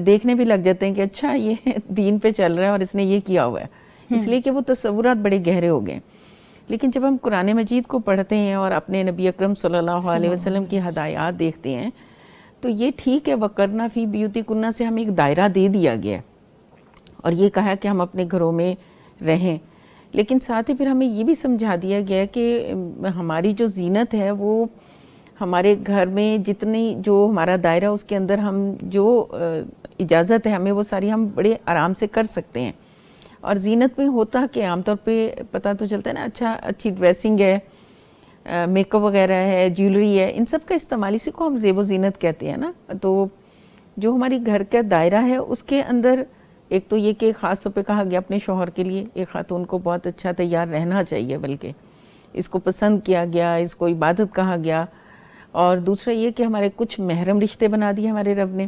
دیکھنے بھی لگ جاتے ہیں کہ اچھا یہ دین پہ چل رہا ہے اور اس نے یہ کیا ہوا ہے, اس لیے کہ وہ تصورات بڑے گہرے ہو گئے. لیکن جب ہم قرآن مجید کو پڑھتے ہیں اور اپنے نبی اکرم صلی اللہ علیہ وسلم کی ہدایات دیکھتے ہیں تو یہ ٹھیک ہے, وَقَرْنَ فِي بِيُوتِكُنَّ سے ہمیں ایک دائرہ دے دیا گیا ہے اور یہ کہا کہ ہم اپنے گھروں میں رہیں, لیکن ساتھ ہی پھر ہمیں یہ بھی سمجھا دیا گیا کہ ہماری جو زینت ہے وہ ہمارے گھر میں جتنی جو ہمارا دائرہ اس کے اندر ہم جو اجازت ہے ہمیں وہ ساری ہم بڑے آرام سے کر سکتے ہیں. اور زینت میں ہوتا کہ عام طور پہ پتہ تو چلتا ہے نا, اچھی ڈریسنگ ہے, میک اپ وغیرہ ہے, جیولری ہے, ان سب کا استعمال, اسی کو ہم زیب و زینت کہتے ہیں نا. تو جو ہماری گھر کا دائرہ ہے اس کے اندر ایک تو یہ کہ خاص طور پہ کہا گیا اپنے شوہر کے لیے ایک خاتون کو بہت اچھا تیار رہنا چاہیے, بلکہ اس کو پسند کیا گیا, اس کو عبادت کہا گیا. اور دوسرا یہ کہ ہمارے کچھ محرم رشتے بنا دیے ہمارے رب نے,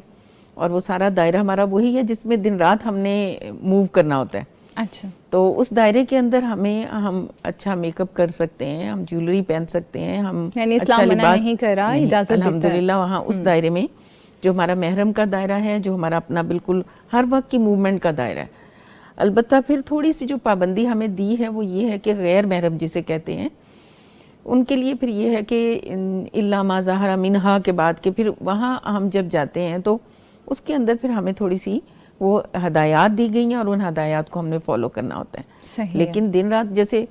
اور وہ سارا دائرہ ہمارا وہی ہے جس میں دن رات ہم نے موو کرنا ہوتا ہے. اچھا, تو اس دائرے کے اندر ہم اچھا میک اپ کر سکتے ہیں, ہم جیولری پہن سکتے ہیں, ہم یعنی اسلام منع نہیں کر رہا, اجازت دیتا ہے الحمدللہ. وہاں اس دائرے میں جو ہمارا محرم کا دائرہ ہے, جو ہمارا اپنا بالکل ہر وقت کی موومنٹ کا دائرہ ہے. البتہ پھر تھوڑی سی جو پابندی ہمیں دی ہے وہ یہ ہے کہ غیر محرم جسے کہتے ہیں ان کے لیے پھر یہ ہے کہ الا ما ظہر منہا کے بعد کہ پھر وہاں ہم جب جاتے ہیں تو اس کے اندر پھر ہمیں تھوڑی سی وہ ہدایات دی گئی ہیں اور ان ہدایات کو ہم نے فالو کرنا ہوتا ہے. صحیح. لیکن دن رات جیسے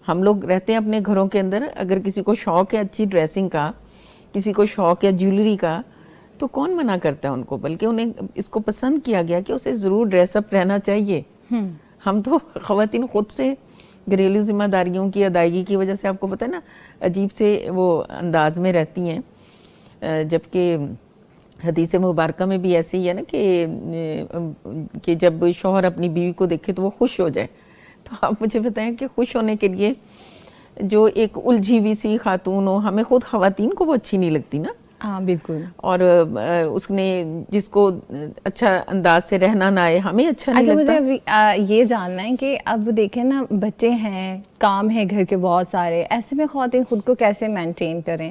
ہم لوگ رہتے ہیں اپنے گھروں کے اندر, اگر کسی کو شوق ہے اچھی ڈریسنگ کا, کسی کو شوق ہے جیولری کا, تو کون منع کرتا ہے ان کو, بلکہ انہیں اس کو پسند کیا گیا کہ اسے ضرور ڈریس اپ رہنا چاہیے. ہم تو خواتین خود سے گھریلو ذمہ داریوں کی ادائیگی کی وجہ سے آپ کو پتہ ہے نا عجیب سے وہ انداز میں رہتی ہیں, جبکہ حدیث مبارکہ میں بھی ایسے ہی ہے نا کہ جب شوہر اپنی بیوی کو دیکھے تو وہ خوش ہو جائے. تو آپ مجھے بتائیں کہ خوش ہونے کے لیے جو ایک الجھی ہوئی سی خاتون ہو, ہمیں خود خواتین کو وہ اچھی نہیں لگتی نا. ہاں بالکل. اور اس نے جس کو اچھا انداز سے رہنا نہ آئے ہمیں اچھا نہیں لگتا. اچھا, مجھے یہ جاننا ہے کہ اب دیکھیں نا, بچے ہیں, کام ہے گھر کے بہت سارے, ایسے میں خواتین خود کو کیسے مینٹین کریں؟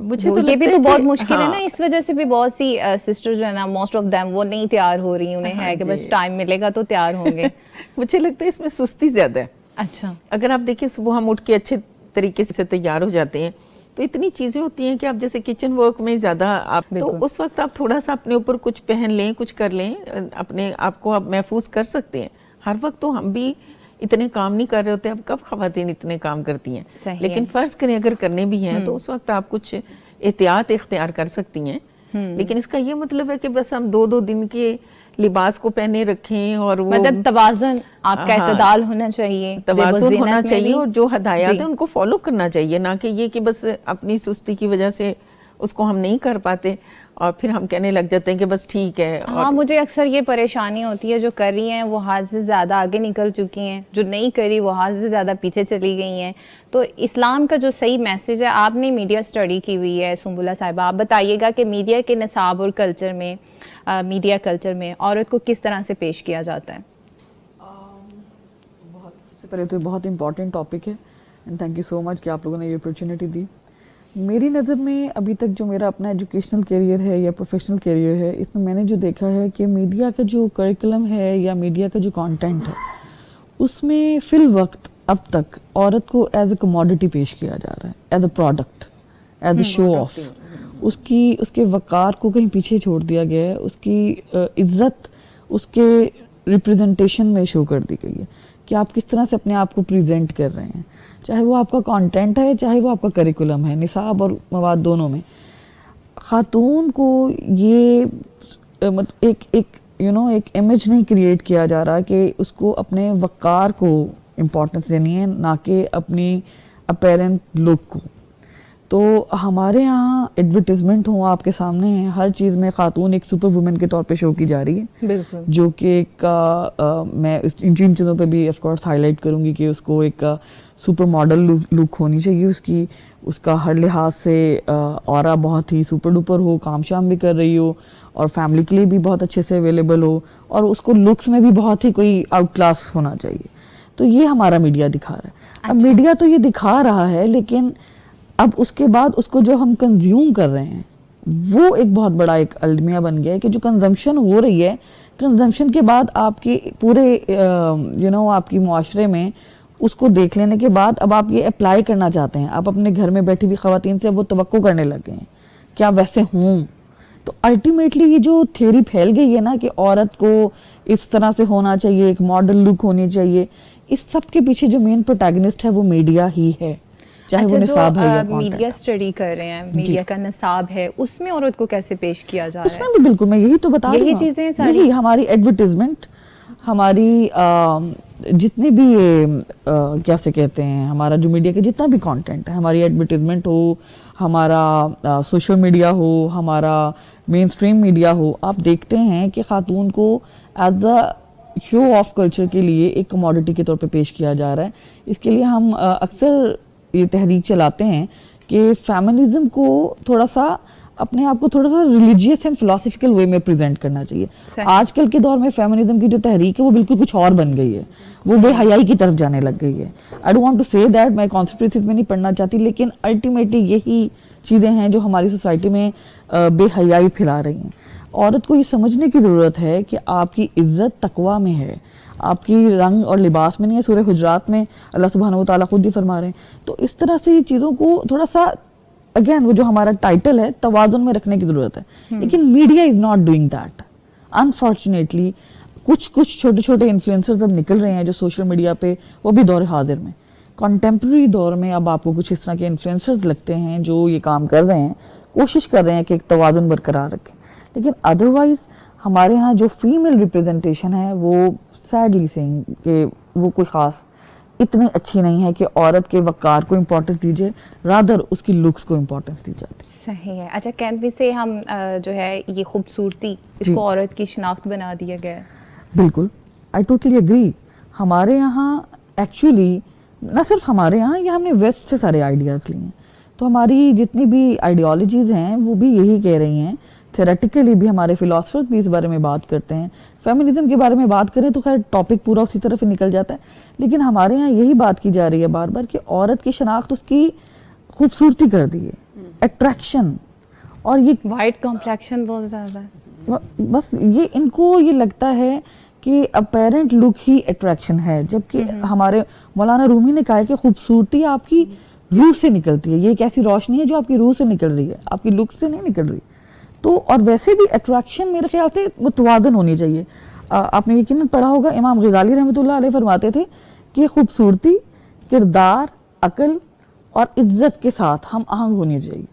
یہ بھی تو بہت مشکل ہے نا. اس وجہ سے بھی بہت سی سسٹر جو ہے نا, موسٹ آف دیم وہ نہیں تیار ہو رہی, انہیں ہے کہ بس ٹائم ملے گا تو تیار ہوں گے. مجھے لگتا ہے اس میں سستی زیادہ ہے. اچھا, اگر آپ دیکھیں صبح ہم اٹھ کے اچھے طریقے سے تیار ہو جاتے ہیں تو اتنی چیزیں ہوتی ہیں کہ آپ جیسے کچن ورک میں زیادہ آپ تو اس وقت آپ تھوڑا سا اپنے اوپر کچھ پہن لیں, کچھ کر لیں, اپنے آپ کو آپ محفوظ کر سکتے ہیں. ہر وقت تو ہم بھی اتنے کام نہیں کر رہے ہوتے, اب کب خواتین اتنے کام کرتی ہیں, لیکن فرض کریں اگر کرنے بھی ہیں تو اس وقت آپ کچھ احتیاط اختیار کر سکتی ہیں. لیکن اس کا یہ مطلب ہے کہ بس ہم 2 دن کے لباس کو پہنے رکھیں, اور وہ مطلب توازن, آپ کا اعتدال ہونا چاہیے, توازن ہونا چاہیے, اور جو ہدایات ہیں ان کو فالو کرنا چاہیے, نہ کہ یہ کہ بس اپنی سستی کی وجہ سے اس کو ہم نہیں کر پاتے اور پھر ہم کہنے لگ جاتے ہیں کہ بس ٹھیک ہے. ہاں, مجھے اکثر یہ پریشانی ہوتی ہے, جو کر رہی ہیں وہ حد سے زیادہ آگے نکل چکی ہیں, جو نہیں کری وہ حد سے زیادہ پیچھے چلی گئی ہیں. تو اسلام کا جو صحیح میسج ہے, آپ نے میڈیا اسٹڈی کی ہوئی ہے سنبلہ صاحبہ, آپ بتائیے گا کہ میڈیا کے نصاب اور کلچر میں, میڈیا کلچر میں عورت کو کس طرح سے پیش کیا جاتا ہے؟ سب سے پہلے تو بہت امپورٹنٹ ٹاپک ہے, اینڈ تھینک یو سو مچ کہ آپ لوگوں نے یہ اپرچونیٹی دی. میری نظر میں ابھی تک جو میرا اپنا ایجوکیشنل کیریئر ہے یا پروفیشنل کیریئر ہے, اس میں نے جو دیکھا ہے کہ میڈیا کا جو کریکولم ہے یا میڈیا کا جو کانٹینٹ ہے, اس میں فی الوقت اب تک عورت کو ایز اے کموڈٹی پیش کیا جا رہا ہے, as a product, as a show off. اس کے وقار کو کہیں پیچھے چھوڑ دیا گیا ہے, اس کی عزت اس کے ریپریزنٹیشن میں شو کر دی گئی ہے کہ آپ کس طرح سے اپنے آپ کو پریزنٹ کر رہے ہیں, چاہے وہ آپ کا کانٹینٹ ہے, چاہے وہ آپ کا کریکولم ہے, نصاب اور مواد دونوں میں. خاتون کو یہ ایک امیج نہیں کریٹ کیا جا رہا کہ اس کو اپنے وقار کو امپورٹنس دینی ہے, نہ کہ اپنی اپیرنٹ لک کو. تو ہمارے یہاں ایڈورٹیزمنٹ ہوں آپ کے سامنے ہیں, ہر چیز میں خاتون ایک سپر وومن کے طور پہ شو کی جا رہی ہے, بالکل, جو کہ ایک میں ان چیزوں پہ بھی آف کورس ہائی لائٹ کروں گی کہ اس کو ایک سپر ماڈل لک ہونی چاہیے, اس کا ہر لحاظ سے اورا بہت ہی سپر ڈوپر ہو, کام شام بھی کر رہی ہو, اور فیملی کے لیے بھی بہت اچھے سے اویلیبل ہو, اور اس کو لکس میں بھی بہت ہی کوئی آؤٹ کلاس ہونا چاہیے. تو یہ ہمارا میڈیا دکھا رہا ہے. اب میڈیا تو یہ دکھا رہا ہے, لیکن اب اس کے بعد اس کو جو ہم کنزیوم کر رہے ہیں وہ ایک بہت بڑا ایک المیہ بن گیا ہے کہ جو کنزمپشن ہو رہی ہے, کنزمپشن کے بعد آپ کے پورے آپ کی معاشرے میں اس کو دیکھ لینے کے بعد اب آپ یہ اپلائی کرنا چاہتے ہیں, آپ اپنے گھر میں بیٹھی ہوئی خواتین سے وہ توقع کرنے لگ گئے ہیں کہ آپ ویسے ہوں. تو الٹیمیٹلی یہ جو تھیوری پھیل گئی ہے نا کہ عورت کو اس طرح سے ہونا چاہیے, ایک ماڈل لک ہونی چاہیے, اس سب کے پیچھے جو مین پروٹیگنسٹ ہے وہ میڈیا ہی ہے, چاہے وہ نصاب ہے یا میڈیا اسٹڈی کر رہے ہیں, میڈیا کا نصاب ہے, اس میں عورت کو کیسے پیش کیا جا رہا ہے؟ اس میں بھی بالکل میں یہی تو بتا رہی ہوں, یہی چیزیں ساری یہی ہماری ایڈورٹیزمنٹ, ہماری جتنی بھی کیا سے کہتے ہیں, ہمارا جو میڈیا کا جتنا بھی کانٹینٹ ہے, ہماری ایڈورٹیزمنٹ ہو, ہمارا سوشل میڈیا ہو, ہمارا مین اسٹریم میڈیا ہو, آپ دیکھتے ہیں کہ خاتون کو as a show of culture کے لیے ایک کموڈٹی کے طور پہ پیش کیا جا رہا ہے. اس کے لیے ہم اکثر یہ تحریک چلاتے ہیں کہ فیمنزم کو تھوڑا سا اپنے آپ کو تھوڑا سا ریلیجیس اینڈ فلاسفیکل وے میں پریزنٹ کرنا چاہیے. آج کل کے دور میں فیمنزم کی جو تحریک ہے وہ بالکل کچھ اور بن گئی ہے, وہ بے حیائی کی طرف جانے لگ گئی ہے. آئی ڈونٹ وانٹ ٹو سے دیٹ, میں کانسپریسیز میں نہیں پڑھنا چاہتی, لیکن الٹیمیٹلی یہی چیزیں ہیں جو ہماری سوسائٹی میں بے حیائی پھیلا رہی ہیں. عورت کو یہ سمجھنے کی ضرورت ہے کہ آپ کی عزت تقویٰ میں ہے, آپ کی رنگ اور لباس میں نہیں ہے. سورہ حجرات میں اللہ سبحانہ و تعالیٰ خود ہی فرما رہے ہیں. تو اس طرح سے یہ چیزوں کو تھوڑا سا اگین وہ جو ہمارا ٹائٹل ہے توازن میں رکھنے کی ضرورت ہے, لیکن media is not doing that unfortunately. کچھ چھوٹے چھوٹے انفلوئنسرز اب نکل رہے ہیں جو سوشل میڈیا پہ, وہ بھی دور حاضر میں, کنٹمپریری دور میں اب آپ کو کچھ اس طرح کے انفلوئنسرز لگتے ہیں جو یہ کام کر رہے ہیں, کوشش کر رہے ہیں کہ ایک توازن برقرار رکھیں. لیکن ادروائز ہمارے ہاں جو فیمیل ریپریزنٹیشن ہے وہ سیڈلی سینگ کہ وہ کوئی خاص اتنی اچھی نہیں ہے کہ عورت کے وقار کو امپورٹنس دیجیے, رادر اس کی لکس کو امپورٹنس دی جاتی. صحیح ہے. اچھا, کینوی سے ہم جو ہے یہ خوبصورتی اس کو عورت کی شناخت بنا دیا گیا ہے. بالکل, آئی ٹوٹلی اگری. ہمارے یہاں ایکچولی نہ صرف ہمارے یہاں, یہ ہم نے ویسٹ سے سارے آئیڈیاز لیے ہیں, تو ہماری جتنی بھی آئیڈیالوجیز ہیں وہ بھی یہی کہہ رہی ہیں. تھیوریٹیکلی بھی ہمارے فلاسفرز بھی اس بارے میں بات کرتے ہیں. فیمنزم کے بارے میں بات کریں تو خیر ٹاپک پورا اسی طرف ہی نکل جاتا ہے, لیکن ہمارے یہاں یہی بات کی جا رہی ہے بار بار کہ عورت کی شناخت اس کی خوبصورتی کر دی ہے, اٹریکشن, اور یہ وائٹ کمپلیکشن بہت زیادہ ہے. بس یہ ان کو یہ لگتا ہے کہ اپیرنٹ لک ہی اٹریکشن ہے, جبکہ ہمارے مولانا رومی نے کہا ہے کہ خوبصورتی آپ کی روح سے نکلتی ہے. یہ ایک ایسی روشنی ہے جو آپ کی روح سے نکل رہی ہے, آپ کی لک سے نہیں نکل رہی. تو اور ویسے بھی اٹریکشن میرے خیال سے وہ توازن ہونی چاہیے. آپ نے یقیناً پڑھا ہوگا امام غزالی رحمۃ اللہ علیہ فرماتے تھے کہ خوبصورتی کردار, عقل اور عزت کے ساتھ ہم آہنگ ہونی چاہیے,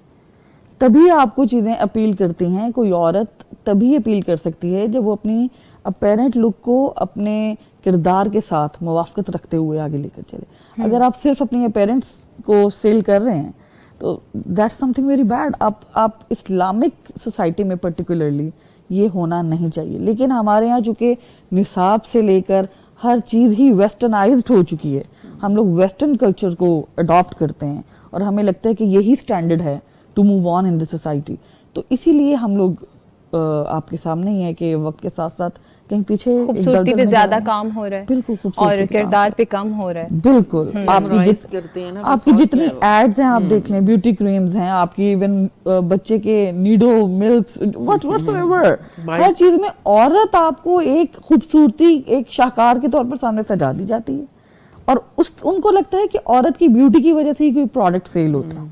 تبھی آپ کو چیزیں اپیل کرتی ہیں. کوئی عورت تبھی اپیل کر سکتی ہے جب وہ اپنی اپیرنٹ لک کو اپنے کردار کے ساتھ موافقت رکھتے ہوئے آگے لے کر چلے. اگر آپ صرف اپنی اپیرنٹس کو سیل کر رہے ہیں تو that's some thing very bad. آپ اسلامک سوسائٹی میں پرٹیکولرلی یہ ہونا نہیں چاہیے. لیکن ہمارے یہاں چونکہ نصاب سے لے کر ہر چیز ہی ویسٹرنائزڈ ہو چکی ہے, ہم لوگ ویسٹرن کلچر کو اڈاپٹ کرتے ہیں اور ہمیں لگتا ہے کہ یہی اسٹینڈرڈ ہے to move on in the society. تو اسی لیے ہم لوگ آپ کے سامنے ہی ہے کہ وقت کے ساتھ ساتھ کہیں پیچھے خوبصورتی پہ زیادہ کام ہو رہا ہے, بالکل, اور کردار پہ کم ہو رہا ہے. بالکل. آپ کی جتنی ایڈز ہیں آپ دیکھ لیں, بیوٹی کریمز ہیں آپ کی, ایون بچے کے نیڈو ملکس واٹس ایور, ہر چیز میں عورت آپ کو ایک خوبصورتی ایک شاہکار کے طور پر سامنے سجا دی جاتی ہے, اور ان کو لگتا ہے کہ عورت کی بیوٹی کی وجہ سے ہی کوئی پروڈکٹ سیل ہوتا ہے.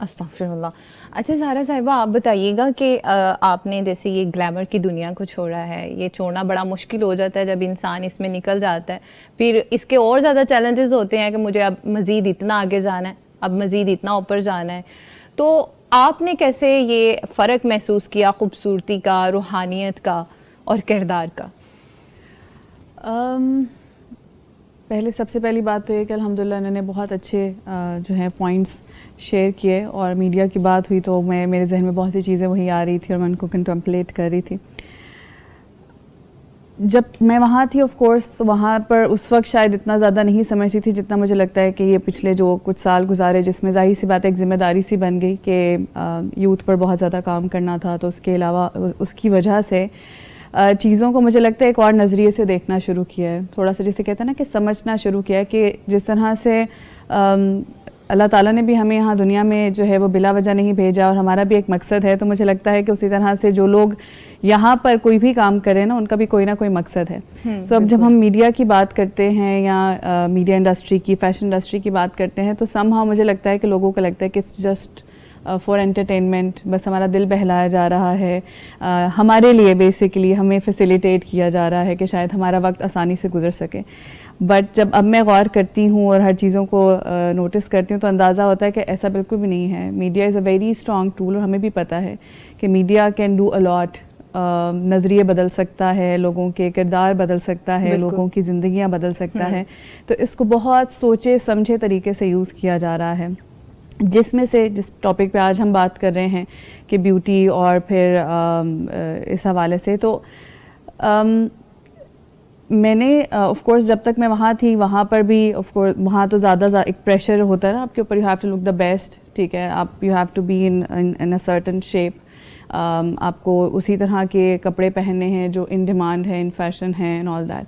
استغفر اللہ. اچھا سارا صاحبہ, آپ بتائیے گا کہ آپ نے جیسے یہ گلیمر کی دنیا کو چھوڑا ہے, یہ چھوڑنا بڑا مشکل ہو جاتا ہے جب انسان اس میں نکل جاتا ہے, پھر اس کے اور زیادہ چیلنجز ہوتے ہیں کہ مجھے اب مزید اتنا آگے جانا ہے, اب مزید اتنا اوپر جانا ہے. تو آپ نے کیسے یہ فرق محسوس کیا خوبصورتی کا, روحانیت کا اور کردار کا؟ پہلے سب سے پہلی بات تو یہ کہ الحمدللہ انہوں نے بہت اچھے جو ہیں پوائنٹس شیئر کیے, اور میڈیا کی بات ہوئی تو میرے ذہن میں بہت سی چیزیں وہی آ رہی تھی اور میں ان کو کنٹمپلیٹ کر رہی تھی. جب میں وہاں تھی آف کورس وہاں پر اس وقت شاید اتنا زیادہ نہیں سمجھتی تھی جتنا مجھے لگتا ہے کہ یہ پچھلے جو کچھ سال گزارے, جس میں ظاہر سی بات ایک ذمہ داری سی بن گئی کہ یوتھ پر بہت زیادہ کام کرنا تھا. تو اس کے علاوہ اس کی وجہ سے چیزوں کو مجھے لگتا ہے ایک اور نظریے سے دیکھنا شروع کیا ہے, تھوڑا سا جسے کہتے ہیں نا کہ سمجھنا شروع کیا ہے کہ جس طرح سے اللہ تعالیٰ نے بھی ہمیں یہاں دنیا میں جو ہے وہ بلا وجہ نہیں بھیجا, اور ہمارا بھی ایک مقصد ہے. تو مجھے لگتا ہے کہ اسی طرح سے جو لوگ یہاں پر کوئی بھی کام کریں نا, ان کا بھی کوئی نہ کوئی مقصد ہے. سو اب جب ہم میڈیا کی بات کرتے ہیں یا میڈیا انڈسٹری کی, فیشن انڈسٹری کی بات کرتے ہیں, تو سم ہاؤ مجھے لگتا ہے کہ لوگوں کو لگتا ہے کہ اٹس جسٹ فار انٹرٹینمنٹ, بس ہمارا دل بہلایا جا رہا ہے, ہمارے لیے بیسکلی ہمیں فیسیلیٹیٹ کیا جا رہا ہے کہ شاید ہمارا وقت آسانی سے گزر سکے. بٹ جب اب میں غور کرتی ہوں اور ہر چیزوں کو نوٹس کرتی ہوں تو اندازہ ہوتا ہے کہ ایسا بالکل بھی نہیں ہے. Media is a very strong tool, اور ہمیں بھی پتہ ہے کہ media can do a lot. نظریے بدل سکتا ہے, لوگوں کے کردار بدل سکتا ہے, لوگوں کی زندگیاں بدل سکتا ہے. تو اس کو بہت سوچے سمجھے طریقے سے یوز کیا جا رہا ہے, جس میں سے جس ٹاپک پہ آج ہم بات کر رہے ہیں کہ بیوٹی, اور پھر اس حوالے سے تو میں نے آف کورس جب تک میں وہاں تھی وہاں پر بھی آف کورس وہاں تو زیادہ ایک پریشر ہوتا ہے نا آپ کے اوپر, you have to look the best, ٹھیک ہے, آپ you have to be in a certain shape, آپ کو اسی طرح کے کپڑے پہننے ہیں جو ان ڈیمانڈ ہیں, ان فیشن ہیں, اینڈ آل دیٹ.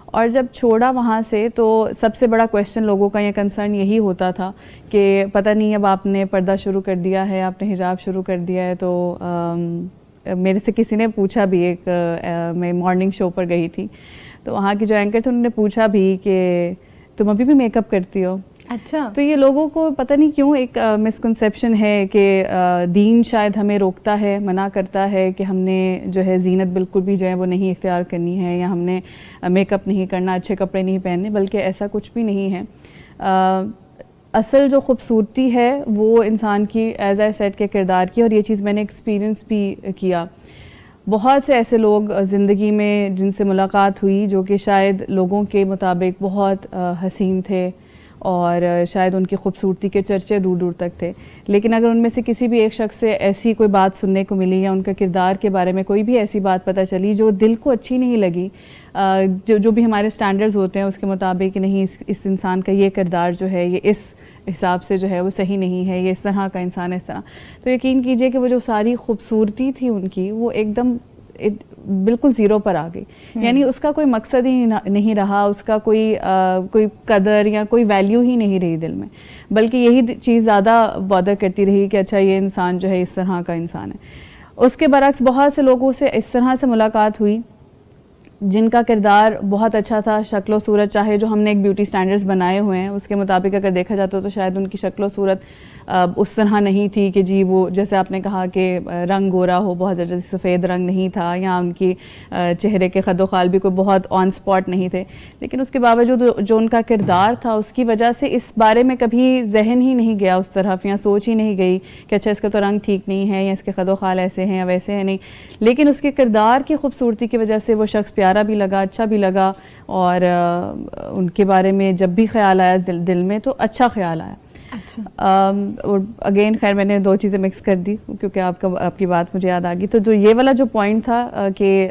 اور جب چھوڑا وہاں سے تو سب سے بڑا کویشچن لوگوں کا یہ کنسرن یہی ہوتا تھا کہ پتہ نہیں اب آپ نے پردہ شروع کر دیا ہے, آپ نے حجاب شروع کر دیا ہے. تو میرے سے کسی نے پوچھا بھی, ایک میں مارننگ شو پر گئی تھی تو وہاں کی جو اینکر تھے انہوں نے پوچھا بھی کہ تم ابھی بھی میک اپ کرتی ہو. اچھا. تو یہ لوگوں کو پتہ نہیں کیوں ایک مسکنسیپشن ہے کہ دین شاید ہمیں روکتا ہے, منع کرتا ہے کہ ہم نے جو ہے زینت بالکل بھی جو ہے وہ نہیں اختیار کرنی ہے, یا ہم نے میک اپ نہیں کرنا, اچھے کپڑے نہیں پہننے, بلکہ ایسا کچھ بھی نہیں ہے. اصل جو خوبصورتی ہے وہ انسان کی ایز اے سیٹ کے کردار کی, اور یہ چیز میں نے ایکسپیرینس بھی کیا. بہت سے ایسے لوگ زندگی میں جن سے ملاقات ہوئی جو کہ شاید لوگوں کے مطابق بہت حسین تھے, اور شاید ان کی خوبصورتی کے چرچے دور دور تک تھے, لیکن اگر ان میں سے کسی بھی ایک شخص سے ایسی کوئی بات سننے کو ملی, یا ان کا کردار کے بارے میں کوئی بھی ایسی بات پتہ چلی جو دل کو اچھی نہیں لگی, جو بھی ہمارے سٹینڈرڈز ہوتے ہیں اس کے مطابق کہ نہیں اس انسان کا یہ کردار جو ہے یہ اس حساب سے جو ہے وہ صحیح نہیں ہے, یہ اس طرح کا انسان ہے اس طرح, تو یقین کیجئے کہ وہ جو ساری خوبصورتی تھی ان کی وہ ایک دم بالکل زیرو پر آ گئی. یعنی اس کا کوئی مقصد ہی نہیں رہا, اس کا کوئی قدر یا کوئی ویلیو ہی نہیں رہی دل میں, بلکہ یہی چیز زیادہ بادر کرتی رہی کہ اچھا یہ انسان جو ہے اس طرح کا انسان ہے. اس کے برعکس بہت سے لوگوں سے اس طرح سے ملاقات ہوئی جن کا کردار بہت اچھا تھا, شکل و صورت چاہے جو ہم نے ایک بیوٹی سٹینڈرڈز بنائے ہوئے ہیں اس کے مطابق اگر دیکھا جاتا تو شاید ان کی شکل و صورت اس طرح نہیں تھی کہ جی وہ جیسے آپ نے کہا کہ رنگ گورا ہو, بہت زیادہ سفید رنگ نہیں تھا, یا ان کی چہرے کے خد و خال بھی کوئی بہت آن سپاٹ نہیں تھے, لیکن اس کے باوجود جو ان کا کردار تھا اس کی وجہ سے اس بارے میں کبھی ذہن ہی نہیں گیا اس طرف, یا سوچ ہی نہیں گئی کہ اچھا اس کا تو رنگ ٹھیک نہیں ہے, یا اس کے خد و خال ایسے ہیں یا ویسے ہیں نہیں, لیکن اس کے کردار کی خوبصورتی کی وجہ سے وہ شخص پیارا بھی لگا, اچھا بھی لگا, اور ان کے بارے میں جب بھی خیال آیا دل میں تو اچھا خیال آیا. اچھا. اور اگین خیر میں نے دو چیزیں مکس کر دی کیونکہ آپ کی بات مجھے یاد آ گئی. تو جو یہ والا جو پوائنٹ تھا کہ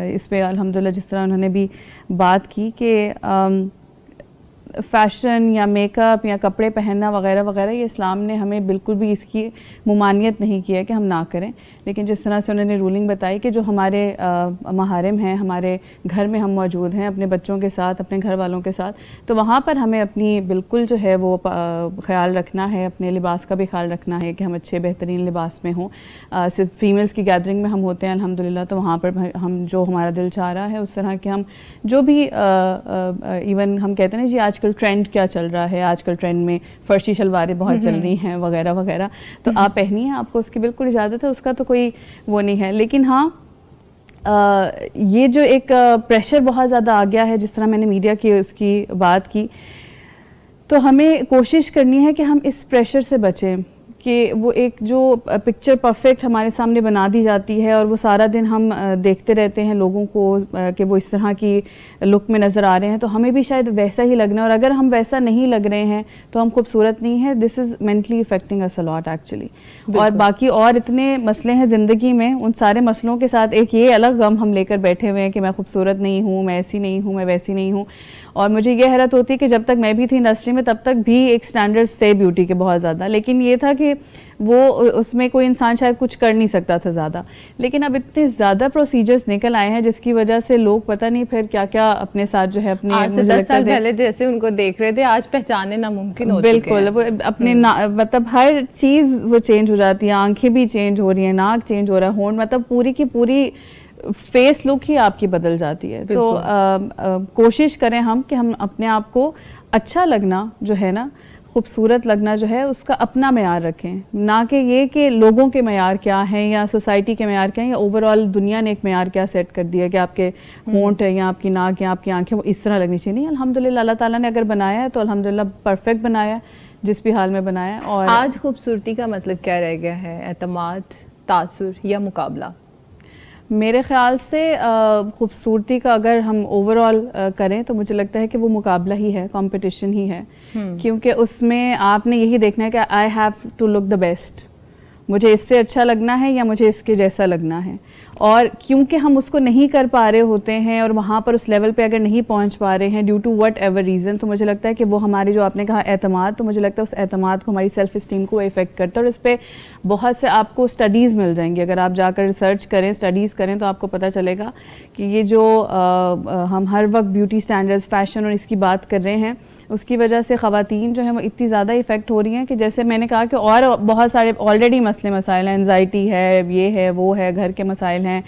اس پہ الحمدللہ جس طرح انہوں نے بھی بات کی کہ فیشن یا میک اپ یا کپڑے پہننا وغیرہ وغیرہ, یہ اسلام نے ہمیں بالکل بھی اس کی ممانعت نہیں کی ہے کہ ہم نہ کریں, لیکن جس طرح سے انہوں نے رولنگ بتائی کہ جو ہمارے محارم ہیں, ہمارے گھر میں ہم موجود ہیں اپنے بچوں کے ساتھ, اپنے گھر والوں کے ساتھ, تو وہاں پر ہمیں اپنی بالکل جو ہے وہ خیال رکھنا ہے, اپنے لباس کا بھی خیال رکھنا ہے کہ ہم اچھے بہترین لباس میں ہوں. صرف فیمیلز کی گیدرنگ میں ہم ہوتے ہیں الحمدللہ, تو وہاں پر ہم جو ہمارا دل چاہ رہا ہے اس طرح کے ہم جو بھی ایون ہم کہتے ہیں نا جی آج کل ٹرینڈ کیا چل رہا ہے, آج کل ٹرینڈ میں فرشی شلواریں بہت چل رہی ہیں وغیرہ وغیرہ, تو آپ پہنیے, آپ کو اس کی بالکل اجازت ہے, اس کا تو کوئی وہ نہیں ہے. لیکن ہاں یہ جو ایک پریشر بہت زیادہ آ گیا ہے, جس طرح میں نے میڈیا کی اس کی بات کی, تو ہمیں کوشش کرنی ہے کہ ہم اس پریشر سے بچیں کہ وہ ایک جو پکچر پرفیکٹ ہمارے سامنے بنا دی جاتی ہے اور وہ سارا دن ہم دیکھتے رہتے ہیں لوگوں کو کہ وہ اس طرح کی لک میں نظر آ رہے ہیں, تو ہمیں بھی شاید ویسا ہی لگنا ہے, اور اگر ہم ویسا نہیں لگ رہے ہیں تو ہم خوبصورت نہیں ہیں. This is mentally affecting us a lot actually. اور باقی اور اتنے مسئلے ہیں زندگی میں, ان سارے مسئلوں کے ساتھ ایک یہ الگ غم ہم لے کر بیٹھے ہوئے ہیں کہ میں خوبصورت نہیں ہوں, میں ایسی نہیں ہوں, میں ویسی نہیں ہوں. اور مجھے یہ حیرت ہوتی ہے کہ جب تک میں بھی تھی انڈسٹری میں تب تک بھی ایک سٹینڈرڈز تھے بیوٹی کے بہت زیادہ, لیکن یہ تھا کہ کہ وہ اس میں کوئی انسان شاید کچھ کر نہیں سکتا تھا زیادہ, لیکن اب اتنے زیادہ پروسیجرز نکل آئے ہیں جس کی وجہ سے لوگ پتہ نہیں پھر کیا کیا اپنے ساتھ جو ہے اپنے, آج سے 10 سال پہلے جیسے ان کو دیکھ رہے تھے آج پہچاننے ناممکن ہو چکے ہیں. بالکل, وہ اپنے مطلب ہر چیز وہ چینج ہو جاتی ہے, آنکھیں بھی چینج ہو رہی ہیں, ناک چینج ہو رہا ہے, ہونٹ, مطلب پوری کی پوری فیس لک ہی آپ کی بدل جاتی ہے. تو کوشش کریں ہم کہ ہم اپنے آپ کو اچھا لگنا جو ہے نا, خوبصورت لگنا جو ہے, اس کا اپنا معیار رکھیں, نہ کہ یہ کہ لوگوں کے معیار کیا ہیں یا سوسائٹی کے معیار کیا ہیں یا اوور آل دنیا نے ایک معیار کیا سیٹ کر دیا کہ آپ کے ہونٹ ہے یا آپ کی ناک یا آپ کی آنکھیں وہ اس طرح لگنی چاہیے. نہیں, الحمدللہ اللہ تعالیٰ نے اگر بنایا ہے تو الحمدللہ پرفیکٹ بنایا ہے, جس بھی حال میں بنایا ہے. اور آج خوبصورتی کا مطلب کیا رہ گیا ہے؟ اعتماد, تاثر یا مقابلہ؟ میرے خیال سے خوبصورتی کا اگر ہم اوور آل کریں تو مجھے لگتا ہے کہ وہ مقابلہ ہی ہے, کمپٹیشن ہی ہے, کیونکہ اس میں آپ نے یہی دیکھنا ہے کہ I have to look the best, مجھے اس سے اچھا لگنا ہے یا مجھے اس کے جیسا لگنا ہے. اور کیونکہ ہم اس کو نہیں کر پا رہے ہوتے ہیں اور وہاں پر اس لیول پہ اگر نہیں پہنچ پا رہے ہیں due to whatever reason, تو مجھے لگتا ہے کہ وہ ہماری جو آپ نے کہا اعتماد, تو مجھے لگتا ہے اس اعتماد کو, ہماری سیلف اسٹیم کو افیکٹ کرتا ہے. اور اس پہ بہت سے آپ کو اسٹڈیز مل جائیں گی, اگر آپ جا کر ریسرچ کریں, اسٹڈیز کریں, تو آپ کو پتہ چلے گا کہ یہ جو ہم ہر وقت بیوٹی اسٹینڈرڈز, فیشن اور اس کی بات کر رہے ہیں, اس کی وجہ سے خواتین جو ہیں وہ اتنی زیادہ افیکٹ ہو رہی ہیں کہ جیسے میں نے کہا کہ اور بہت سارے آلریڈی مسائل ہیں, انزائٹی ہے, یہ ہے, وہ ہے, گھر کے مسائل ہیں,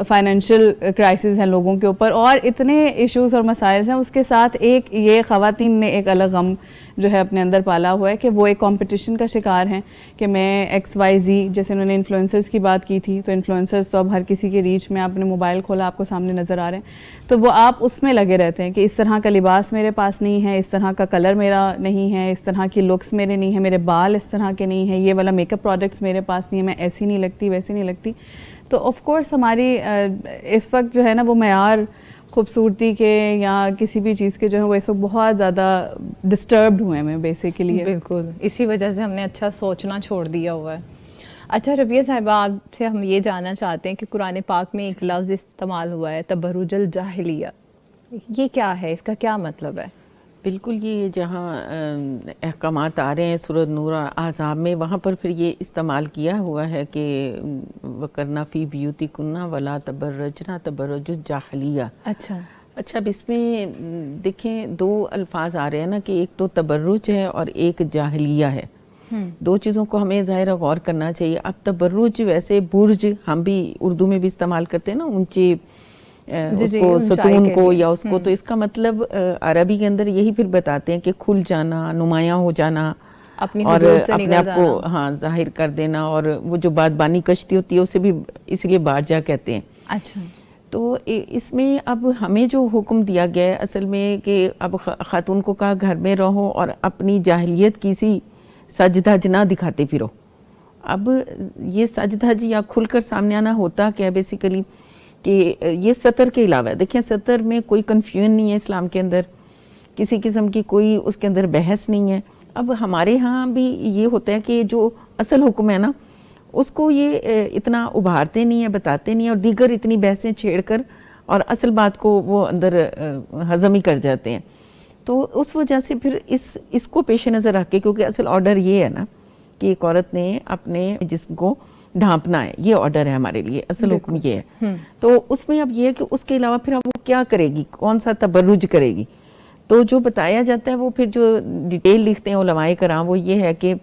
فائنینشیل کرائسس ہیں لوگوں کے اوپر, اور اتنے ایشوز اور مسائل ہیں. اس کے ساتھ ایک یہ خواتین نے ایک الگ غم جو ہے اپنے اندر پالا ہوا ہے کہ وہ ایک کمپٹیشن کا شکار ہیں کہ میں ایکس وائی زی, جیسے انہوں نے انفلوئنسرز کی بات کی تھی, تو انفلوئنسرز تو اب ہر کسی کے ریچ میں, آپ نے موبائل کھولا آپ کو سامنے نظر آ رہے ہیں, تو وہ آپ اس میں لگے رہتے ہیں کہ اس طرح کا لباس میرے پاس نہیں ہے, اس طرح کا کلر میرا نہیں ہے, اس طرح کی لکس میرے نہیں ہیں, میرے بال اس طرح کے نہیں ہیں, یہ والا میک اپ پروڈکٹس میرے پاس نہیں ہے, میں ایسی نہیں لگتی, ویسی نہیں لگتی. تو آف کورس ہماری اس وقت جو ہے نا وہ معیار خوبصورتی کے یا کسی بھی چیز کے جو ہے وہ اس وقت بہت زیادہ ڈسٹربڈ ہوئے ہیں بیسیکلی. بالکل, اسی وجہ سے ہم نے اچھا سوچنا چھوڑ دیا ہوا ہے. اچھا ربیہ صاحبہ, آپ سے ہم یہ جاننا چاہتے ہیں کہ قرآن پاک میں ایک لفظ استعمال ہوا ہے, تبرج الجاہلیہ, یہ کیا ہے, اس کا کیا مطلب ہے؟ بالکل, یہ جہاں احکامات آ رہے ہیں سورۃ نور اور احزاب میں, وہاں پر پھر یہ استعمال کیا ہوا ہے کہ وَقَرْنَ فِي بِيُوتِكُنَّ وَلَا تَبَرَّجْنَ تَبَرُّجَ الجَّاہِلِیَّہ. اچھا اب اس میں دیکھیں دو الفاظ آ رہے ہیں نا, کہ ایک تو تبرج ہے اور ایک جاہلیہ ہے. دو چیزوں کو ہمیں ظاہر غور کرنا چاہیے. اب تبرج ویسے برج ہم بھی اردو میں بھی استعمال کرتے ہیں نا, اونچے اس کو, ستون کو یا اس کو, تو اس کا مطلب عربی کے اندر یہی پھر بتاتے ہیں کہ کھل جانا, نمایاں ہو جانا, اور اپنے آپ کو ظاہر کر دینا. اور وہ جو بادبانی کشتی ہوتی ہے اسے بھی اس لیے بارجہ کہتے ہیں. اچھا, تو اس میں اب ہمیں جو حکم دیا گیا ہے اصل میں کہ اب خاتون کو کہا گھر میں رہو اور اپنی جاہلیت کی سی سج دھج نہ دکھاتے پھرو. اب یہ سج دھج یا کھل کر سامنے آنا ہوتا کیا بیسیکلی کہ یہ سطر کے علاوہ ہے. دیکھیں سطر میں کوئی کنفیوژن نہیں ہے اسلام کے اندر, کسی قسم کی کوئی اس کے اندر بحث نہیں ہے. اب ہمارے ہاں بھی یہ ہوتا ہے کہ جو اصل حکم ہے نا اس کو یہ اتنا ابھارتے نہیں ہیں, بتاتے نہیں ہیں, اور دیگر اتنی بحثیں چھیڑ کر اور اصل بات کو وہ اندر ہضم ہی کر جاتے ہیں. تو اس وجہ سے پھر اس کو پیش نظر رکھ کے, کیونکہ اصل آرڈر یہ ہے نا کہ ایک عورت نے اپنے جسم کو ڈھانپنا ہے, یہ آرڈر ہے ہمارے لیے, اصل حکم یہ ہے. تو اس میں اب یہ ہے کہ اس کے علاوہ پھر اب وہ کیا کرے گی, کون سا تبرج کرے گی. تو جو بتایا جاتا ہے وہ پھر جو ڈیٹیل لکھتے ہیں علماء کرام وہ یہ ہے کہ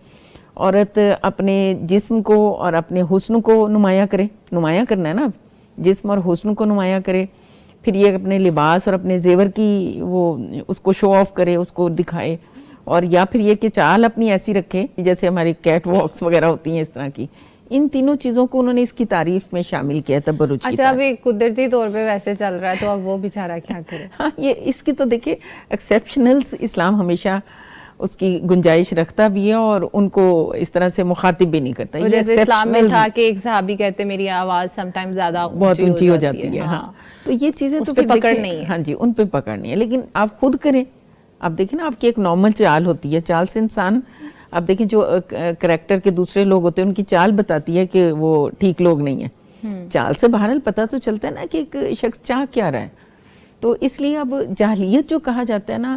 عورت اپنے جسم کو اور اپنے حسن کو نمایاں کرے, نمایاں کرنا ہے نا, جسم اور حسن کو نمایاں کرے. پھر یہ اپنے لباس اور اپنے زیور کی وہ اس کو شو آف کرے, اس کو دکھائے. اور یا پھر یہ کہ چال اپنی ایسی رکھے جیسے ہماری کیٹ واکس وغیرہ ہوتی ہیں اس طرح کی. ان تینوں چیزوں کو انہوں نے اس کی تعریف میں شامل کیا تبرج کی. اچھا, ابھی قدرتی طور پہ ویسے چل رہا ہے تو اب وہ بیچارہ کیا کرے. ہاں, یہ اس کی تو دیکھیں ایکسیپشنلز اسلام ہمیشہ اس کی گنجائش رکھتا بھی ہے اور ان کو اس طرح سے مخاطب بھی نہیں کرتا. جیسے اسلام میں تھا کہ ایک صحابی کہتے میری آواز سم ٹائم زیادہ بہت اونچی ہو جاتی ہے. ہاں, تو یہ چیزیں تو پکڑ نہیں ہے. ہاں جی, ان پہ پکڑ نہیں ہے, لیکن آپ خود کریں. اب دیکھیں نا, آپ کی ایک نارمل چال ہوتی ہے, چال سے انسان, اب دیکھیں جو کریکٹر کے دوسرے لوگ ہوتے ہیں ان کی چال بتاتی ہے کہ وہ ٹھیک لوگ نہیں ہیں. چال سے بہرحال پتہ تو چلتا ہے نا کہ ایک شخص چاہ کیا رہا ہے. تو اس لیے اب جاہلیت جو کہا جاتا ہے نا,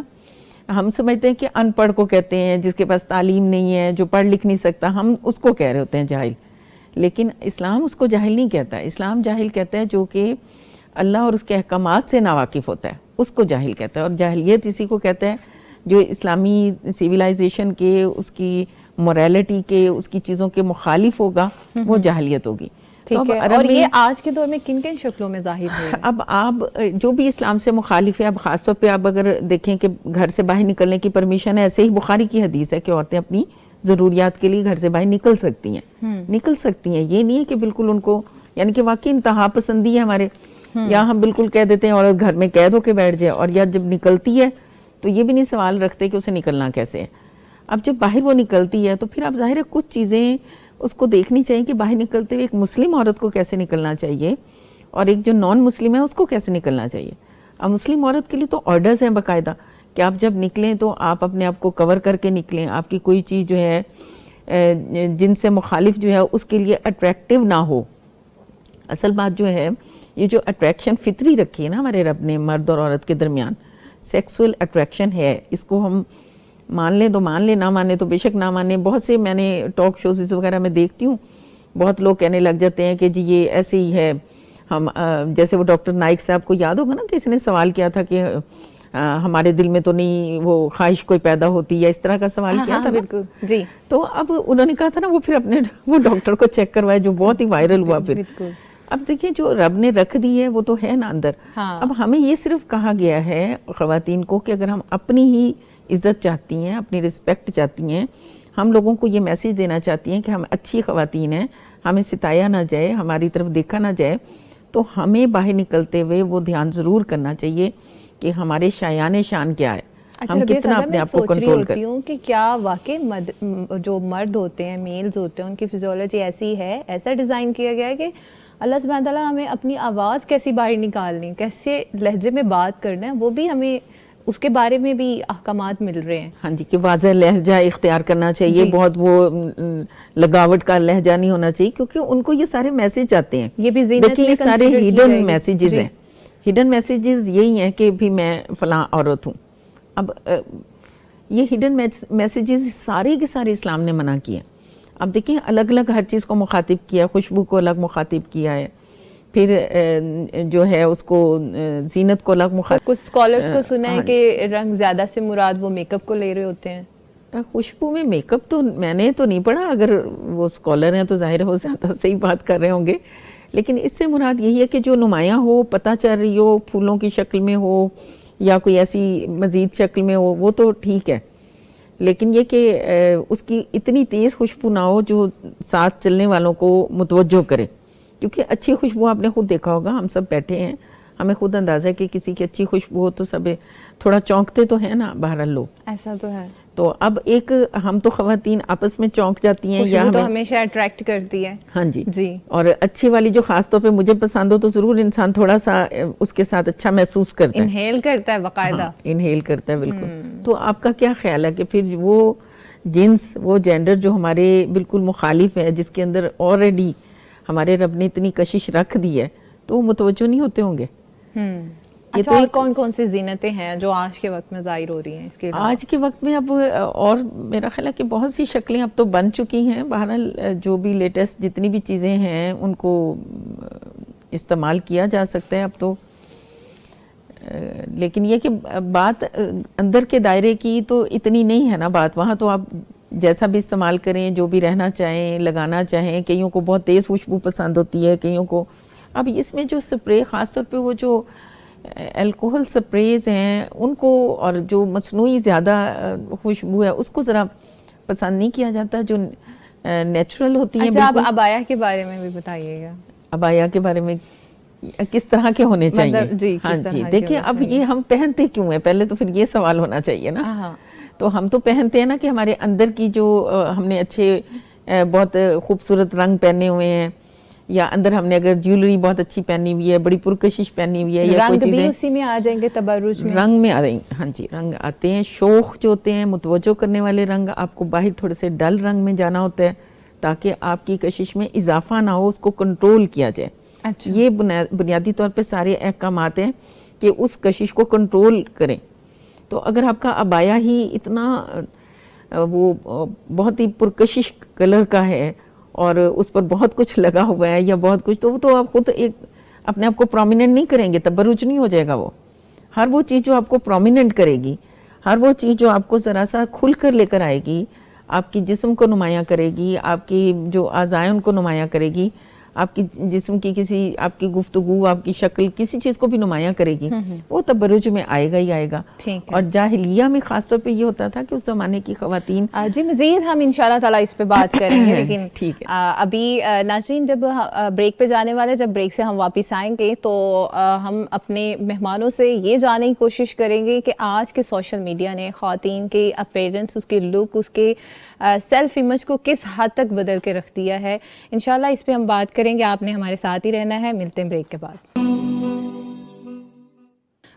ہم سمجھتے ہیں کہ ان پڑھ کو کہتے ہیں جس کے پاس تعلیم نہیں ہے, جو پڑھ لکھ نہیں سکتا, ہم اس کو کہہ رہے ہوتے ہیں جاہل. لیکن اسلام اس کو جاہل نہیں کہتا. اسلام جاہل کہتا ہے جو کہ اللہ اور اس کے احکامات سے ناواقف ہوتا ہے, اس کو جاہل کہتا ہے. اور جاہلیت اسی کو کہتا ہے جو اسلامی سیولائزیشن کے, اس کی موریلٹی کے, اس کی چیزوں کے مخالف ہوگا, وہ جاہلیت ہوگی. ٹھیک ہے. اور یہ آج کے دور میں کن کن شکلوں میں ظاہر ہے؟ اب آپ جو بھی اسلام سے مخالف ہے, اب خاص طور پہ آپ اگر دیکھیں کہ گھر سے باہر نکلنے کی پرمیشن ہے, ایسے ہی بخاری کی حدیث ہے کہ عورتیں اپنی ضروریات کے لیے گھر سے باہر نکل سکتی ہیں, نکل سکتی ہیں. یہ نہیں ہے کہ بالکل ان کو, یعنی کہ واقعی انتہا پسندی ہے ہمارے, یا ہم بالکل کہہ دیتے ہیں عورت گھر میں قید ہو کے بیٹھ جائے, اور یا جب نکلتی ہے تو یہ بھی نہیں سوال رکھتے کہ اسے نکلنا کیسے ہے. اب جب باہر وہ نکلتی ہے تو پھر اب ظاہر ہے کچھ چیزیں اس کو دیکھنی چاہیے کہ باہر نکلتے ہوئے ایک مسلم عورت کو کیسے نکلنا چاہیے, اور ایک جو نان مسلم ہے اس کو کیسے نکلنا چاہیے. اب مسلم عورت کے لیے تو آرڈرز ہیں باقاعدہ کہ آپ جب نکلیں تو آپ اپنے آپ کو کور کر کے نکلیں, آپ کی کوئی چیز جو ہے جن سے مخالف جو ہے اس کے لیے اٹریکٹیو نہ ہو. اصل بات جو ہے, یہ جو اٹریکشن فطری رکھی ہے نا ہمارے رب نے مرد اور عورت کے درمیان, سیکسول اٹریکشن ہے, اس کو ہم مان لیں تو مان لیں, نہ مانے تو بے شک نہ مانے. بہت سے میں نے ٹاک شوز وغیرہ میں دیکھتی ہوں, بہت لوگ کہنے لگ جاتے ہیں کہ جی یہ ایسے ہی ہے. ہم جیسے وہ ڈاکٹر نائک صاحب کو یاد ہوگا نا کہ اس نے سوال کیا تھا کہ ہمارے دل میں تو نہیں وہ خواہش کوئی پیدا ہوتی, یا اس طرح کا سوال کیا تھا. بالکل جی. تو اب انہوں نے کہا تھا نا وہ پھر اپنے وہ ڈاکٹر کو چیک کروائے, جو بہت ہی وائرل ہوا پھر. اب دیکھیں جو رب نے رکھ دی ہے وہ تو ہے نا اندر. اب ہمیں یہ صرف کہا گیا ہے خواتین کو کہ اگر ہم اپنی ہی عزت چاہتی ہیں, اپنی رسپیکٹ چاہتی ہیں, ہم لوگوں کو یہ میسج دینا چاہتی ہیں کہ ہم اچھی خواتین ہیں, ہمیں ستایا نہ جائے, ہماری طرف دیکھا نہ جائے, تو ہمیں باہر نکلتے ہوئے وہ دھیان ضرور کرنا چاہیے کہ ہمارے شایان شان کیا ہے, ہم کتنا اپنے آپ کو کنٹرول کریں. ہوں کہ کیا واقعی جو مرد ہوتے ہیں, میلز ہوتے ہیں, ان کی فزیولوجی ایسی ہے, ایسا ڈیزائن کیا گیا ہے کہ اللہ سبحانہ تعالیٰ ہمیں اپنی آواز کیسی باہر نکالنی, کیسے لہجے میں بات کرنا ہے, وہ بھی ہمیں اس کے بارے میں بھی احکامات مل رہے ہیں. ہاں جی, کہ واضح لہجہ اختیار کرنا چاہیے, بہت وہ لگاوٹ کا لہجہ نہیں ہونا چاہیے, کیونکہ ان کو یہ سارے میسج آتے ہیں. یہ بھی زینت دیکھیں یہ سارے ہڈن میسیجز ہیں. ہڈن میسیجز یہی ہیں کہ بھی میں فلاں عورت ہوں. اب یہ ہڈن میسیجز سارے کے سارے اسلام نے منع کیے. اب دیکھیں الگ الگ ہر چیز کو مخاطب کیا, خوشبو کو الگ مخاطب کیا ہے, پھر جو ہے اس کو زینت کو الگ مخاطب. کچھ اسکالرس کو سنا ہے کہ رنگ زیادہ سے مراد وہ میک اپ کو لے رہے ہوتے ہیں. خوشبو میں میک اپ تو میں نے تو نہیں پڑھا, اگر وہ اسکالر ہیں تو ظاہر ہے وہ زیادہ صحیح بات کر رہے ہوں گے. لیکن اس سے مراد یہی ہے کہ جو نمایاں ہو, پتہ چل رہی ہو, پھولوں کی شکل میں ہو یا کوئی ایسی مزید شکل میں ہو, وہ تو ٹھیک ہے. لیکن یہ کہ اس کی اتنی تیز خوشبو نہ ہو جو ساتھ چلنے والوں کو متوجہ کرے, کیونکہ اچھی خوشبو آپ نے خود دیکھا ہوگا, ہم سب بیٹھے ہیں, ہمیں خود اندازہ ہے کہ کسی کی اچھی خوشبو ہو تو سب تھوڑا چونکتے تو ہیں نا بہرحال لوگ. ایسا تو ہے. تو اب ایک ہم تو خواتین آپس میں چونک جاتی ہیں, خوشبو تو ہمیشہ اٹریکٹ کرتی ہے. ہاں جی. اور اچھی والی جو خاص طور پہ مجھے پسند ہو تو ضرور انسان تھوڑا سا اس کے ساتھ اچھا محسوس کرتا ہے, انہیل کرتا ہے باقاعدہ. انہیل کرتا ہے بالکل. تو آپ کا کیا خیال ہے کہ پھر وہ جنس, وہ جینڈر جو ہمارے بالکل مخالف ہے, جس کے اندر آلریڈی ہمارے رب نے اتنی کشش رکھ دی ہے, تو وہ متوجہ نہیں ہوتے ہوں گے. اچھا, اور کون کون سی زینتیں ہیں جو آج کے وقت میں ظاہر ہو رہی ہیں اس کے علاوہ؟ آج کے وقت میں اب اور میرا خیال ہے کہ بہت سی شکلیں اب تو بن چکی ہیں. بہرحال جو بھی لیٹسٹ جتنی بھی چیزیں ہیں ان کو استعمال کیا جا سکتا ہے اب تو. لیکن یہ کہ بات اندر کے دائرے کی تو اتنی نہیں ہے نا بات, وہاں تو آپ جیسا بھی استعمال کریں, جو بھی رہنا چاہیں, لگانا چاہیں. کئیوں کو بہت تیز خوشبو پسند ہوتی ہے, کئیوں کو. اب اس میں جو سپرے, خاص طور پہ وہ جو الکوہل سپریز ہیں ان کو, اور جو مصنوعی زیادہ خوشبو ہے اس کو ذرا پسند نہیں کیا جاتا, جو نیچرل ہوتی ہیں. اچھا, آپ عبایا کے بارے میں بھی بتائیے گا. عبایا کے بارے میں کس طرح کے ہونے چاہیے؟ جی, ہاں جی, دیکھیں اب یہ ہم پہنتے کیوں ہیں, پہلے تو پھر یہ سوال ہونا چاہیے نا. تو ہم تو پہنتے ہیں نا کہ ہمارے اندر کی جو ہم نے اچھے بہت خوبصورت رنگ پہنے ہوئے ہیں, یا اندر ہم نے اگر جیولری بہت اچھی پہنی ہوئی ہے, بڑی پرکشش پہنی ہوئی ہے, یا کوئی چیزیں, رنگ بھی اسی میں آ جائیں گے, تبرج میں رنگ میں آ رہی ہیں. ہاں جی, رنگ آتے ہیں, شوخ جو ہوتے ہیں, متوجہ کرنے والے رنگ. آپ کو باہر تھوڑے سے ڈل رنگ میں جانا ہوتا ہے تاکہ آپ کی کشش میں اضافہ نہ ہو, اس کو کنٹرول کیا جائے. یہ بنیادی طور پہ سارے احکامات ہیں کہ اس کشش کو کنٹرول کریں. تو اگر آپ کا عبایا ہی اتنا وہ بہت ہی پرکشش کلر کا ہے اور اس پر بہت کچھ لگا ہوا ہے یا بہت کچھ, تو آپ خود ایک اپنے آپ کو پرومیننٹ نہیں کریں گے, تبرج نہیں ہو جائے گا. وہ ہر وہ چیز جو آپ کو پرومیننٹ کرے گی, ہر وہ چیز جو آپ کو ذرا سا کھل کر لے کر آئے گی, آپ کی جسم کو نمایاں کرے گی, آپ کی جو اعضاء ان کو نمایاں کرے گی, آپ کی جسم کی کسی, آپ کی گفتگو, آپ کی شکل, کسی چیز کو بھی نمایاں کرے گی, وہ تبرج میں آئے گا ہی آئے گا. اور جاہلیہ میں خاص طور پہ یہ ہوتا تھا کہ اس زمانے کی خواتین, جی مزید ہم انشاءاللہ تعالیٰ اس پہ بات کریں گے, لیکن ٹھیک ہے. ابھی ناظرین جب بریک پہ جانے والے, جب بریک سے ہم واپس آئیں گے تو ہم اپنے مہمانوں سے یہ جاننے کی کوشش کریں گے کہ آج کے سوشل میڈیا نے خواتین کے اپیرنس, اس کے لک, اس کے سیلف امیج کو کس حد تک بدل کے رکھ دیا ہے. انشاءاللہ اس پہ ہم بات کریں گے, آپ نے ہمارے ساتھ ہی رہنا ہے. ملتے ہیں بریک کے بعد.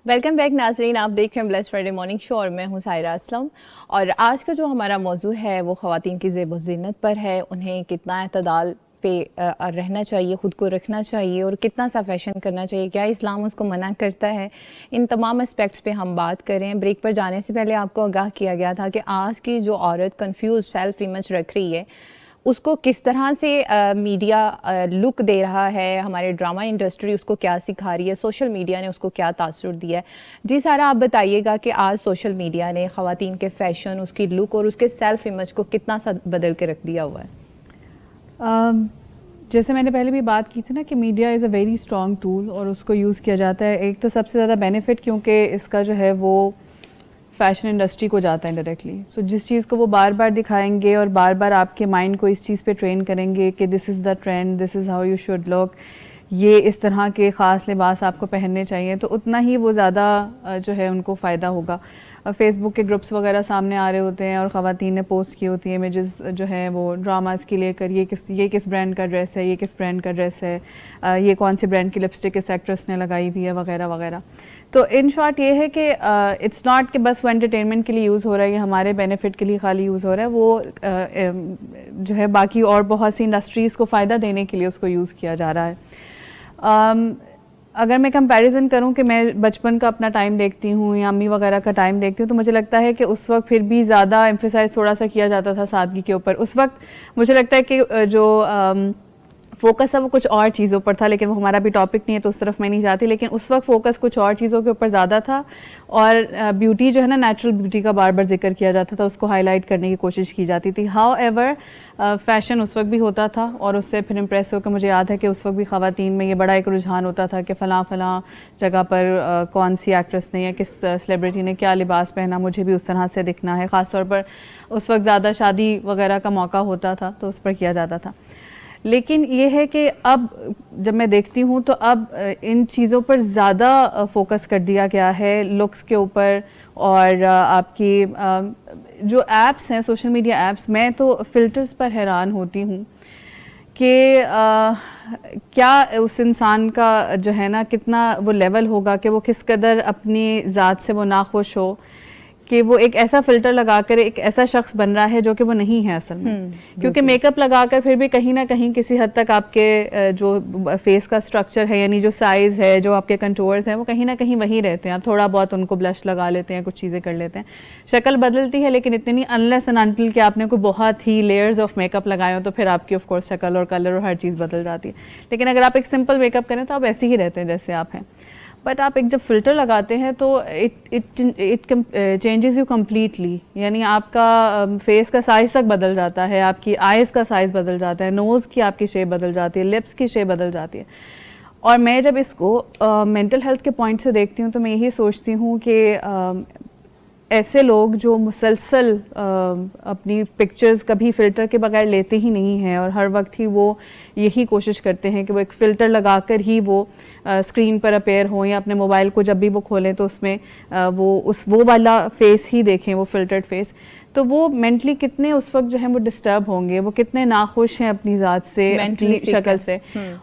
ویلکم بیک ناظرین, آپ دیکھ رہے ہیں بلیس فرائیڈے مارننگ شو اور میں ہوں سائرہ اسلم. اور آج کا جو ہمارا موضوع ہے وہ خواتین کی زیب و زینت پر ہے. انہیں کتنا اعتدال پہ رہنا چاہیے, خود کو رکھنا چاہیے, اور کتنا سا فیشن کرنا چاہیے, کیا اسلام اس کو منع کرتا ہے, ان تمام اسپیکٹس پہ ہم بات کریں. بریک پر جانے سے پہلے آپ کو آگاہ کیا گیا تھا کہ آج کی جو عورت کنفیوز سیلف امیج رکھ رہی ہے, اس کو کس طرح سے میڈیا لک دے رہا ہے, ہمارے ڈرامہ انڈسٹری اس کو کیا سکھا رہی ہے, سوشل میڈیا نے اس کو کیا تاثر دیا ہے. جی سارا, آپ بتائیے گا کہ آج سوشل میڈیا نے خواتین کے فیشن, اس کی لک اور اس کے سیلف امیج کو کتنا سا بدل کے رکھ دیا ہوا ہے. جیسے میں نے پہلے بھی بات کی تھی نا کہ media is a very strong tool اور اس کو یوز کیا جاتا ہے. ایک تو سب سے زیادہ بینیفٹ کیونکہ اس کا جو ہے وہ فیشن انڈسٹری کو جاتا ہے ڈائریکٹلی. سو جس چیز کو وہ بار بار دکھائیں گے اور بار بار آپ کے مائنڈ کو اس چیز پہ ٹرین کریں گے کہ this is the trend, this is how you should look, یہ اس طرح کے خاص لباس آپ کو پہننے چاہیے, تو اتنا ہی وہ زیادہ جو ہے ان کو فائدہ ہوگا. فیس بک کے گروپس وغیرہ سامنے آ رہے ہوتے ہیں اور خواتین نے پوسٹ کی ہوتی ہیں امیجز جو ہیں وہ ڈراماز کی لے کر, یہ کس برانڈ کا ڈریس ہے, یہ کس برانڈ کا ڈریس ہے, یہ کون سی برانڈ کی لپسٹک اس ایکٹریس نے لگائی ہوئی ہے, وغیرہ وغیرہ. تو ان شارٹ یہ ہے کہ اٹس ناٹ کہ بس وہ انٹرٹینمنٹ کے لیے یوز ہو رہا ہے, یہ ہمارے بینیفٹ کے لیے خالی یوز ہو رہا ہے, وہ جو ہے باقی اور بہت سی انڈسٹریز کو فائدہ دینے کے لیے اس کو یوز کیا جا رہا ہے. اگر میں کمپیریزن کروں کہ میں بچپن کا اپنا ٹائم دیکھتی ہوں یا امی وغیرہ کا ٹائم دیکھتی ہوں, تو مجھے لگتا ہے کہ اس وقت پھر بھی زیادہ ایمفیسائز تھوڑا سا کیا جاتا تھا سادگی کے اوپر. اس وقت مجھے لگتا ہے کہ جو فوکس ہے وہ کچھ اور چیزوں پر تھا, لیکن وہ ہمارا بھی ٹاپک نہیں ہے تو اس طرف میں نہیں جاتی, لیکن اس وقت فوکس کچھ اور چیزوں کے اوپر زیادہ تھا. اور بیوٹی جو ہے نا, نیچرل بیوٹی کا بار بار ذکر کیا جاتا تھا, اس کو ہائی لائٹ کرنے کی کوشش کی جاتی تھی. ہاؤ ایور فیشن اس وقت بھی ہوتا تھا اور اس سے پھر امپریس ہو کے مجھے یاد ہے کہ اس وقت بھی خواتین میں یہ بڑا ایک رجحان ہوتا تھا کہ فلاں جگہ پر کون سی ایکٹریس نے یا کس سیلیبریٹی نے کیا لباس پہنا, مجھے بھی اس طرح سے دکھنا ہے. خاص طور پر اس وقت زیادہ شادی وغیرہ کا موقع ہوتا تھا تو اس پر کیا جاتا تھا. لیکن یہ ہے کہ اب جب میں دیکھتی ہوں تو اب ان چیزوں پر زیادہ فوکس کر دیا گیا ہے, لکس کے اوپر. اور آپ کی جو ایپس ہیں, سوشل میڈیا ایپس, میں تو فلٹرز پر حیران ہوتی ہوں کہ کیا اس انسان کا جو ہے نا کتنا وہ لیول ہوگا کہ وہ کس قدر اپنی ذات سے وہ ناخوش ہو کہ وہ ایک ایسا فلٹر لگا کر ایک ایسا شخص بن رہا ہے جو کہ وہ نہیں ہے اصل میں. کیونکہ میک اپ لگا کر پھر بھی کہیں نہ کہیں کسی حد تک آپ کے جو فیس کا سٹرکچر ہے, یعنی جو سائز ہے, جو آپ کے کنٹورز ہیں, وہ کہیں نہ کہیں وہی رہتے ہیں. آپ تھوڑا بہت ان کو بلش لگا لیتے ہیں, کچھ چیزیں کر لیتے ہیں, شکل بدلتی ہے لیکن اتنی انلیس اینڈ انٹل کہ آپ نے کوئی بہت ہی لیئرز آف میک اپ لگائے ہو تو پھر آپ کی آف کورس شکل اور کلر اور ہر چیز بدل جاتی ہے. لیکن اگر آپ ایک سمپل میک اپ کریں تو آپ ایسے ہی رہتے ہیں جیسے آپ ہیں. بٹ آپ ایک جب فلٹر لگاتے ہیں تو اٹ چینجز یو کمپلیٹلی, یعنی آپ کا فیس کا سائز تک بدل جاتا ہے, آپ کی آئیز کا سائز بدل جاتا ہے, نوز کی آپ کی شیپ بدل جاتی ہے, لپس کی شیپ بدل جاتی ہے. اور میں جب اس کو مینٹل ہیلتھ کے پوائنٹ سے دیکھتی ہوں تو میں یہی سوچتی ہوں کہ ایسے لوگ جو مسلسل اپنی پکچرز کبھی فلٹر کے بغیر لیتے ہی نہیں ہیں اور ہر وقت ہی وہ یہی کوشش کرتے ہیں کہ وہ ایک فلٹر لگا کر ہی وہ اسکرین پر اپیئر ہوں, یا اپنے موبائل کو جب بھی وہ کھولیں تو اس میں وہ والا فیس ہی دیکھیں, وہ فلٹرڈ فیس, تو وہ مینٹلی کتنے اس وقت جو ہے وہ ڈسٹرب ہوں گے, وہ کتنے ناخوش ہیں اپنی ذات سے, اپنی شکل سے.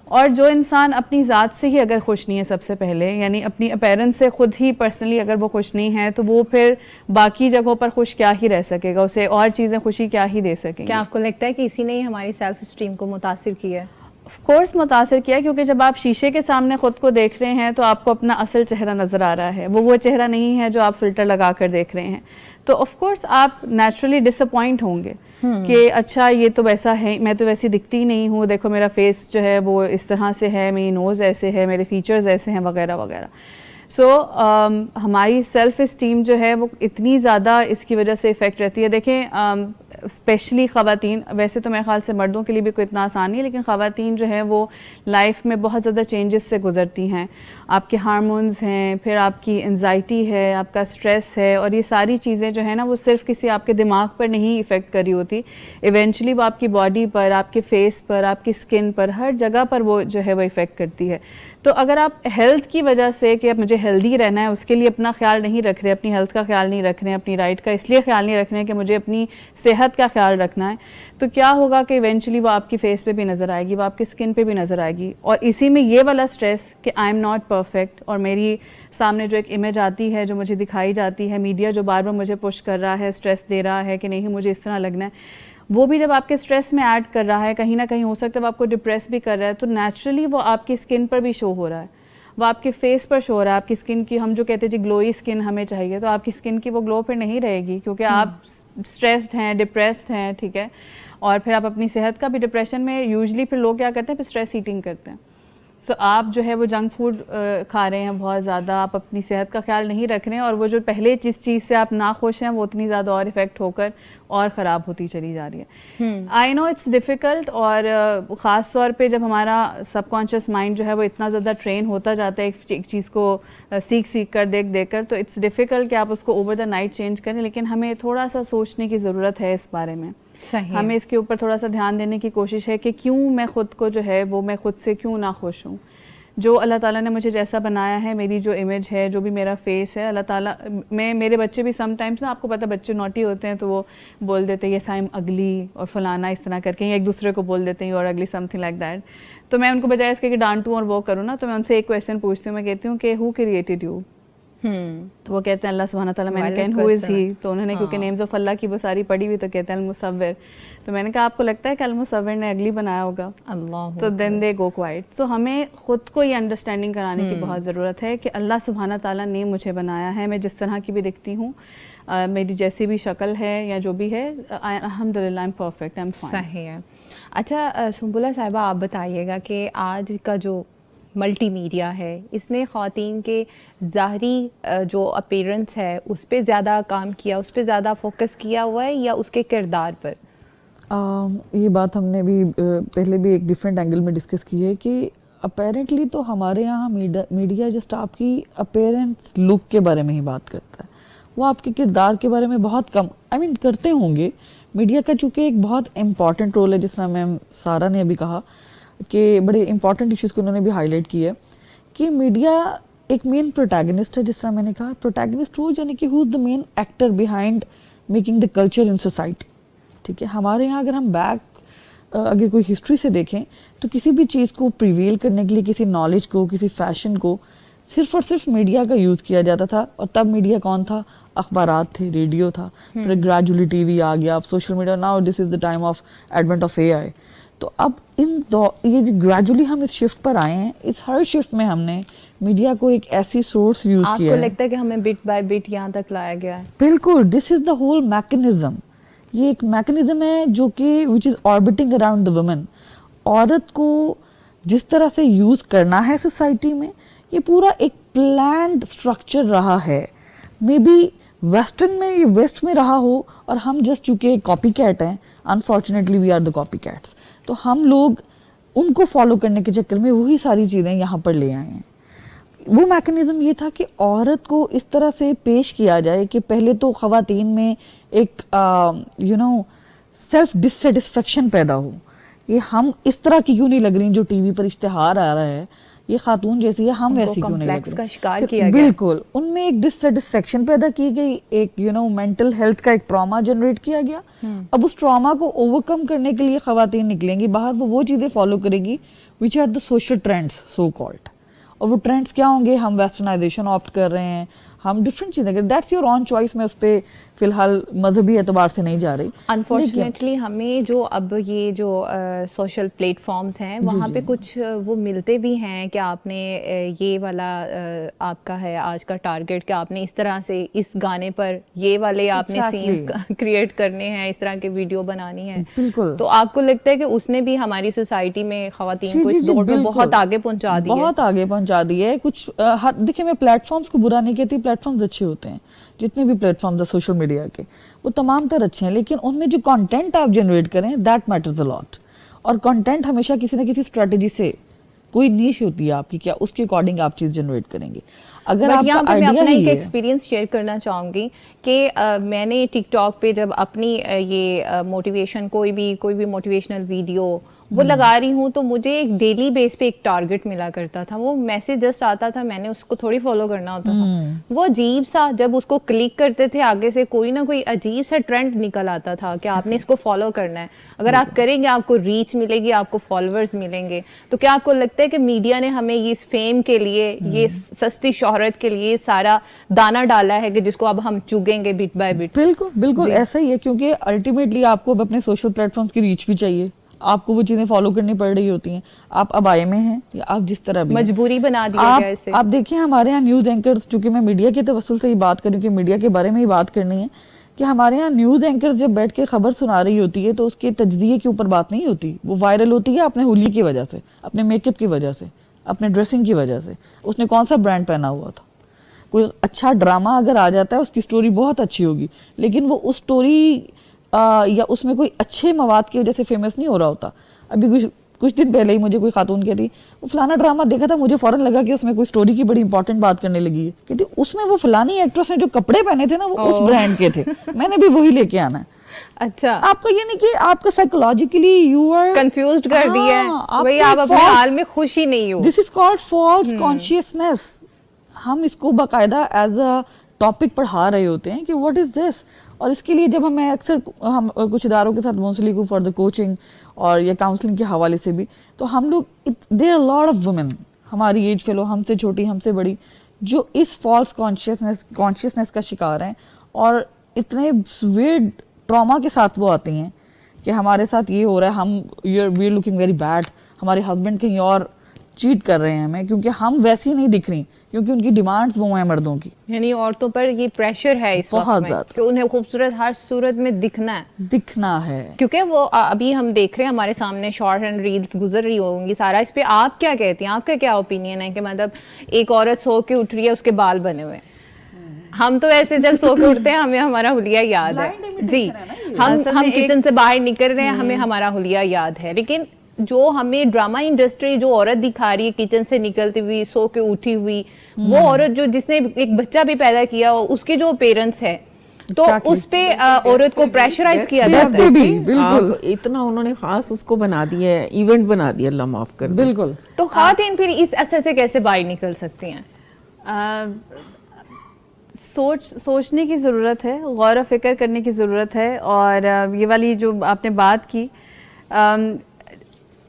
اور جو انسان اپنی ذات سے ہی اگر خوش نہیں ہے سب سے پہلے, یعنی اپنی اپیرنس سے خود ہی پرسنلی اگر وہ خوش نہیں ہے, تو وہ پھر باقی جگہوں پر خوش کیا ہی رہ سکے گا, اسے اور چیزیں خوشی کیا ہی دے سکیں گی. کیا آپ کو لگتا ہے کہ اسی نے ہی ہماری سیلف اسٹیم کو متاثر کیا ہے؟ آف کورس متاثر کیا, کیونکہ جب آپ شیشے کے سامنے خود کو دیکھ رہے ہیں تو آپ کو اپنا اصل چہرہ نظر آ رہا ہے, وہ چہرہ نہیں ہے جو آپ فلٹر لگا کر دیکھ رہے ہیں. تو آف کورس آپ نیچرلی ڈس اپوائنٹ ہوں گے کہ اچھا یہ تو ویسا ہے, میں تو ویسی دکھتی ہی نہیں ہوں, دیکھو میرا فیس جو ہے وہ اس طرح سے ہے, میری نوز ایسے ہے, میرے فیچرز ایسے ہیں وغیرہ وغیرہ. سو ہماری سیلف اسٹیم جو ہے وہ اتنی زیادہ اس کی وجہ سے افیکٹ رہتی ہے. دیکھیں اسپیشلی خواتین, ویسے تو میرے خیال سے مردوں کے لیے بھی کوئی اتنا آسان نہیں ہے, لیکن خواتین جو ہیں وہ لائف میں بہت زیادہ چینجز سے گزرتی ہیں. آپ کے ہارمونز ہیں, پھر آپ کی انزائٹی ہے, آپ کا اسٹریس ہے, اور یہ ساری چیزیں جو ہے نا وہ صرف کسی آپ کے دماغ پر نہیں افیکٹ کری ہوتی, ایونچولی وہ آپ کی باڈی پر, آپ کے فیس پر, آپ کی اسکن پر, ہر جگہ پر وہ جو ہے وہ افیکٹ کرتی ہے. تو اگر آپ ہیلتھ کی وجہ سے کہ اب مجھے ہیلدی رہنا ہے اس کے لیے اپنا خیال نہیں رکھ رہے, اپنی ہیلتھ کا خیال نہیں رکھ رہے ہیں, اپنی ڈائٹ کا اس لیے خیال نہیں رکھ رہے ہیں کہ مجھے اپنی صحت کا خیال رکھنا ہے, تو کیا ہوگا کہ ایونچولی وہ آپ کی فیس پہ بھی نظر آئے گی, وہ آپ کی اسکن پہ بھی نظر آئے گی. اور اسی میں یہ والا اسٹریس کہ آئی ایم ناٹ پرفیکٹ, اور میری سامنے جو ایک امیج آتی ہے جو مجھے دکھائی جاتی ہے, میڈیا جو بار بار مجھے پش کر رہا ہے, اسٹریس دے رہا ہے کہ نہیں مجھے اس طرح لگنا ہے, وہ بھی جب آپ کے اسٹریس میں ایڈ کر رہا ہے, کہیں نہ کہیں ہو سکتا ہے وہ آپ کو ڈپریس بھی کر رہا ہے, تو نیچرلی وہ آپ کی اسکن پر بھی شو ہو رہا ہے, وہ آپ کے فیس پر شو ہو رہا ہے. آپ کی اسکن کی, ہم جو کہتے ہیں جی گلوئی اسکن ہمیں چاہیے, تو آپ کی اسکن کی وہ گلو پھر نہیں رہے گی, کیونکہ آپ اسٹریسڈ ہیں, ڈپریسڈ ہیں, ٹھیک ہے. اور پھر آپ اپنی صحت کا بھی, ڈپریشن میں یوزلی پھر لوگ کیا کرتے ہیں, پھر اسٹریس ایٹنگ کرتے ہیں. سو آپ جو ہے وہ جنک فوڈ کھا رہے ہیں بہت زیادہ, آپ اپنی صحت کا خیال نہیں رکھ رہے ہیں, اور وہ جو پہلے جس چیز سے آپ ناخوش ہیں وہ اتنی زیادہ اور افیکٹ ہو کر اور خراب ہوتی چلی جا رہی ہے. آئی نو اٹس ڈیفیکلٹ, اور خاص طور پہ جب ہمارا سب کانشیس مائنڈ جو ہے وہ اتنا زیادہ ٹرین ہوتا جاتا ہے ایک چیز کو سیکھ کر, دیکھ کر, تو اٹس ڈیفیکلٹ کہ آپ اس کو اوور دا نائٹ چینج کریں. لیکن ہمیں تھوڑا سا سوچنے کی ضرورت ہے اس بارے میں, ہمیں اس کے اوپر تھوڑا سا دھیان دینے کی کوشش ہے کہ کیوں میں خود کو جو ہے وہ میں خود سے کیوں ناخوش ہوں. جو اللہ تعالیٰ نے مجھے جیسا بنایا ہے, میری جو امیج ہے, جو بھی میرا فیس ہے, اللہ تعالیٰ میں, میرے بچے بھی سم ٹائمس نا, آپ کو پتہ بچے نوٹی ہوتے ہیں تو وہ بول دیتے ہیں یس آئی ایم اگلی اور فلانا اس طرح کر کے, ایک دوسرے کو بول دیتے ہیں یو آر اگلی سم تھنگ لائک دیٹ. تو میں ان کو بجائے اس کے کہ ڈانٹوں اور وہ کروں نا, تو میں ان سے ایک کویشچن پوچھتی ہوں, میں کہتی ہوں کہ ہو کریٹڈ یو, تو وہ کہتے ہیں اللہ سبحانہ تعالیٰ. میں نے کہا ہو از ہی, تو انہوں نے کیونکہ نیمز آف اللہ کی وہ ساری پڑھی ہوئی, تو کہتے ہیں المصور. تو میں نے کہا آپ کو لگتا ہے کہ المصور نے اگلی بنایا ہوگا؟ تو دین دے گو کوائٹ. سو ہمیں خود کو یہ انڈرسٹینڈنگ کرانے کی بہت ضرورت ہے کہ اللہ سبحانہ تعالیٰ نے مجھے بنایا ہے, میں جس طرح کی بھی دکھتی ہوں, میری جیسی بھی شکل ہے یا جو بھی ہے, الحمدللہ I am perfect, I am fine. صحیح ہے. اچھا سنبلہ صاحبہ, آپ بتائیے گا کہ آج کا جو ملٹی میڈیا ہے اس نے خواتین کے ظاہری جو اپیرنس ہے اس پہ زیادہ کام کیا, اس پہ زیادہ فوکس کیا ہوا ہے, یا اس کے کردار پر؟ یہ بات ہم نے بھی پہلے بھی ایک ڈیفرنٹ اینگل میں ڈسکس کی ہے کہ اپیرنٹلی تو ہمارے یہاں میڈیا جسٹ آپ کی اپیرنس لک کے بارے میں ہی بات کرتا ہے, وہ آپ کے کردار کے بارے میں بہت کم کرتے ہوں گے. میڈیا کا چونکہ ایک بہت امپورٹنٹ رول ہے, جس طرح میم سارا نے ابھی کہا کہ بڑے امپورٹنٹ ایشوز کو انہوں نے بھی ہائی لائٹ کی ہے کہ میڈیا ایک مین پروٹیگنسٹ ہے. جس طرح میں نے کہا پروٹیگنسٹ ہو, یعنی کہ who is the main actor behind making the culture in society. ٹھیک ہے, ہمارے یہاں اگر ہم اگر کوئی ہسٹری سے دیکھیں تو کسی بھی چیز کو پریویل کرنے کے لیے, کسی نالج کو, کسی فیشن کو صرف اور صرف میڈیا کا یوز کیا جاتا تھا. اور تب میڈیا کون تھا؟ اخبارات تھے, ریڈیو تھا, پھر گریجولی ٹی وی آ گیا, اب social media. Now this is the time of advent of AI. تو اب یہ گریجولی ہم اس شفٹ پر آئے ہیں. اس ہر شفٹ میں ہم نے میڈیا کو ایک ایسی سورس یوز کیا ہے. آپ کو لگتا ہے کہ ہمیں بٹ بائی بٹ یہاں تک لایا گیا ہے؟ بالکل, دس از دا ہول میکنزم. یہ ایک میکنزم ہے جو کہ وچ از آربٹنگ اراؤنڈ دا وومن. عورت کو جس طرح سے یوز کرنا ہے سوسائٹی میں, یہ پورا ایک پلانڈ اسٹرکچر رہا ہے. مے بی ویسٹرن میں, یہ ویسٹ میں رہا ہو, اور ہم جسٹ چونکہ کاپی کیٹ ہیں, unfortunately we are the copy cats, تو ہم لوگ ان کو فالو کرنے کے چکر میں وہی ساری چیزیں یہاں پر لے آئے ہیں. وہ میکنزم یہ تھا کہ عورت کو اس طرح سے پیش کیا جائے کہ پہلے تو خواتین میں ایک سیلف ڈسسیٹسفیکشن پیدا ہو. یہ ہم اس طرح کی کیوں نہیں لگ رہی جو ٹی وی پر اشتہار آ رہا ہے, یہ خاتون جیسی ہے, ہم ویسی کیوں نہیں لگ رہی. کا شکار کیا گیا. بالکل, ان میں ایک ڈسسیٹسفیکشن پیدا کی گئی, ایک مینٹل ہیلتھ کا ایک ٹراما جنریٹ کیا گیا. اب اس ٹراما کو اوور کم کرنے کے لیے خواتین نکلیں گی باہر, وہ چیزیں فالو کریں گی which are the social trends so called. اور وہ ٹرینڈس کیا ہوں گے؟ ہم ویسٹرنائزیشن آپٹ کر رہے ہیں, ہم ڈفرینٹ چیزیں. That's your own choice. میں اس پہ فی الحال مذہبی اعتبار سے نہیں جا رہی. انفارچونیٹلی ہمیں جو اب یہ جو سوشل پلیٹ فارمز ہیں وہاں پہ کچھ وہ ملتے بھی ہیں کہ آپ نے یہ والا آپ کا ہے آج کا ٹارگیٹ کہ آپ نے اس طرح سے اس گانے پر یہ والے آپ نے سینز کریٹ کرنے ہیں, اس طرح کے ویڈیو بنانی ہے. بالکل. تو آپ کو لگتا ہے کہ اس نے بھی ہماری سوسائٹی میں خواتین کو اس دور میں بہت آگے پہنچا دیا ہے؟ بہت آگے پہنچا دی ہے. کچھ دیکھیں میں پلیٹ فارمز کو برا نہیں کہتی, پلیٹ فارمز اچھے ہوتے ہیں, جتنے بھی پلیٹ فارمز ہیں سوشل میڈیا کے وہ تمام تر اچھے ہیں, لیکن ان میں جو کانٹینٹ آپ جنریٹ کریں دیٹ میٹرز اے لاٹ. اور کانٹینٹ ہمیشہ کسی نہ کسی اسٹریٹجی سے, کوئی نیش ہوتی ہے آپ کی, کیا اس کے اکارڈنگ آپ چیز جنریٹ کریں گے. اگر آپ یہاں پہ میں اپنا ایک کا ایکسپیرینس شیئر کرنا چاہوں گی کہ میں نے ٹک ٹاک پہ جب اپنی یہ موٹیویشن کوئی بھی موٹیویشنل ویڈیو وہ لگا رہی ہوں تو مجھے ایک ڈیلی بیس پہ ایک ٹارگٹ ملا کرتا تھا. وہ میسج جسٹ آتا تھا, میں نے اس کو تھوڑی فالو کرنا ہوتا تھا. وہ عجیب سا جب اس کو کلک کرتے تھے آگے سے کوئی نہ کوئی عجیب سا ٹرینڈ نکل آتا تھا کہ آپ نے اس کو فالو کرنا ہے. اگر آپ کریں گے آپ کو ریچ ملے گی, آپ کو فالوورز ملیں گے. تو کیا آپ کو لگتا ہے کہ میڈیا نے ہمیں اس فیم کے لیے, یہ سستی شہرت کے لیے سارا دانہ ڈالا ہے کہ جس کو اب ہم چگیں گے بٹ بائی بٹ؟ بالکل ایسا ہی ہے, کیونکہ الٹیمیٹلی آپ کو اپنے سوشل پلیٹ فارم کی ریچ بھی چاہیے, آپ کو وہ چیزیں فالو کرنی پڑ رہی ہوتی ہیں. آپ ابائے میں ہیں یا آپ جس طرح بھی مجبوری بنا دیا گیا اسے. آپ دیکھیں ہمارے یہاں نیوز اینکرز, چونکہ میں میڈیا کے توسل سے ہی بات کروں کہ میڈیا کے بارے میں ہی بات کرنی ہے, کہ ہمارے یہاں نیوز اینکرز جب بیٹھ کے خبر سنا رہی ہوتی ہے تو اس کے تجزیے کے اوپر بات نہیں ہوتی. وہ وائرل ہوتی ہے اپنے ہولی کی وجہ سے, اپنے میک اپ کی وجہ سے, اپنے ڈریسنگ کی وجہ سے, اس نے کون سا برانڈ پہنا ہوا تھا. کوئی اچھا ڈرامہ اگر آ جاتا ہے اس کی سٹوری بہت اچھی ہوگی, لیکن وہ اس سٹوری یا اس میں کوئی اچھے مواد کی وجہ سے فیمس نہیں ہو رہا ہوتا. ابھی کچھ دن پہلے ہی مجھے کوئی خاتون کہتی وہ فلانا ڈرامہ دیکھا تھا, مجھے فوراً لگا کہ اس میں کوئی سٹوری کی بڑی امپورٹنٹ بات کرنے لگی ہے, کہتی اس میں وہ فلانی ایکٹریس نے جو کپڑے پہنے تھے نا وہ اس برانڈ کے تھے, میں نے بھی وہی لے کے آنا ہے. اچھا, آپ کا یہ نہیں کہ آپ کا سائیکولوجیکلی یو آر کنفیوزڈ کر دیا ہے, وہی آپ اپنے حال میں خوش ہی نہیں ہو. دس از کالڈ فالس کانشیسنیس. ہم اس کو باقاعدہ ایز اے ٹاپک پڑھا رہے ہوتے ہیں کہ واٹ از دس. اور اس کے لیے جب ہمیں اکثر ہم کچھ اداروں کے ساتھ منسلک ہوں فار دا کوچنگ اور یا کاؤنسلنگ کے حوالے سے بھی, تو ہم لوگ there are lot of women ہماری ایج فیلو, ہم سے چھوٹی ہم سے بڑی, جو اس فالس کانشیسنیس کا شکار ہیں اور اتنے ویئرڈ ٹراما کے ساتھ وہ آتی ہیں کہ ہمارے ساتھ یہ ہو رہا ہے, ہم we are looking very bad, ہمارے ہسبینڈ کہیں اور چیٹ کر رہے ہیں ہمیں, کیونکہ ہم ویسی نہیں دکھ رہی, کیونکہ ان کی ڈیمانڈز وہ ہیں مردوں کی. یعنی عورتوں پر یہ پریشر ہے اس وقت میں کہ انہیں خوبصورت ہر صورت میں دکھنا ہے, کیونکہ وہ ابھی ہم دیکھ رہے ہیں ہمارے سامنے شارٹ اینڈ ریلز گزر رہی ہوں گی سارا. اس پہ آپ کیا کہتی ہیں, آپ کا کیا اوپینین ہے کہ مطلب ایک عورت سو کے اٹھ رہی ہے اس کے بال بنے ہوئے, ہم تو ایسے جب سو کے اٹھتے ہیں ہمیں ہمارا حلیہ یاد ہے جی, ہم کچن سے باہر نکل رہے ہیں ہمیں ہمارا حلیہ یاد ہے, لیکن جو ہمیں ڈرامہ انڈسٹری جو عورت دکھا رہی ہے کچن سے نکلتی ہوئی سو کے اٹھی ہوئی, وہ عورت جس نے ایک بچہ بھی پیدا کیا اس کے جو پیرنٹس ہے تو اس پہ عورت کو پریشرائز کیا جاتا ہے. بالکل اتنا انہوں نے خاص اس کو بنا دیا ہے, ایونٹ بنا دیا, اللہ معاف کر. بالکل. تو خواتین پھر اس اثر سے کیسے باہر نکل سکتی ہیں؟ سوچنے کی ضرورت ہے, غور و فکر کرنے کی ضرورت ہے. اور یہ والی جو آپ نے بات کی,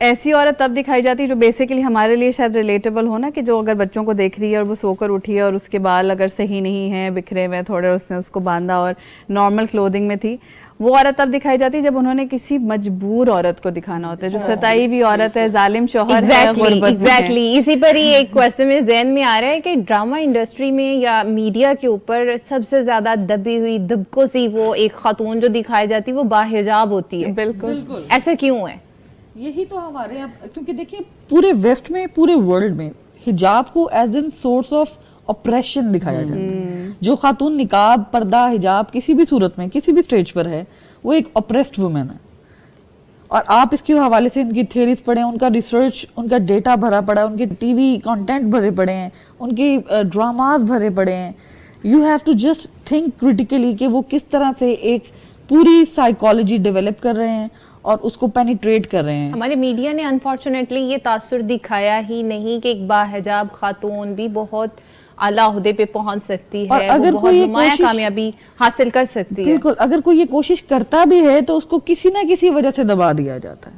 ایسی عورت تب دکھائی جاتی ہے جو بیسیکلی ہمارے لیے شاید ریلیٹیبل ہو نا, کہ جو اگر بچوں کو دیکھ رہی ہے اور وہ سو کر اٹھی ہے اور اس کے بال اگر صحیح نہیں ہیں, بکھرے ہوئے تھوڑے, اس نے اس کو باندھا اور نارمل کلودنگ میں تھی, وہ عورت تب دکھائی جاتی ہے جب انہوں نے کسی مجبور عورت کو دکھانا ہوتا ہے, جو ستائی ہوئی عورت ہے, ظالم شوہر ہے, غربت میں ہے. اسی پر ہی ایک کوسچن میرے ذہن میں آ رہا ہے کہ ڈرامہ انڈسٹری میں یا میڈیا کے اوپر سب سے زیادہ دبی ہوئی دبکوں سی وہ ایک خاتون جو دکھائی جاتی ہے وہ باحجاب ہوتی ہے. بالکل. ایسا کیوں ہے؟ یہی تو ہمارے یہاں, کیونکہ دیکھیں پورے ویسٹ میں, پورے ورلڈ میں حجاب کو as an source of oppression دکھایا جاتا ہے. جو خاتون نقاب, پردہ, حجاب کسی بھی صورت میں کسی بھی سٹیج پر ہے وہ ایک اپریسڈ وومن ہے. اور آپ اس کے حوالے سے ان کی تھیوریز پڑھیں, ان کا ریسرچ, ان کا ڈیٹا بھرا پڑا ہے, ان کے ٹی وی کانٹینٹ بھرے پڑے ہیں, ان کے ڈراماز بھرے پڑے ہیں. You have to just think critically کہ وہ کس طرح سے ایک پوری سائیکالوجی ڈیولپ کر رہے ہیں اور اس کو پینیٹریٹ کر رہے ہیں. ہمارے میڈیا نے انفارچونیٹلی یہ تاثر دکھایا ہی نہیں کہ ایک باحجاب خاتون بھی بہت اعلیٰ عہدے پہ پہنچ سکتی ہے, وہ بہت نمایاں کامیابی حاصل کر سکتی ہے. بالکل. اگر کوئی یہ کوشش کرتا بھی ہے تو اس کو کسی نہ کسی وجہ سے دبا دیا جاتا ہے.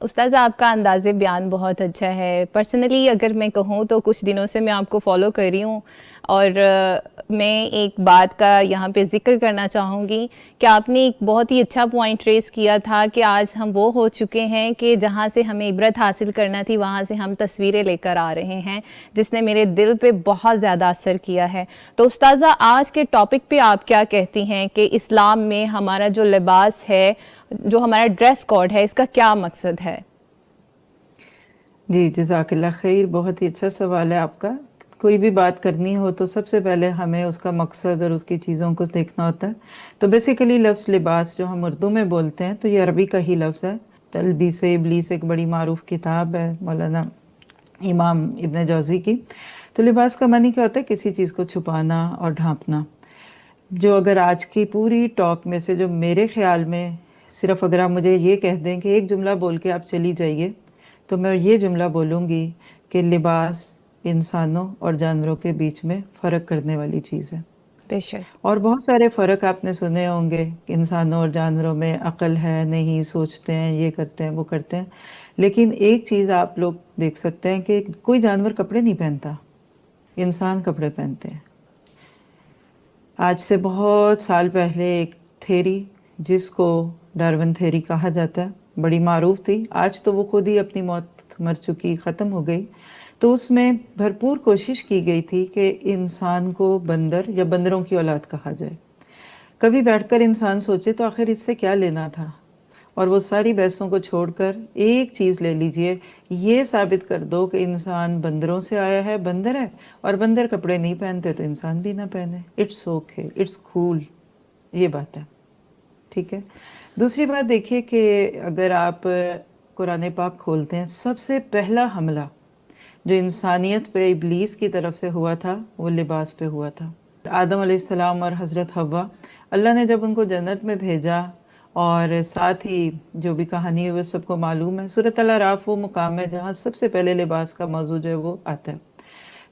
استاذہ آپ کا انداز بیان بہت اچھا ہے. پرسنلی اگر میں کہوں تو کچھ دنوں سے میں آپ کو فالو کر رہی ہوں, اور میں ایک بات کا یہاں پہ ذکر کرنا چاہوں گی کہ آپ نے ایک بہت ہی اچھا پوائنٹ ریز کیا تھا کہ آج ہم وہ ہو چکے ہیں کہ جہاں سے ہمیں عبرت حاصل کرنا تھی وہاں سے ہم تصویریں لے کر آ رہے ہیں, جس نے میرے دل پہ بہت زیادہ اثر کیا ہے. تو استاذہ آج کے ٹاپک پہ آپ کیا کہتی ہیں کہ اسلام میں ہمارا جو لباس ہے, جو ہمارا ڈریس کوڈ ہے, اس کا کیا مقصد ہے؟ جی جزاک اللہ خیر. بہت ہی اچھا سوال ہے آپ کا. کوئی بھی بات کرنی ہو تو سب سے پہلے ہمیں اس کا مقصد اور اس کی چیزوں کو دیکھنا ہوتا ہے. تو بیسیکلی لفظ لباس جو ہم اردو میں بولتے ہیں تو یہ عربی کا ہی لفظ ہے. تلبیس ابلیس ایک بڑی معروف کتاب ہے مولانا امام ابن جوزی کی. تو لباس کا معنی کیا ہوتا ہے؟ کسی چیز کو چھپانا اور ڈھانپنا. جو اگر آج کی پوری ٹاک میں سے جو میرے خیال میں صرف اگر آپ مجھے یہ کہہ دیں کہ ایک جملہ بول کے آپ چلی جائیے تو میں یہ جملہ بولوں گی کہ لباس انسانوں اور جانوروں کے بیچ میں فرق کرنے والی چیز ہے. بے شک. اور بہت سارے فرق آپ نے سنے ہوں گے. انسانوں اور جانوروں میں عقل ہے, نہیں, سوچتے ہیں, یہ کرتے ہیں, وہ کرتے ہیں. لیکن ایک چیز آپ لوگ دیکھ سکتے ہیں کہ کوئی جانور کپڑے نہیں پہنتا, انسان کپڑے پہنتے ہیں. آج سے بہت سال پہلے ایک تھیری جس کو ڈارون تھیری کہا جاتا ہے بڑی معروف تھی. آج تو وہ خود ہی اپنی موت مر چکی, ختم ہو گئی. تو اس میں بھرپور کوشش کی گئی تھی کہ انسان کو بندر یا بندروں کی اولاد کہا جائے. کبھی بیٹھ کر انسان سوچے تو آخر اس سے کیا لینا تھا, اور وہ ساری بحثوں کو چھوڑ کر ایک چیز لے لیجئے, یہ ثابت کر دو کہ انسان بندروں سے آیا ہے, بندر ہے, اور بندر کپڑے نہیں پہنتے تو انسان بھی نہ پہنے. اٹس اوکے, اٹس کول. یہ بات ہے, ٹھیک ہے. دوسری بات دیکھیے کہ اگر آپ قرآن پاک کھولتے ہیں, سب سے پہلا حملہ جو انسانیت پہ ابلیس کی طرف سے ہوا تھا وہ لباس پہ ہوا تھا. آدم علیہ السلام اور حضرت حوا, اللہ نے جب ان کو جنت میں بھیجا, اور ساتھ ہی جو بھی کہانی ہے وہ سب کو معلوم ہے. سورۃ الاعراف وہ مقام ہے جہاں سب سے پہلے لباس کا موضوع جو ہے وہ آتا ہے.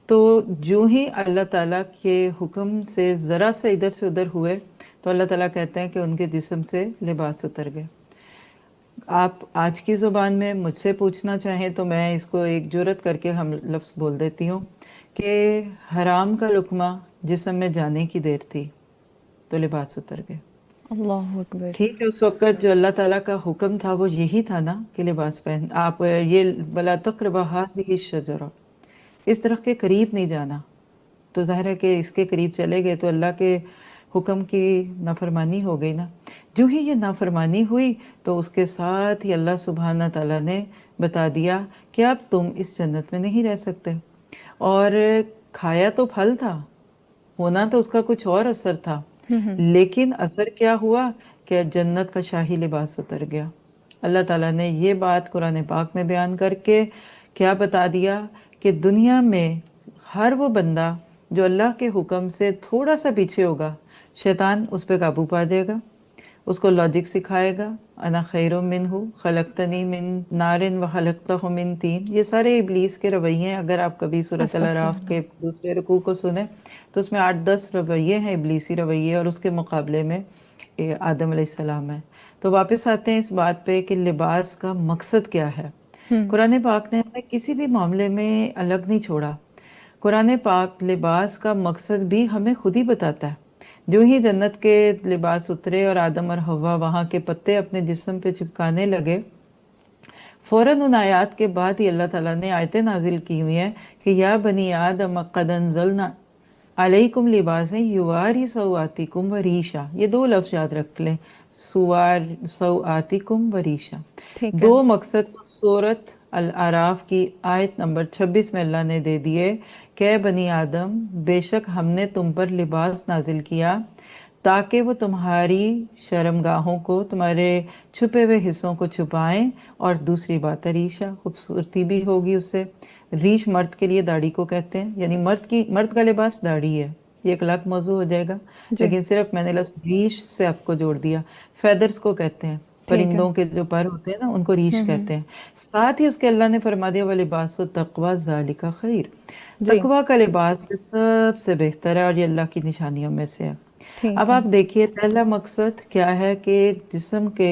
تو جو ہی اللہ تعالیٰ کے حکم سے ذرا سے ادھر سے ادھر ہوئے تو اللہ تعالیٰ کہتے ہیں کہ ان کے جسم سے لباس اتر گئے. آپ آج کی زبان میں مجھ سے پوچھنا چاہیں تو میں اس کو ایک جرات کر کے ہم لفظ بول دیتی ہوں کہ حرام کا لقمہ جسم میں جانے کی دیر تھی تو لباس اتر گئے. اللہ اکبر. ٹھیک ہے, اس وقت جو اللہ تعالیٰ کا حکم تھا وہ یہی تھا نا کہ لباس پہن, آپ یہ وَلَا تَقْرَبَا هَٰذِهِ الشَّجَرَةَ, اس درخت کے قریب نہیں جانا. تو ظاہر ہے کہ اس کے قریب چلے گئے تو اللہ کے حکم کی نافرمانی ہو گئی نا. جو ہی یہ نافرمانی ہوئی تو اس کے ساتھ ہی اللہ سبحانہ تعالیٰ نے بتا دیا کہ اب تم اس جنت میں نہیں رہ سکتے. اور کھایا تو پھل تھا, ہونا تو اس کا کچھ اور اثر تھا, لیکن اثر کیا ہوا کہ جنت کا شاہی لباس اتر گیا. اللہ تعالیٰ نے یہ بات قرآن پاک میں بیان کر کے کیا بتا دیا کہ دنیا میں ہر وہ بندہ جو اللہ کے حکم سے تھوڑا سا پیچھے ہوگا, شیطان اس پہ قابو پا جائے گا, اس کو لاجک سکھائے گا. انا خیر منہ خلقتنی من نار وخلقتہ من طین. یہ سارے ابلیس کے رویے ہیں. اگر آپ کبھی سورۃ الاعراف کے دوسرے رکوع کو سنیں تو اس میں 8-10 رویے ہیں, ابلیسی رویے, اور اس کے مقابلے میں آدم علیہ السلام ہے. تو واپس آتے ہیں اس بات پہ کہ لباس کا مقصد کیا ہے. قرآن پاک نے ہمیں کسی بھی معاملے میں الگ نہیں چھوڑا. قرآن پاک لباس کا مقصد بھی ہمیں خود ہی بتاتا ہے. جو ہی جنت کے لباس اترے اور آدم اور حوا وہاں کے پتے اپنے جسم پہ چپکانے لگے, فوراً ان آیات کے بعد ہی اللہ تعالیٰ نے آیتیں نازل کی ہوئی ہیں کہ یا بنی آدم قد انزلنا علیکم لباسا یواری سوآتکم وریشا. یہ 2 لفظ یاد رکھ لیں, سوآتکم وریشا. 2 مقصد سورۃ الاعراف کی آیت نمبر 26 میں اللہ نے دے دیے کہ بنی آدم بے شک ہم نے تم پر لباس نازل کیا تاکہ وہ تمہاری شرمگاہوں کو, تمہارے چھپے ہوئے حصوں کو چھپائیں. اور دوسری بات ریشہ, خوبصورتی بھی ہوگی اس سے. ریش مرد کے لیے داڑھی کو کہتے ہیں, یعنی مرد کا لباس داڑھی ہے. یہ ایک الگ موضوع ہو جائے گا, لیکن صرف میں نے لفظ ریش سے آپ کو جوڑ دیا. فیدرز کو کہتے ہیں, پرندوں کے جو پر ہوتے ہیں نا ان کو ریش کہتے ہیں. ساتھ ہی اس کے اللہ نے فرما دیا وَلِبَاسُ التَّقْوَىٰ ذَٰلِكَ خَيْرٌ. تقویٰ کا لباس سب سے بہتر ہے اور یہ اللہ کی نشانیوں میں سے ہے. اب آپ دیکھیے پہلا مقصد کیا ہے کہ جسم کے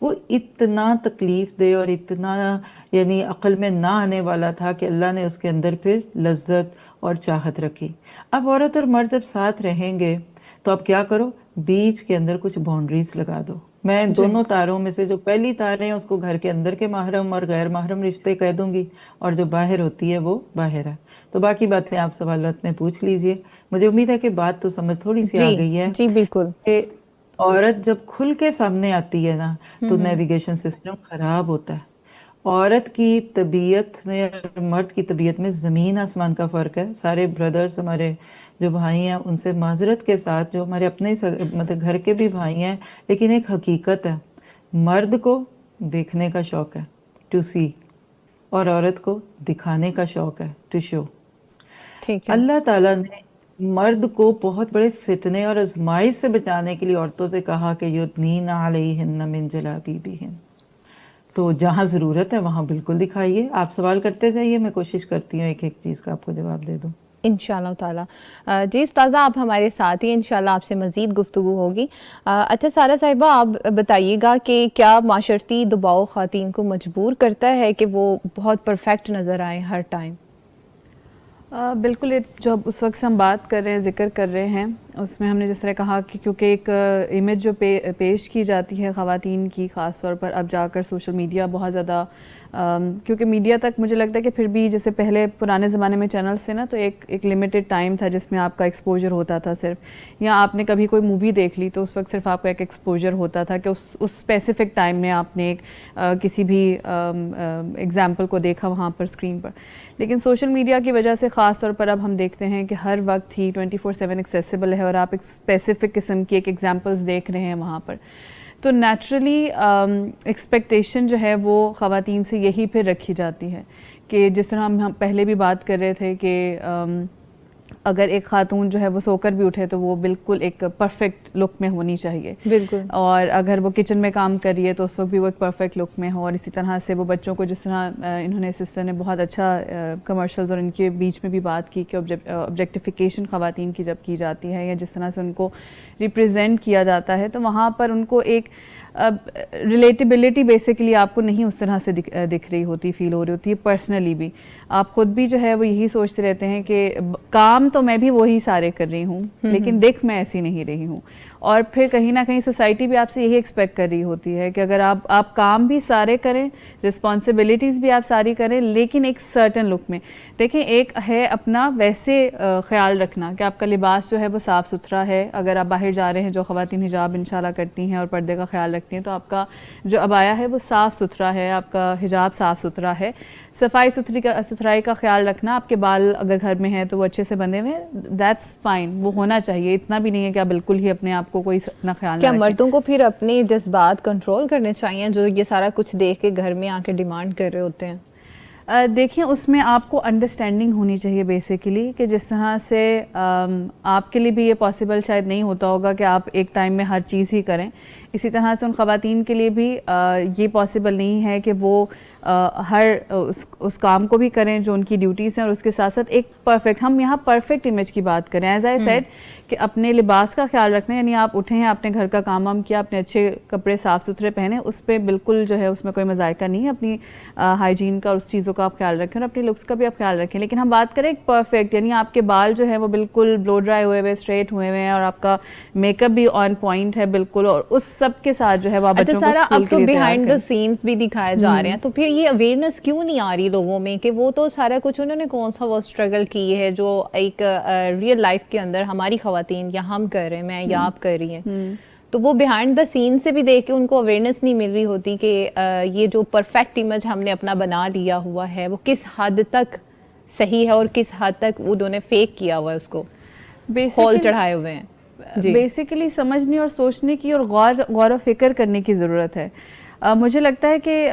وہ اتنا تکلیف دہ اور اتنا یعنی عقل میں نہ آنے والا تھا کہ اللہ نے اس کے اندر پھر لذت اور چاہت رکھی. اب عورت اور مرد جب ساتھ رہیں گے تو اب کیا کرو, بیچ کے اندر کچھ باؤنڈریز لگا دو. میں دونوں تاروں میں سے جو پہلی تاریں ہیں اس کو گھر کے اندر کے محرم اور غیر محرم رشتے کہہ دوں گی, اور جو باہر ہوتی ہے وہ باہر ہے. تو باقی باتیں آپ سوالات میں پوچھ لیجئے. مجھے امید ہے کہ بات تو سمجھ تھوڑی سی آ گئی ہے جی بالکل. کہ عورت جب کھل کے سامنے آتی ہے نا تو نیویگیشن سسٹم خراب ہوتا ہے. عورت کی طبیعت میں اور مرد کی طبیعت میں زمین آسمان کا فرق ہے. سارے بردرز ہمارے جو بھائی ہیں ان سے معذرت کے ساتھ, جو ہمارے اپنے مطلب گھر کے بھی بھائی ہیں, لیکن ایک حقیقت ہے, مرد کو دیکھنے کا شوق ہے ٹو سی, اور عورت کو دکھانے کا شوق ہے ٹو شو. ٹھیک ہے. اللہ تعالیٰ نے مرد کو بہت بڑے فتنے اور آزمائش سے بچانے کے لیے عورتوں سے کہا کہ یدنین علیہن من جلابیبہن. تو جہاں ضرورت ہے وہاں بالکل دکھائیے. آپ سوال کرتے جائیے, میں کوشش کرتی ہوں ایک ایک چیز کا آپ کو جواب دے دوں. انشاءاللہ تعالیٰ. جی استاذہ آپ ہمارے ساتھ ہی, انشاءاللہ آپ سے مزید گفتگو ہوگی. اچھا سارہ صاحبہ آپ بتائیے گا کہ کیا معاشرتی دباؤ خواتین کو مجبور کرتا ہے کہ وہ بہت پرفیکٹ نظر آئیں ہر ٹائم؟ بالکل. جو اس وقت سے ہم بات کر رہے ہیں, ذکر کر رہے ہیں, اس میں ہم نے جس طرح کہا کہ کیونکہ ایک امیج جو پیش کی جاتی ہے خواتین کی, خاص طور پر اب جا کر سوشل میڈیا بہت زیادہ, کیونکہ میڈیا تک مجھے لگتا ہے کہ پھر بھی جیسے پہلے پرانے زمانے میں چینلز تھے نا, تو ایک لمیٹڈ ٹائم تھا جس میں آپ کا ایکسپوجر ہوتا تھا صرف, یا آپ نے کبھی کوئی مووی دیکھ لی تو اس وقت صرف آپ کا ایک ایکسپوجر ہوتا تھا کہ اس اسپیسیفک ٹائم میں آپ نے ایک کسی بھی ایگزامپل کو دیکھا وہاں پر اسکرین پر. لیکن سوشل میڈیا کی وجہ سے خاص طور پر اب ہم دیکھتے ہیں کہ ہر وقت ہی 24/7 ایکسیسیبل ہے, اور آپ ایک اسپیسیفک قسم کی ایک ایگزامپلس دیکھ رہے ہیں وہاں پر. تو نیچرلی ایکسپیکٹیشن جو ہے وہ خواتین سے یہی پھر رکھی جاتی ہے کہ جس طرح ہم پہلے بھی بات کر رہے تھے کہ اگر ایک خاتون جو ہے وہ سو کر بھی اٹھے تو وہ بالکل ایک پرفیکٹ لک میں ہونی چاہیے, بالکل. اور اگر وہ کچن میں کام کر رہی ہے تو اس وقت بھی وہ ایک پرفیکٹ لک میں ہو. اور اسی طرح سے وہ بچوں کو, جس طرح انہوں نے سسٹر نے بہت اچھا کمرشلز اور ان کے بیچ میں بھی بات کی کہ آبجیکٹیفیکیشن خواتین کی جب کی جاتی ہے یا جس طرح سے ان کو ریپریزینٹ کیا جاتا ہے, تو وہاں پر ان کو ایک ریلیٹیبلٹی بیسیکلی آپ کو نہیں اس طرح سے دکھ رہی ہوتی, فیل ہو رہی ہوتی ہے. پرسنلی بھی آپ خود بھی جو ہے وہ یہی سوچتے رہتے ہیں کہ کام تو میں بھی وہی سارے کر رہی ہوں لیکن دکھ میں ایسی نہیں رہی ہوں. اور پھر کہیں نہ کہیں سوسائٹی بھی آپ سے یہی ایکسپیکٹ کر رہی ہوتی ہے کہ اگر آپ کام بھی سارے کریں, رسپانسبلٹیز بھی آپ ساری کریں, لیکن ایک سرٹن لک میں. دیکھیں ایک ہے اپنا ویسے خیال رکھنا کہ آپ کا لباس جو ہے وہ صاف ستھرا ہے. اگر آپ باہر جا رہے ہیں, جو خواتین حجاب انشاءاللہ کرتی ہیں اور پردے کا خیال رکھتی ہیں, تو آپ کا جو عبایا ہے وہ صاف ستھرا ہے, آپ کا حجاب صاف ستھرا ہے. صفائی ستھرائی کا خیال رکھنا, آپ کے بال اگر گھر میں ہیں تو وہ اچھے سے بندھے ہوئے, دیٹس فائن, وہ ہونا چاہیے. اتنا بھی نہیں ہے کہ آپ بالکل ہی اپنے آپ کو کوئی اپنا خیال نہ کیا رکھیں. مردوں کو پھر اپنے جذبات کنٹرول کرنے چاہیے جو یہ سارا کچھ دیکھ کے گھر میں آ کے ڈیمانڈ کر رہے ہوتے ہیں؟ دیکھیں اس میں آپ کو انڈرسٹینڈنگ ہونی چاہیے بیسیکلی, کہ جس طرح سے آپ کے لیے بھی یہ پاسبل شاید نہیں ہوتا ہوگا کہ آپ ایک ٹائم میں ہر چیز ہی کریں. اسی طرح سے ان خواتین کے لیے بھی یہ پاسبل نہیں ہے کہ وہ ہر اس کام کو بھی کریں جو ان کی ڈیوٹیز ہیں, اور اس کے ساتھ ساتھ ایک پرفیکٹ, ہم یہاں پرفیکٹ امیج کی بات کریں. ایز آئی سیڈ کہ اپنے لباس کا خیال رکھنا, یعنی آپ اٹھے ہیں, آپ نے گھر کا کام وام کیا, اپنے اچھے کپڑے صاف ستھرے پہنے, اس پہ بالکل جو ہے اس میں کوئی مذائقہ نہیں ہے. اپنی ہائیجین کا, اس چیزوں کا آپ خیال رکھیں, اور اپنی لکس کا بھی آپ خیال رکھیں. لیکن ہم بات کریں ایک پرفیکٹ, یعنی آپ کے بال جو ہے وہ بالکل بلو ڈرائی ہوئے ہوئے, اسٹریٹ ہوئے ہوئے ہیں, اور آپ کا میک اپ بھی آن پوائنٹ ہے بالکل, اور اس سب کے ساتھ جو ہے وہ بچوں کو سارا اسکول اب کے تو لیے تیار بیہائنڈ کریں. دا سینس بھی دکھائے جا رہے ہیں, تو پھر یہ اویئرنیس کیوں نہیں آ رہی لوگوں میں کہ وہ تو سارا کچھ انہوں نے کون سا وہ اسٹرگل کی ہے جو ایک ریئل لائف کے اندر ہماری خواتین یا ہم کر رہے ہیں, میں یا آپ کر رہی ہیں, تو وہ بیہائنڈ دا سین سے بھی دیکھ کے ان کو اویئرنیس نہیں مل رہی ہوتی کہ یہ جو پرفیکٹ امیج ہم نے اپنا بنا لیا ہوا ہے وہ کس حد تک صحیح ہے اور کس حد تک انہوں نے فیک کیا ہوا ہے, اس کو خول چڑھائے ہوئے ہیں. بیسیکلی سمجھنے اور سوچنے کی اور غور و فکر کرنے کی ضرورت ہے. مجھے لگتا ہے کہ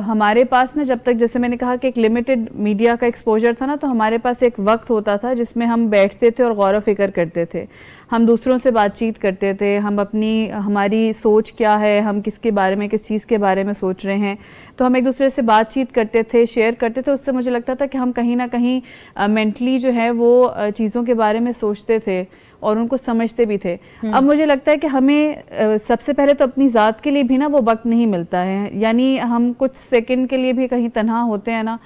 ہمارے پاس نا, جب تک جیسے میں نے کہا کہ ایک لمیٹڈ میڈیا کا ایکسپوجر تھا نا, تو ہمارے پاس ایک وقت ہوتا تھا جس میں ہم بیٹھتے تھے اور غور و فکر کرتے تھے, ہم دوسروں سے بات چیت کرتے تھے, ہماری سوچ کیا ہے, ہم کس کے بارے میں, کس چیز کے بارے میں سوچ رہے ہیں, تو ہم ایک دوسرے سے بات چیت کرتے تھے, شیئر کرتے تھے. اس سے مجھے لگتا تھا کہ ہم کہیں نہ کہیں مینٹلی جو ہے وہ چیزوں کے بارے میں سوچتے تھے, اور ان کو سمجھتے بھی تھے. اب مجھے لگتا ہے کہ ہمیں سب سے پہلے تو اپنی ذات کے لیے بھی نا وہ وقت نہیں ملتا ہے. یعنی ہم کچھ سیکنڈ کے لیے بھی کہیں تنہا ہوتے ہیں نا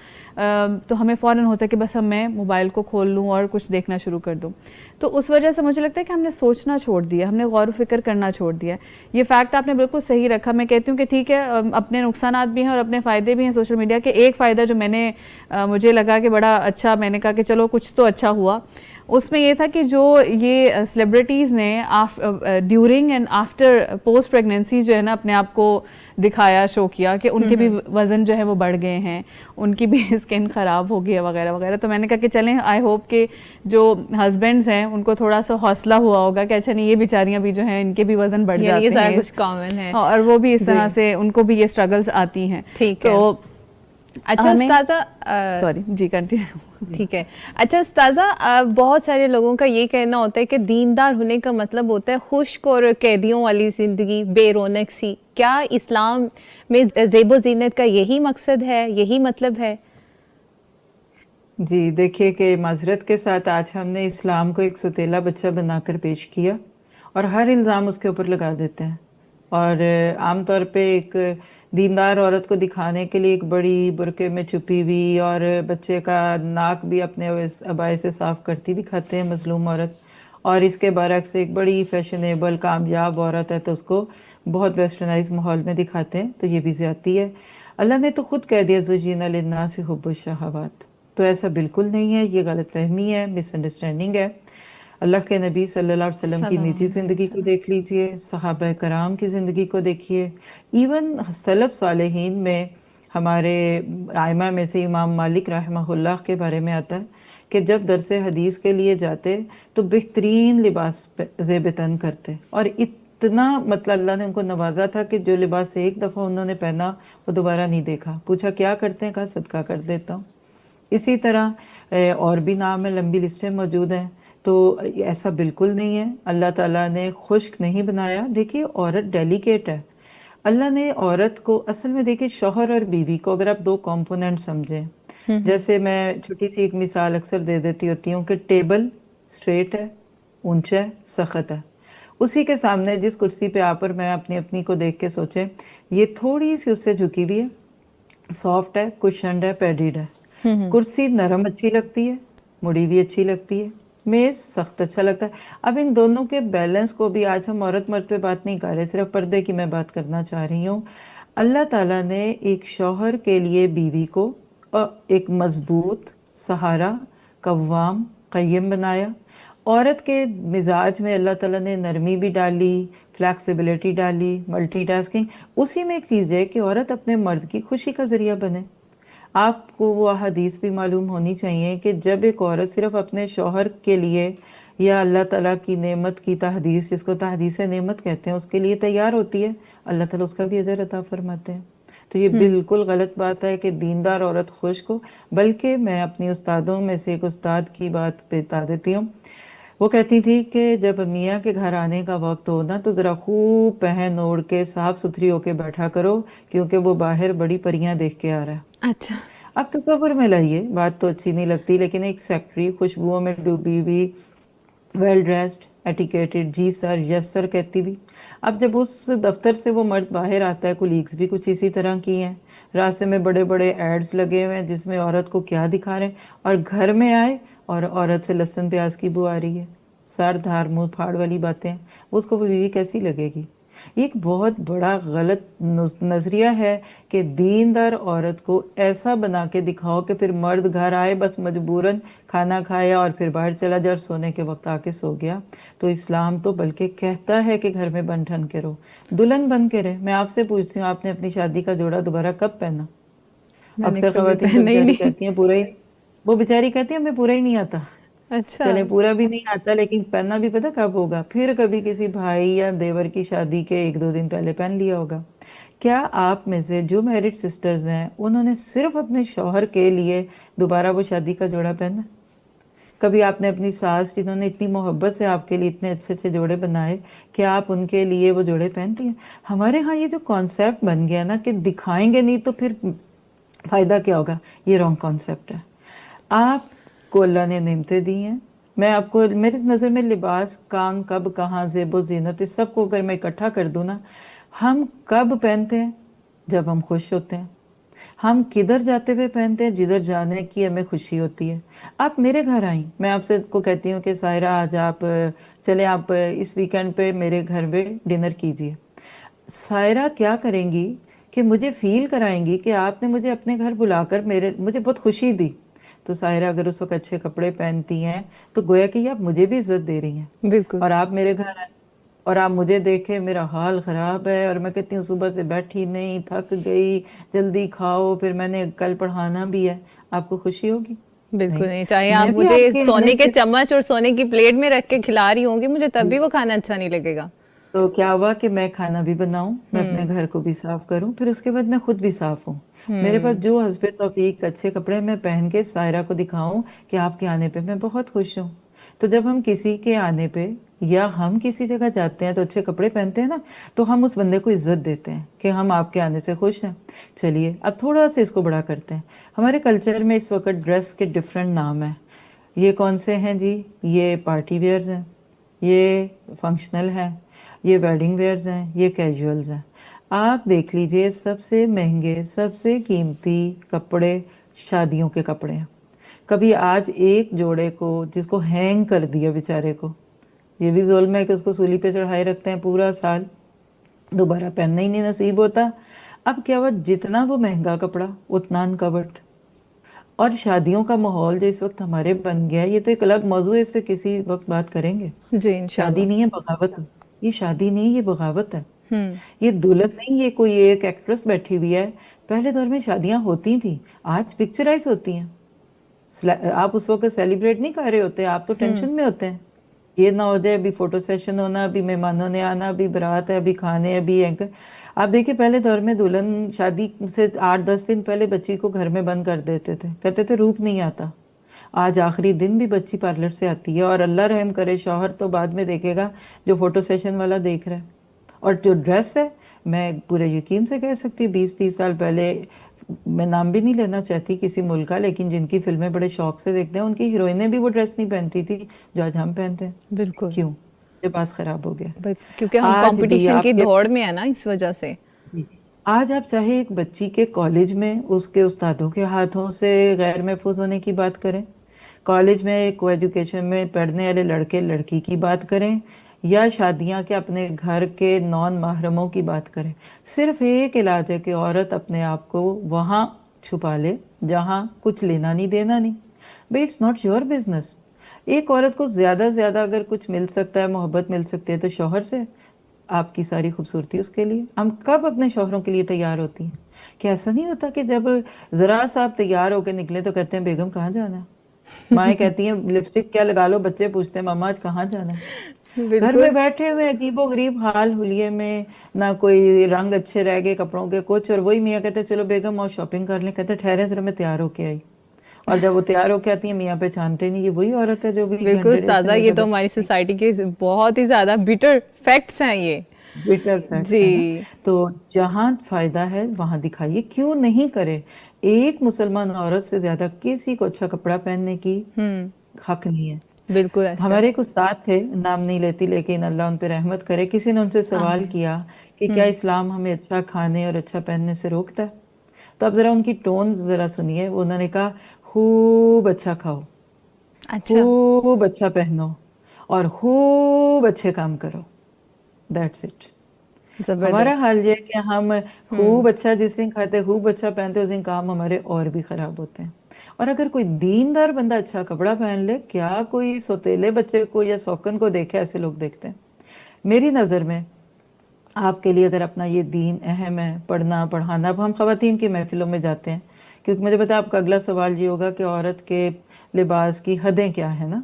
تو ہمیں فوراً ہوتا ہے کہ بس میں موبائل کو کھول لوں اور کچھ دیکھنا شروع کر دوں. تو اس وجہ سے مجھے لگتا ہے کہ ہم نے سوچنا چھوڑ دیا, ہم نے غور و فکر کرنا چھوڑ دیا. یہ فیکٹ آپ نے بالکل صحیح رکھا. میں کہتی ہوں کہ ٹھیک ہے اپنے نقصانات بھی ہیں اور اپنے فائدے بھی ہیں سوشل میڈیا کے. ایک فائدہ جو میں نے مجھے لگا کہ بڑا اچھا, میں نے کہا کہ چلو کچھ تو اچھا ہوا, اس میں یہ تھا کہ جو یہ سیلیبریٹیز نے during and after post pregnancy جو ہے نا اپنے آپ کو دکھایا, شو کیا کہ ان کے بھی وزن جو ہے وہ بڑھ گئے ہیں, ان کی بھی اسکن خراب ہو گئی ہے وغیرہ وغیرہ. تو میں نے کہا کہ چلیں آئی ہوپ کہ جو ہسبینڈز ہیں ان کو تھوڑا سا حوصلہ ہوا ہوگا کہ اچھا نہیں یہ بیچاریاں بھی جو ہیں ان کے بھی وزن بڑھ جاتے ہیں, یہ سارا کچھ کامن ہے اور وہ بھی اس طرح سے ان کو بھی یہ اسٹرگلز آتی ہیں. ٹھیک ہے. تو اچھا استاذہ, سوری جی کنٹینیو. ٹھیک ہے. اچھا استاذہ, بہت سارے لوگوں کا یہ کہنا ہوتا ہے کہ دیندار ہونے کا مطلب ہوتا ہے خشک اور قیدیوں والی زندگی, بے رونق سی. کیا اسلام میں زیب و زینت کا یہی مقصد ہے, یہی مطلب ہے؟ جی دیکھیے کہ معذرت کے ساتھ آج ہم نے اسلام کو ایک ستیلا بچہ بنا کر پیش کیا اور ہر الزام اس کے اوپر لگا دیتے ہیں. اور عام طور پہ ایک دیندار عورت کو دکھانے کے لیے ایک بڑی برقعے میں چھپی ہوئی اور بچے کا ناک بھی اپنے عبائے سے صاف کرتی دکھاتے ہیں مظلوم عورت, اور اس کے برعکس ایک بڑی فیشنیبل کامیاب عورت ہے تو اس کو بہت ویسٹرنائز ماحول میں دکھاتے ہیں. تو یہ بھی زیادتی ہے. اللہ نے تو خود کہہ دیا زُجِّنَ لِلنَّاسِ حُبُّ الشَّهَوَاتِ. تو ایسا بالکل نہیں ہے, یہ غلط فہمی ہے, مس انڈرسٹینڈنگ ہے. اللہ کے نبی صلی اللہ علیہ وسلم کی نجی زندگی کو دیکھ لیجئے, صحابہ کرام کی زندگی کو دیکھیے, ایون سلف صالحین میں ہمارے ائمہ میں سے امام مالک رحمہ اللہ کے بارے میں آتا ہے کہ جب درس حدیث کے لیے جاتے تو بہترین لباس زیب تن کرتے, اور اتنا مطلب اللہ نے ان کو نوازا تھا کہ جو لباس ایک دفعہ انہوں نے پہنا وہ دوبارہ نہیں دیکھا. پوچھا کیا کرتے ہیں, کہا صدقہ کر دیتا ہوں. اسی طرح اور بھی نام ہیں, لمبی لسٹیں موجود ہیں. تو ایسا بالکل نہیں ہے, اللہ تعالیٰ نے خشک نہیں بنایا. دیکھیے عورت ڈیلیکیٹ ہے. اللہ نے عورت کو اصل میں دیکھیے شوہر اور بیوی کو اگر آپ دو کمپوننٹ سمجھیں, جیسے میں چھوٹی سی ایک مثال اکثر دے دیتی ہوتی ہوں کہ ٹیبل اسٹریٹ ہے, اونچا ہے, سخت ہے, اسی کے سامنے جس کرسی پہ آپ اور میں اپنی کو دیکھ کے سوچیں یہ تھوڑی سی اس سے جھکی ہوئی ہے, سافٹ ہے, کشنڈ ہے, پیڈیڈ ہے. کرسی نرم اچھی لگتی ہے, مڑی بھی اچھی لگتی ہے, میز سخت اچھا لگتا ہے. اب ان دونوں کے بیلنس کو بھی آج ہم عورت مرد پہ بات نہیں کر رہے, صرف پردے کی میں بات کرنا چاہ رہی ہوں. اللہ تعالیٰ نے ایک شوہر کے لیے بیوی کو ایک مضبوط, سہارا, قوام, قیم بنایا. عورت کے مزاج میں اللہ تعالیٰ نے نرمی بھی ڈالی, فلیکسیبلٹی ڈالی, ملٹی ٹاسکنگ. اسی میں ایک چیز ہے کہ عورت اپنے مرد کی خوشی کا ذریعہ بنے. آپ کو وہ حدیث بھی معلوم ہونی چاہیے کہ جب ایک عورت صرف اپنے شوہر کے لیے یا اللہ تعالیٰ کی نعمت کی تحدیث, جس کو تحدیث نعمت کہتے ہیں, اس کے لیے تیار ہوتی ہے, اللہ تعالیٰ اس کا بھی اجر عطا فرماتے ہیں. تو یہ بالکل غلط بات ہے کہ دیندار عورت خشک ہو. بلکہ میں اپنی استادوں میں سے ایک استاد کی بات بتا دیتی ہوں. وہ کہتی تھی کہ جب میاں کے گھر آنے کا وقت ہو نا تو ذرا خوب پہن اوڑھ کے صاف ستھری ہو کے بیٹھا کرو, کیونکہ وہ باہر بڑی پریاں دیکھ کے آ رہا ہے. اچھا, اب تصور میں لائیے, بات تو اچھی نہیں لگتی, لیکن ایک سیکٹری خوشبوؤں میں ڈوبی ہوئی, ویل ڈریسڈ, ایٹیکیٹڈ, جی سر, یس سر کہتی بھی. اب جب اس دفتر سے وہ مرد باہر آتا ہے, کولیگز بھی کچھ اسی طرح کی ہیں, راستے میں بڑے بڑے ایڈز لگے ہوئے ہیں جس میں عورت کو کیا دکھا رہے ہیں, اور گھر میں آئے اور عورت سے لہسن پیاز کی بو آ رہی ہے, سر دھار منہ پھاڑ والی باتیں, اس کو وہ بیوی کیسی لگے گی؟ یہ ایک بہت بڑا غلط نظریہ ہے کہ دیندار عورت کو ایسا بنا کے دکھاؤ کہ پھر مرد گھر آئے بس مجبوراً کھانا کھایا اور پھر باہر چلا جائے اور سونے کے وقت آ کے سو گیا. تو اسلام تو بلکہ کہتا ہے کہ گھر میں بن ٹھن کے رہو, دلہن بن کے رہے. میں آپ سے پوچھتی ہوں, آپ نے اپنی شادی کا جوڑا دوبارہ کب پہنا؟ اکثر خواتین تو بیچاری کہتی ہیں پورا ہی, وہ بیچاری کہتی ہیں ہمیں پورا ہی نہیں آتا. اچھا, چلیں پورا بھی نہیں آتا, لیکن پہننا بھی پتہ کب ہوگا, پھر کبھی کسی بھائی یا دیور کی شادی کے 1-2 دن پہلے پہن لیا ہوگا. کیا آپ میں سے جو میرڈ سسٹرز ہیں انہوں نے صرف اپنے شوہر کے لیے دوبارہ وہ شادی کا جوڑا پہنا؟ کبھی آپ نے اپنی ساس جنہوں نے اتنی محبت سے آپ کے لیے اتنے اچھے اچھے جوڑے بنائے, کیا آپ ان کے لیے وہ جوڑے پہنتی ہیں؟ ہمارے ہاں یہ جو کانسیپٹ بن گیا نا کہ دکھائیں گے نہیں تو پھر فائدہ کیا ہوگا, یہ رانگ کانسیپٹ ہے. آپ کو اللہ نے نعمتیں دی ہیں, میں آپ کو میری نظر میں لباس کام کب کہاں زیب و زینت اس سب کو اگر میں اکٹھا کر دوں نا، ہم کب پہنتے ہیں؟ جب ہم خوش ہوتے ہیں. ہم کدھر جاتے ہوئے پہنتے ہیں؟ جدھر جانے کی ہمیں خوشی ہوتی ہے. آپ میرے گھر آئیں، میں آپ سے کو کہتی ہوں کہ سائرہ آج آپ چلیں، آپ اس ویکینڈ پہ میرے گھر میں ڈنر کیجئے. سائرہ کیا کریں گی کہ مجھے فیل کرائیں گی کہ آپ نے مجھے اپنے گھر بلا کر مجھے بہت خوشی دی. تو سائرہ اگر اس وقت اچھے کپڑے پہنتی ہیں تو گویا کہ آپ مجھے بھی عزت دے رہی ہیں. بالکل. اور آپ میرے گھر آئیں اور آپ مجھے دیکھیں میرا حال خراب ہے اور میں کہتی ہوں صبح سے بیٹھی نہیں، تھک گئی، جلدی کھاؤ، پھر میں نے کل پڑھانا بھی ہے، آپ کو خوشی ہوگی؟ بالکل نہیں. چاہے میں آپ بھی مجھے آپ کے آنے سونے کے سے چمچ اور سونے کی پلیٹ میں رکھ کے کھلا رہی ہوں گی، مجھے تب بھی وہ کھانا اچھا نہیں لگے گا. تو کیا ہوا کہ میں کھانا بھی بناؤں، میں اپنے گھر کو بھی صاف کروں، پھر اس کے بعد میں خود بھی صاف ہوں. میرے پاس جو حسب توفیق اچھے کپڑے میں پہن کے سائرہ کو دکھاؤں کہ آپ کے آنے پہ میں بہت خوش ہوں. تو جب ہم کسی کے آنے پہ یا ہم کسی جگہ جاتے ہیں تو اچھے کپڑے پہنتے ہیں نا، تو ہم اس بندے کو عزت دیتے ہیں کہ ہم آپ کے آنے سے خوش ہیں. چلیے اب تھوڑا سا اس کو بڑا کرتے ہیں. ہمارے کلچر میں اس وقت ڈریس کے ڈیفرنٹ نام ہیں. یہ کون سے ہیں جی؟ یہ پارٹی ویئرز ہیں، یہ فنکشنل ہیں، یہ ویڈنگ ویئرز ہیں، یہ کیجولز ہیں. آپ دیکھ لیجئے سب سے مہنگے سب سے قیمتی کپڑے شادیوں کے کپڑے ہیں. کبھی آج ایک جوڑے کو جس کو ہینگ کر دیا بیچارے کو، یہ بھی ظلم ہے کہ اس کو سولی پہ چڑھائے رکھتے ہیں پورا سال، دوبارہ پہننا ہی نہیں نصیب ہوتا. اب کیا ہوا، جتنا وہ مہنگا کپڑا اتنا انکورڈ. اور شادیوں کا ماحول جو اس وقت ہمارے بن گیا ہے، یہ تو ایک الگ موضوع ہے، اس پہ کسی وقت بات کریں گے. جی انشاءاللہ. شادی نہیں ہے، بغاوت ہے. یہ شادی نہیں، یہ بغاوت ہے. یہ دلہن نہیں، یہ کوئی ایک ایکٹریس بیٹھی ہوئی ہے. پہلے دور میں شادیاں ہوتی تھیں، آج پکچرائز ہوتی ہیں. آپ اس وقت سیلیبریٹ نہیں کر رہے ہوتے، آپ تو ٹینشن میں ہوتے ہیں. یہ نہ ہو جائے ابھی فوٹو سیشن ہونا، ابھی مہمانوں نے آنا، ابھی برات ہے، ابھی کھانے، ابھی اینکر. آپ دیکھیں پہلے دور میں دلہن شادی سے 8-10 دن پہلے بچی کو گھر میں بند کر دیتے تھے، کہتے تھے روپ نہیں آتا. آج آخری دن بھی بچی پارلر سے آتی ہے، اور اللہ رحم کرے شوہر تو بعد میں دیکھے گا جو فوٹو سیشن والا دیکھ رہا ہے. اور جو ڈریس ہے، میں پورے یقین سے کہہ سکتی ہوں 20-30 سال پہلے، میں نام بھی نہیں لینا چاہتی کسی ملک کا، لیکن جن کی فلمیں بڑے شوق سے دیکھتے ہیں ان کی ہیروئنیں بھی وہ ڈریس نہیں پہنتی تھی جو آج ہم پہنتے ہیں. بالکل. کیوں؟ لباس خراب ہو گیا. کیونکہ ہم آج بھی کمپٹیشن کی آپ کے دوڑ میں ہیں نا، اس وجہ سے. آج آپ چاہے ایک بچی کے کالج میں اس کے استادوں کے ہاتھوں سے غیر محفوظ ہونے کی بات کریں، کالج میں کو ایجوکیشن میں پڑھنے والے لڑکے لڑکی کی بات کریں، یا شادیاں کے اپنے گھر کے نان محرموں کی بات کریں، صرف ایک علاج ہے کہ عورت اپنے آپ کو وہاں چھپا لے جہاں کچھ لینا نہیں دینا نہیں. But it's not your business. ایک عورت کو زیادہ سے زیادہ اگر کچھ مل سکتا ہے، محبت مل سکتی ہے تو شوہر سے. آپ کی ساری خوبصورتی اس کے لیے. ہم کب اپنے شوہروں کے لیے تیار ہوتی ہیں؟ کہ ایسا نہیں ہوتا کہ جب ذرا سا آپ تیار ہو کے نکلے تو کہتے ہیں بیگم کہاں جانا ہے؟ مائیں کہتی ہیں لپسٹک کیا لگا لو، بچے پوچھتے ہیں ماما آج کہاں جانا ہے؟ گھر میں بیٹھے ہوئے عجیب و غریب حال حلیے میں، نہ کوئی رنگ اچھے رہ گئے کپڑوں کے کچھ، اور وہی میاں کہتے ہیں چلو بیگم آؤ شاپنگ کر لیں. کہتے ہیں ٹھہرے ذرا میں تیار ہو کے آئی. اور جب وہ تیار ہو کے آتی ہیں میاں پہچانتے نہیں، یہ وہی عورت ہے جو بھی بالکل گھنٹے ریسٹ استاذہ، میں یہ جب تو ہماری سوسائٹی کے بہت ہی زیادہ بیٹر فیکٹس ہیں یہ. بیٹر فیکٹس ہے نا. تو جہاں فائدہ ہے وہاں دکھائیے، کیوں نہیں کرے. ایک مسلمان عورت سے زیادہ کسی کو اچھا کپڑا پہننے کی حق نہیں ہے. بالکل ایسا. ہمارے ایک استاد تھے، نام نہیں لیتی لیکن اللہ ان پہ رحمت کرے، کسی نے ان سے سوال کیا کہ کیا اسلام ہمیں اچھا کھانے اور اچھا پہننے سے روکتا ہے؟ تو اب ذرا ان کی ٹون ذرا سنیے. انہوں نے کہا خوب اچھا کھاؤ، خوب اچھا پہنو، اور خوب اچھے کام کرو. That's it. ہمارا حال یہ ہے کہ ہم خوب اچھا جس دن کھاتے، خوب اچھا پہنتے، اس دن کام ہمارے اور بھی خراب ہوتے ہیں. اور اگر کوئی دیندار بندہ اچھا کپڑا پہن لے، کیا کوئی سوتیلے بچے کو یا سوکن کو دیکھے؟ ایسے لوگ دیکھتے ہیں. میری نظر میں آپ کے لیے اگر اپنا یہ دین اہم ہے، پڑھنا پڑھانا. اب ہم خواتین کی محفلوں میں جاتے ہیں، کیونکہ مجھے پتا آپ کا اگلا سوال یہ ہوگا کہ عورت کے لباس کی حدیں کیا ہیں نا.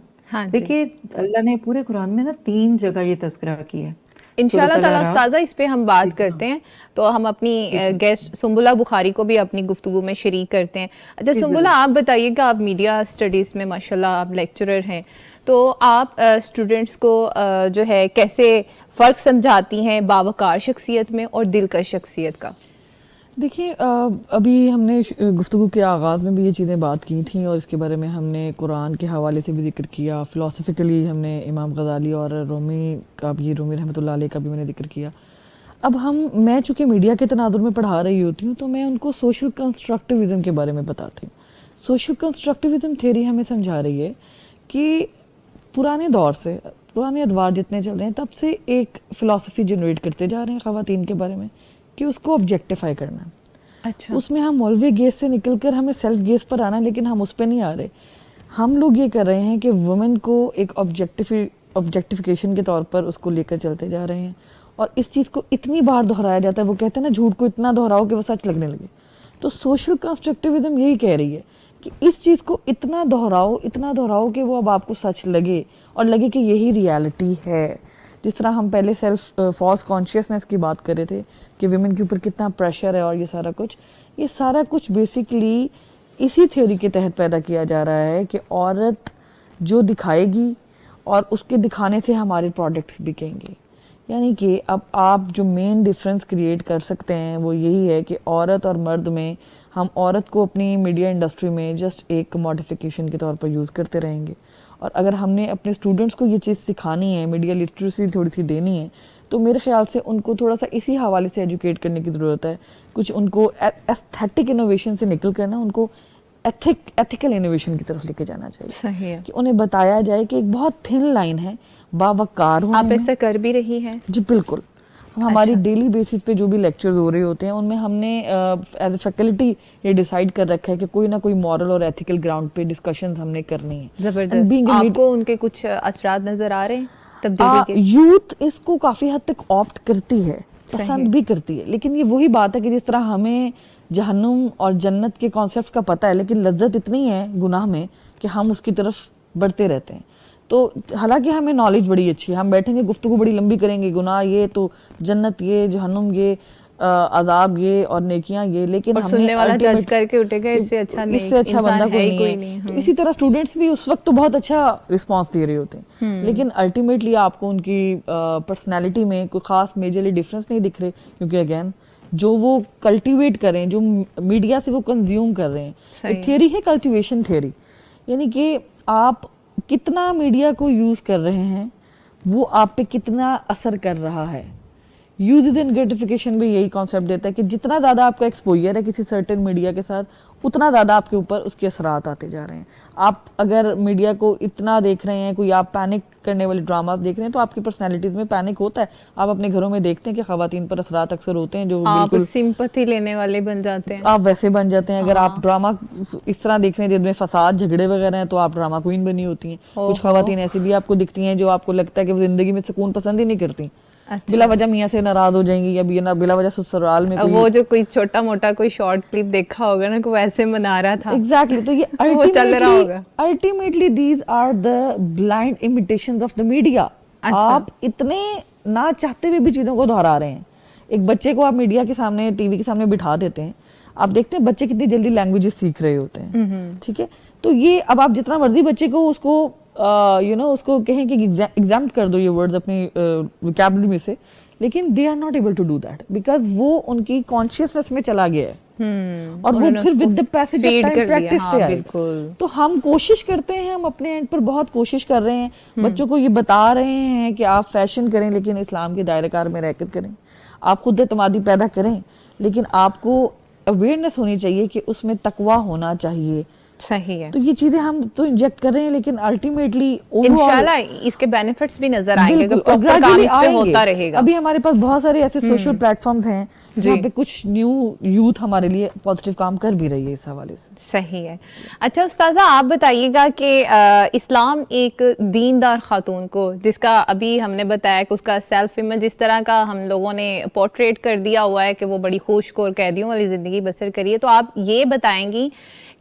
دیکھیے اللہ نے پورے قرآن میں نا 3 جگہ یہ تذکرہ کیا ہے. انشاءاللہ تعالیٰ استاذہ اس پہ ہم بات کرتے ہیں، تو ہم اپنی گیسٹ سنبلہ بخاری کو بھی اپنی گفتگو میں شریک کرتے ہیں. اچھا سنبلہ، آپ بتائیے کہ آپ میڈیا اسٹڈیز میں ماشاءاللہ آپ لیکچرر ہیں، تو آپ اسٹوڈنٹس کو جو ہے کیسے فرق سمجھاتی ہیں باوقار شخصیت میں اور دلکش شخصیت کا؟ دیکھیے ابھی ہم نے گفتگو کے آغاز میں بھی یہ چیزیں بات کی تھیں اور اس کے بارے میں ہم نے قرآن کے حوالے سے بھی ذکر کیا، فلاسفیکلی ہم نے امام غزالی اور رومی کا بھی، رومی رحمۃ اللہ علیہ کا بھی میں نے ذکر کیا. اب میں چونکہ میڈیا کے تناظر میں پڑھا رہی ہوتی ہوں تو میں ان کو سوشل کنسٹرکٹیوزم کے بارے میں بتاتی ہوں. سوشل کنسٹرکٹیوزم تھیوری ہمیں سمجھا رہی ہے کہ پرانے دور سے، پرانے ادوار جتنے چل رہے ہیں تب سے ایک فلاسفی جنریٹ کرتے جا رہے ہیں خواتین کے بارے میں کہ اس کو آبجیکٹیفائی کرنا ہے. اچھا، اس میں ہم مولوی گیز سے نکل کر ہمیں سیلف گیز پر آنا ہے، لیکن ہم اس پہ نہیں آ رہے. ہم لوگ یہ کر رہے ہیں کہ وومن کو ایک آبجیکٹیفیکیشن کے طور پر اس کو لے کر چلتے جا رہے ہیں، اور اس چیز کو اتنی بار دہرایا جاتا ہے. وہ کہتے ہیں نا جھوٹ کو اتنا دہراؤ کہ وہ سچ لگنے لگے. تو سوشل کنسٹرکٹیوزم یہی کہہ رہی ہے کہ اس چیز کو اتنا دہراؤ کہ وہ اب آپ کو سچ لگے اور لگے کہ یہی ریالٹی ہے. جس طرح ہم پہلے سیلف فالس کانشیسنس کی بات کر رہے تھے کہ ویمن کے اوپر کتنا پریشر ہے، اور یہ سارا کچھ بیسکلی اسی تھیوری کے تحت پیدا کیا جا رہا ہے کہ عورت جو دکھائے گی اور اس کے دکھانے سے ہمارے پروڈکٹس بکیں گے. یعنی کہ اب آپ جو مین ڈفرینس کریٹ کر سکتے ہیں وہ یہی ہے کہ عورت اور مرد میں ہم عورت کو اپنی میڈیا انڈسٹری میں جسٹ ایک کموڈیفیکیشن کے طور پر یوز کرتے رہیں گے. اور اگر ہم نے اپنے اسٹوڈنٹس کو یہ چیز سکھانی ہے، میڈیا لٹریسی تھوڑی سی دینی ہے، تو میرے خیال سے ان کو تھوڑا سا اسی حوالے سے ایجوکیٹ کرنے کی ضرورت ہے. کچھ ان کو ایستھیٹک انوویشن سے نکل کر نا ان کو ایتھیکل انوویشن کی طرف لے کے جانا چاہیے. صحیح ہے. کہ انہیں بتایا جائے کہ ایک بہت تھن لائن ہے باوقار ہونے آپ میں. ایسا کر بھی رہی ہیں؟ جی بالکل. ہماری ڈیلی بیسس پہ جو بھی لیکچرز ہو رہے ہوتے ہیں ان میں ہم نے ایز اے فیکلٹی یہ ڈیسائیڈ کر رکھا ہے کہ کوئی نہ کوئی مورل اور ایتھیکل گراؤنڈ پہ ڈسکشنز ہم نے کرنی ہیں. زبردست. آپ کو ان کے کچھ اثرات نظر آ رہے ہیں تبدیلی کے؟ یوتھ اس کو کافی حد تک آپٹ کرتی ہے، پسند بھی کرتی ہے، لیکن یہ وہی بات ہے کہ جس طرح ہمیں جہنم اور جنت کے کانسیپٹس کا پتہ ہے لیکن لذت اتنی ہے گناہ میں کہ ہم اس کی طرف بڑھتے رہتے ہیں. تو حالانکہ ہمیں نالج بڑی اچھی ہے، ہم بیٹھیں گے گفتگو بڑی لمبی کریں گے، گناہ یہ تو جنت یہ، جہنم یہ، عذاب یہ اور نیکیاں یہ، لیکن ہم سننے والا جج کر کے اٹھے گا اس سے اچھا نہیں، اس سے اچھا بندہ کوئی نہیں ہے. تو اسی طرح اسٹوڈنٹس بھی اس وقت تو بہت اچھا رسپانس دے رہے ہوتے ہیں، لیکن الٹیمیٹلی آپ کو ان کی پرسنالٹی میں کوئی خاص میجرلی ڈفرینس نہیں دکھ رہے، کیونکہ اگین جو وہ کلٹیویٹ کریں، جو میڈیا سے وہ کنزیوم کر رہے ہیں. ایک تھیوری ہے کلٹیویشن تھیوری، یعنی کہ آپ کتنا میڈیا کو یوز کر رہے ہیں وہ آپ پہ کتنا اثر کر رہا ہے. یوز اینڈ گریٹیفیکیشن بھی یہی کانسیپٹ دیتا ہے کہ جتنا زیادہ آپ کا ایکسپوجر ہے کسی سرٹن میڈیا کے ساتھ اتنا زیادہ آپ کے اوپر اس کے اثرات آتے جا رہے ہیں. آپ اگر میڈیا کو اتنا دیکھ رہے ہیں، کوئی آپ پینک کرنے والے ڈراماز دیکھ رہے ہیں تو آپ کی پرسنالٹیز میں پینک ہوتا ہے. آپ اپنے گھروں میں دیکھتے ہیں کہ خواتین پر اثرات اکثر ہوتے ہیں جو بالکل سمپتھی لینے والے بن جاتے ہیں، آپ ویسے بن جاتے ہیں. اگر آپ ڈرامہ اس طرح دیکھ رہے ہیں جن میں فساد جھگڑے وغیرہ ہیں تو آپ ڈرامہ کوئین بنی ہوتی ہیں. کچھ خواتین ایسی بھی آپ کو دکھتی ہیں جو آپ کو لگتا ہے کہ وہ زندگی میں سکون پسند ہی نہیں کرتی، بلا وجہ میاں سے ناراض ہو جائیں گی یا بلا وجہ سسرال میں وہ جو کوئی چھوٹا موٹا کوئی شارٹ کلپ دیکھا ہوگا نا کہ وہ ایسے منا رہا تھا. ایگزیکٹلی. تو یہ وہ چل رہا ہوگا. Ultimately these are the blind imitations of the media. آپ اتنے نہ چاہتے ہوئے بھی چیزوں کو دہرا رہے ہیں. ایک بچے کو آپ میڈیا کے سامنے، ٹی وی کے سامنے بٹھا دیتے ہیں، آپ دیکھتے ہیں بچے کتنی جلدی لینگویجز سیکھ رہے ہوتے ہیں. ٹھیک ہے، تو یہ اب آپ جتنا مرضی بچے کو اس کو اس کو کہیں کہ ایگزامپٹ کر دو یہ ورڈز اپنی ویکیبلری میں سے، لیکن they are not able to do that because وہ ان کی کانشیسنس میں چلا گیا ہے اور وہ پھر with the passage of time practice سے آئے. تو ہم کوشش کرتے ہیں، ہم اپنے اینڈ پر بہت کوشش کر رہے ہیں، بچوں کو یہ بتا رہے ہیں کہ آپ فیشن کریں لیکن اسلام کے دائرہ کار میں رہ کر کریں، آپ خود اعتمادی پیدا کریں، لیکن آپ کو اویئرنیس ہونی چاہیے کہ اس میں تقویٰ ہونا چاہیے. صحیح ہے. تو یہ چیزیں ہم تو انجیکٹ کر رہے ہیں لیکن الٹیمیٹلی انشاءاللہ اس کے بینیفٹس بھی نظر آئیں گے، پراپر کام اس پہ ہوتا رہے گا. ابھی ہمارے پاس بہت سارے ایسے سوشل پلیٹ فارمز ہیں جہاں پہ کچھ نیو یوتھ ہمارے لیے پازیٹیو کام کر بھی رہی ہے اس حوالے سے. صحیح ہے. اچھا استاذہ آپ بتائیے گا کہ اسلام ایک دیندار خاتون کو، جس کا ابھی ہم نے بتایا کہ اس کا سیلف امیج جس طرح کا ہم لوگوں نے پورٹریٹ کر دیا ہوا ہے کہ وہ بڑی خوش کور قیدیوں والی زندگی بسر کریے، تو آپ یہ بتائیں گی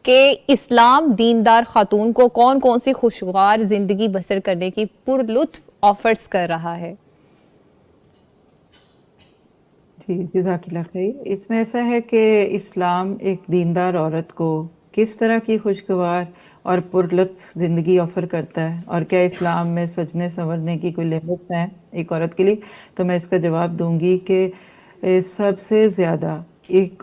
کہ اسلام دیندار خاتون کو کون کون سی خوشگوار زندگی بسر کرنے کی پر لطف آفرز کر رہا ہے؟ جی جزاک اللہ خیر. اس میں ایسا ہے کہ اسلام ایک دیندار عورت کو کس طرح کی خوشگوار اور پرلطف زندگی آفر کرتا ہے، اور کیا اسلام میں سجنے سنورنے کی کوئی لمٹس ہیں ایک عورت کے لیے؟ تو میں اس کا جواب دوں گی کہ سب سے زیادہ ایک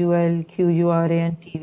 NURULQURAN TV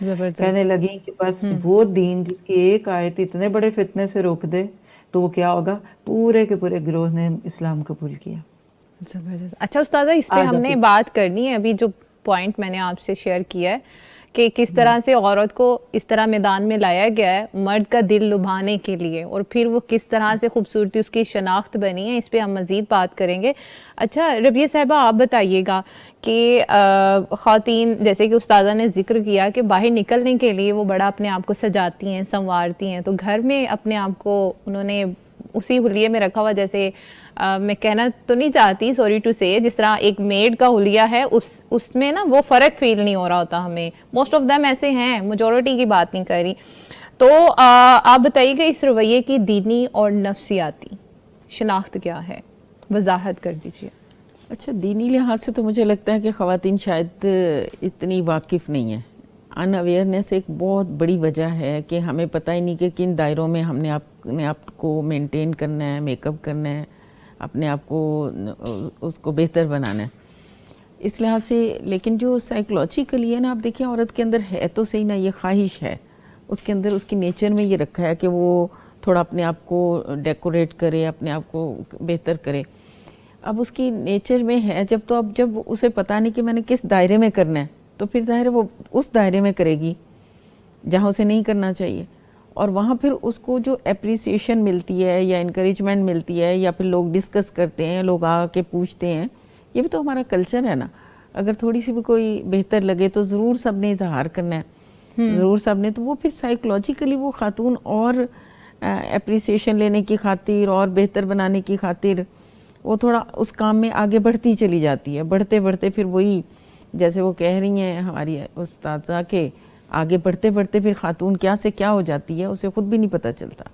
زبردست. کہنے لگی کہ بس وہ دین جس کی ایک آیت اتنے بڑے فتنے سے روک دے تو وہ کیا ہوگا، پورے کے پورے گروہ نے اسلام قبول کیا. زبردست. اچھا استاذہ، اس پہ آج ہم آپ نے بات کرنی ہے. ابھی جو پوائنٹ میں نے آپ سے شیئر کیا ہے کہ کس طرح سے عورت کو اس طرح میدان میں لایا گیا ہے مرد کا دل لبھانے کے لیے، اور پھر وہ کس طرح سے خوبصورتی اس کی شناخت بنی ہے، اس پہ ہم مزید بات کریں گے. اچھا ربیہ صاحبہ، آپ بتائیے گا کہ خواتین جیسے کہ استاذہ نے ذکر کیا کہ باہر نکلنے کے لیے وہ بڑا اپنے آپ کو سجاتی ہیں، سنوارتی ہیں، تو گھر میں اپنے آپ کو انہوں نے اسی حلیے میں رکھا ہوا، جیسے میں کہنا تو نہیں چاہتی، سوری ٹو سے، جس طرح ایک میڈ کا حلیہ ہے اس میں نا وہ فرق فیل نہیں ہو رہا ہوتا ہمیں. موسٹ آف دیم ایسے ہیں، میجورٹی کی بات نہیں کر رہی. تو آپ بتائیے کہ اس رویے کی دینی اور نفسیاتی شناخت کیا ہے، وضاحت کر دیجیے. اچھا، دینی لحاظ سے تو مجھے لگتا ہے کہ خواتین شاید اتنی واقف نہیں ہیں. ان اویئرنیس ایک بہت بڑی وجہ ہے کہ ہمیں پتہ ہی نہیں کہ کن دائروں میں ہم نے اپنے آپ کو مینٹین کرنا ہے، میک اپ کرنا ہے، اپنے آپ کو اس کو بہتر بنانا ہے. اس لحاظ سے لیکن جو سائیکولوجیکلی ہے نا، آپ دیکھیں عورت کے اندر ہے تو صحیح نا، یہ خواہش ہے اس کے اندر، اس کی نیچر میں یہ رکھا ہے کہ وہ تھوڑا اپنے آپ کو ڈیکوریٹ کرے، اپنے آپ کو بہتر کرے. اب اس کی نیچر میں ہے جب اسے پتہ نہیں کہ میں نے کس دائرے میں کرنا ہے، تو پھر ظاہر ہے وہ اس دائرے میں کرے گی جہاں اسے نہیں کرنا چاہیے. اور وہاں پھر اس کو جو اپریسیشن ملتی ہے یا انکریجمنٹ ملتی ہے، یا پھر لوگ ڈسکس کرتے ہیں، لوگ آ کے پوچھتے ہیں، یہ بھی تو ہمارا کلچر ہے نا. اگر تھوڑی سی بھی کوئی بہتر لگے تو ضرور سب نے اظہار کرنا ہے، ضرور سب نے. تو وہ پھر سائیکولوجیکلی وہ خاتون اور اپریسیشن لینے کی خاطر اور بہتر بنانے کی خاطر وہ تھوڑا اس کام میں آگے بڑھتی چلی جاتی ہے. بڑھتے بڑھتے پھر وہی جیسے وہ کہہ رہی ہیں ہماری استاذہ کہ آگے بڑھتے بڑھتے پھر خاتون کیا سے کیا ہو جاتی ہے، اسے خود بھی نہیں پتہ چلتا.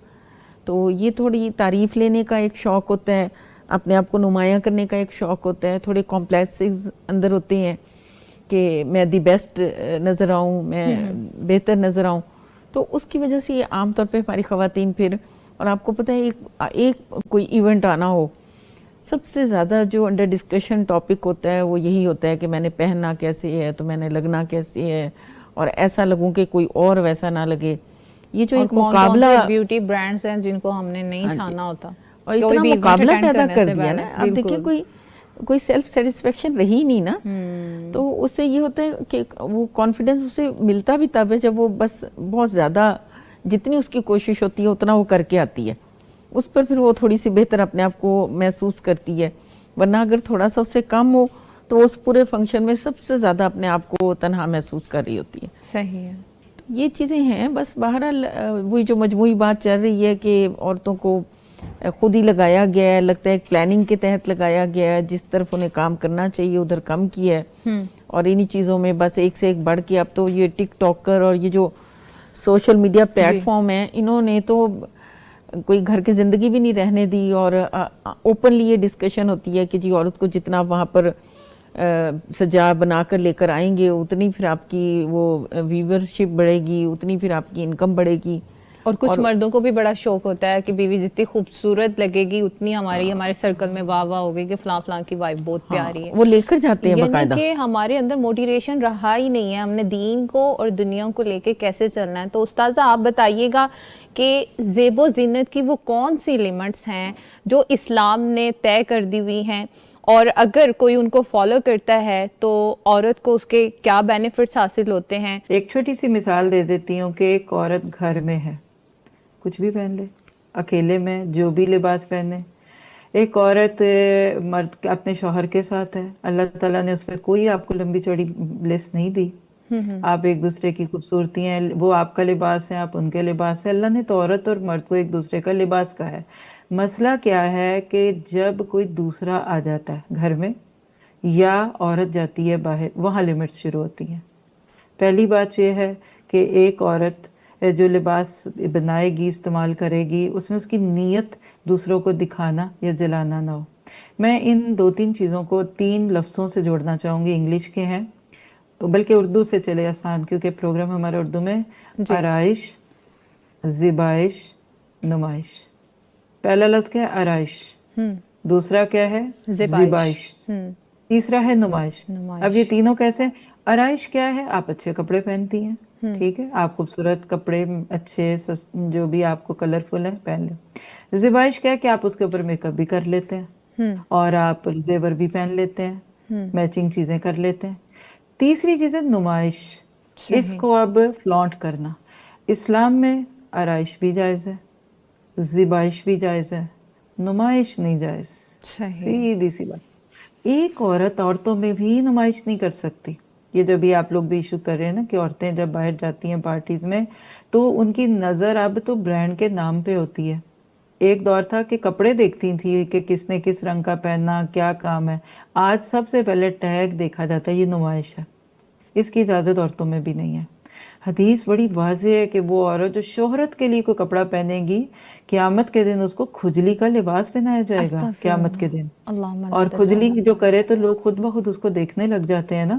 تو یہ تھوڑی تعریف لینے کا ایک شوق ہوتا ہے، اپنے آپ کو نمایاں کرنے کا ایک شوق ہوتا ہے، تھوڑے کمپلیکسز اندر ہوتے ہیں کہ میں دی بیسٹ نظر آؤں، میں بہتر نظر آؤں. تو اس کی وجہ سے یہ عام طور پہ ہماری خواتین پھر، اور آپ کو پتہ ہے ایک کوئی ایونٹ آنا ہو، سب سے زیادہ جو انڈر ڈسکشن ٹاپک ہوتا ہے وہ یہی ہوتا ہے کہ میں نے پہننا کیسے ہے، تو میں نے لگنا کیسے ہے، اور ایسا لگوں کہ کوئی اور ویسا نہ لگے. یہ جو ایک مقابلہ، بیوٹی برانڈز ہیں جن کو ہم نے نہیں چھانا ہوتا، اور اتنا مقابلہ پیدا کر دیا نا. اب دیکھیں کوئی سیلف سیٹسفیکشن رہی نہیں نا. تو اس سے یہ ہوتا ہے کہ وہ کانفیڈنس اسے ملتا بھی تب ہے جب وہ بس بہت زیادہ جتنی اس کی کوشش ہوتی ہے اتنا وہ کر کے آتی ہے. اس پر پھر وہ تھوڑی سی بہتر اپنے آپ کو محسوس کرتی ہے. ورنہ اگر تھوڑا سا اس سے کم ہو تو اس پورے فنکشن میں سب سے زیادہ اپنے آپ کو تنہا محسوس کر رہی ہوتی ہے. صحیح ہے. یہ چیزیں ہیں. بس بہرحال وہی جو مجموعی بات چل رہی ہے کہ عورتوں کو خود ہی لگایا گیا ہے، لگتا ہے ایک پلاننگ کے تحت لگایا گیا ہے، جس طرف انہیں کام کرنا چاہیے ادھر کم کیا ہے. اور انہی چیزوں میں بس ایک سے ایک بڑھ کے اب تو یہ ٹک ٹاکر اور یہ جو سوشل میڈیا پلیٹ فارم ہیں، انہوں نے تو کوئی گھر کی زندگی بھی نہیں رہنے دی. اور اوپنلی یہ ڈسکشن ہوتی ہے کہ جی عورت کو جتنا وہاں پر سجا بنا کر لے کر آئیں گے اتنی پھر آپ کی وہ ویورشپ بڑھے گی، اتنی پھر آپ کی انکم بڑھے گی. اور کچھ مردوں کو بھی بڑا شوق ہوتا ہے کہ بیوی جتنی خوبصورت لگے گی اتنی ہمارے سرکل میں واہ واہ ہوگی کہ فلاں فلاں کی وائف بہت پیاری ہے. وہ لے کر جاتے ہیں باقاعدہ. یعنی کہ ہمارے اندر موٹیویشن رہا ہی نہیں ہے ہم نے دین کو اور دنیا کو لے کے کیسے چلنا ہے. تو استاذہ آپ بتائیے گا کہ زیب و زینت کی وہ کون سی لیمٹس ہیں جو اسلام نے طے کر دی ہوئی ہیں، اور اگر کوئی ان کو فالو کرتا ہے تو عورت کو اس کے کیا بینیفٹس حاصل ہوتے ہیں؟ ایک چھوٹی سی مثال دے دیتی ہوں کہ ایک عورت گھر میں ہے، کچھ بھی پہن لے، اکیلے میں جو بھی لباس پہنے. ایک عورت مرد اپنے شوہر کے ساتھ ہے، اللہ تعالیٰ نے اس پہ کوئی آپ کو لمبی چوڑی لسٹ نہیں دی. آپ ایک دوسرے کی خوبصورتی ہیں، وہ آپ کا لباس ہے، آپ ان کے لباس ہے. اللہ نے تو عورت اور مرد کو ایک دوسرے کا لباس کا ہے. مسئلہ کیا ہے کہ جب کوئی دوسرا آ جاتا ہے گھر میں یا عورت جاتی ہے باہر، وہاں لمٹس شروع ہوتی ہیں. پہلی بات یہ ہے کہ ایک عورت جو لباس بنائے گی، استعمال کرے گی، اس میں اس کی نیت دوسروں کو دکھانا یا جلانا نہ ہو. میں ان 2-3 چیزوں کو 3 لفظوں سے جوڑنا چاہوں گی، انگلش کے ہیں بلکہ اردو سے چلے آسان، کیونکہ پروگرام ہمارا اردو میں. آرائش، زیبائش، نمائش. پہلا لفظ کیا ہے؟ آرائش. دوسرا کیا ہے؟ زیبائش. تیسرا ہے نمائش. نمائش. اب یہ تینوں کیسے؟ آرائش کیا ہے؟ آپ اچھے کپڑے پہنتی ہیں, ٹھیک ہے, آپ خوبصورت کپڑے اچھے جو بھی آپ کو کلرفل ہے پہن لیں. زیبائش کیا ہے کہ آپ اس کے اوپر میک اپ بھی کر لیتے ہیں اور آپ زیور بھی پہن لیتے ہیں, میچنگ چیزیں کر لیتے ہیں. تیسری چیز ہے نمائش. اس کو اب فلانٹ کرنا. اسلام میں آرائش بھی جائز ہے, زیبائش بھی جائز ہے, نمائش نہیں جائز. سیدھی سی بات. ایک عورت عورتوں میں بھی نمائش نہیں کر سکتی. یہ جو بھی آپ لوگ بھی ایشو کر رہے ہیں نا کہ عورتیں جب باہر جاتی ہیں پارٹیز میں تو ان کی نظر اب تو برانڈ کے نام پہ ہوتی ہے. ایک دور تھا کہ کپڑے دیکھتی تھی کہ کس نے کس رنگ کا پہنا, کیا کام ہے. آج سب سے پہلے ٹیگ دیکھا جاتا ہے, یہ نمائش ہے. اس کی اجازت عورتوں میں بھی نہیں ہے. حدیث بڑی واضح ہے کہ وہ عورت جو شہرت کے لیے کوئی کپڑا پہنے گی قیامت کے دن اس کو کھجلی کا لباس پہنایا جائے گا قیامت کے دن. اور کھجلی جو کرے تو لوگ خود بخود اس کو دیکھنے لگ جاتے ہیں نا,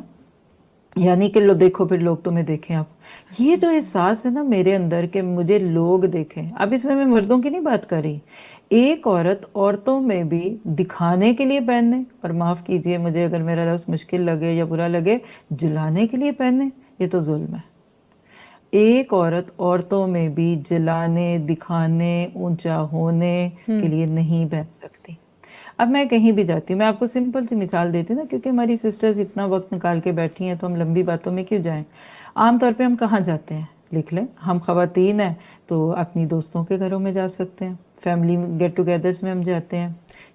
یعنی کہ لو دیکھو پھر لوگ تمہیں دیکھیں. آپ یہ جو احساس ہے نا میرے اندر کہ مجھے لوگ دیکھیں, اب اس میں مردوں کی نہیں بات کر رہی. ایک عورت عورتوں میں بھی دکھانے کے لیے پہننے, اور معاف کیجئے مجھے اگر میرا لفظ مشکل لگے یا برا لگے, جلانے کے لیے پہننے, یہ تو ظلم ہے. ایک عورت عورتوں میں بھی جلانے, دکھانے, اونچا ہونے کے لیے نہیں پہن سکتی. اب میں کہیں بھی جاتی ہوں, میں آپ کو سمپل سی مثال دیتی ہوں نا, کیونکہ ہماری سسٹرز اتنا وقت نکال کے بیٹھی ہیں تو ہم لمبی باتوں میں کیوں جائیں. عام طور پہ ہم کہاں جاتے ہیں؟ لکھ لیں. ہم خواتین ہیں تو اپنی دوستوں کے گھروں میں جا سکتے ہیں, فیملی گیٹ ٹوگیدرز میں ہم جاتے ہیں,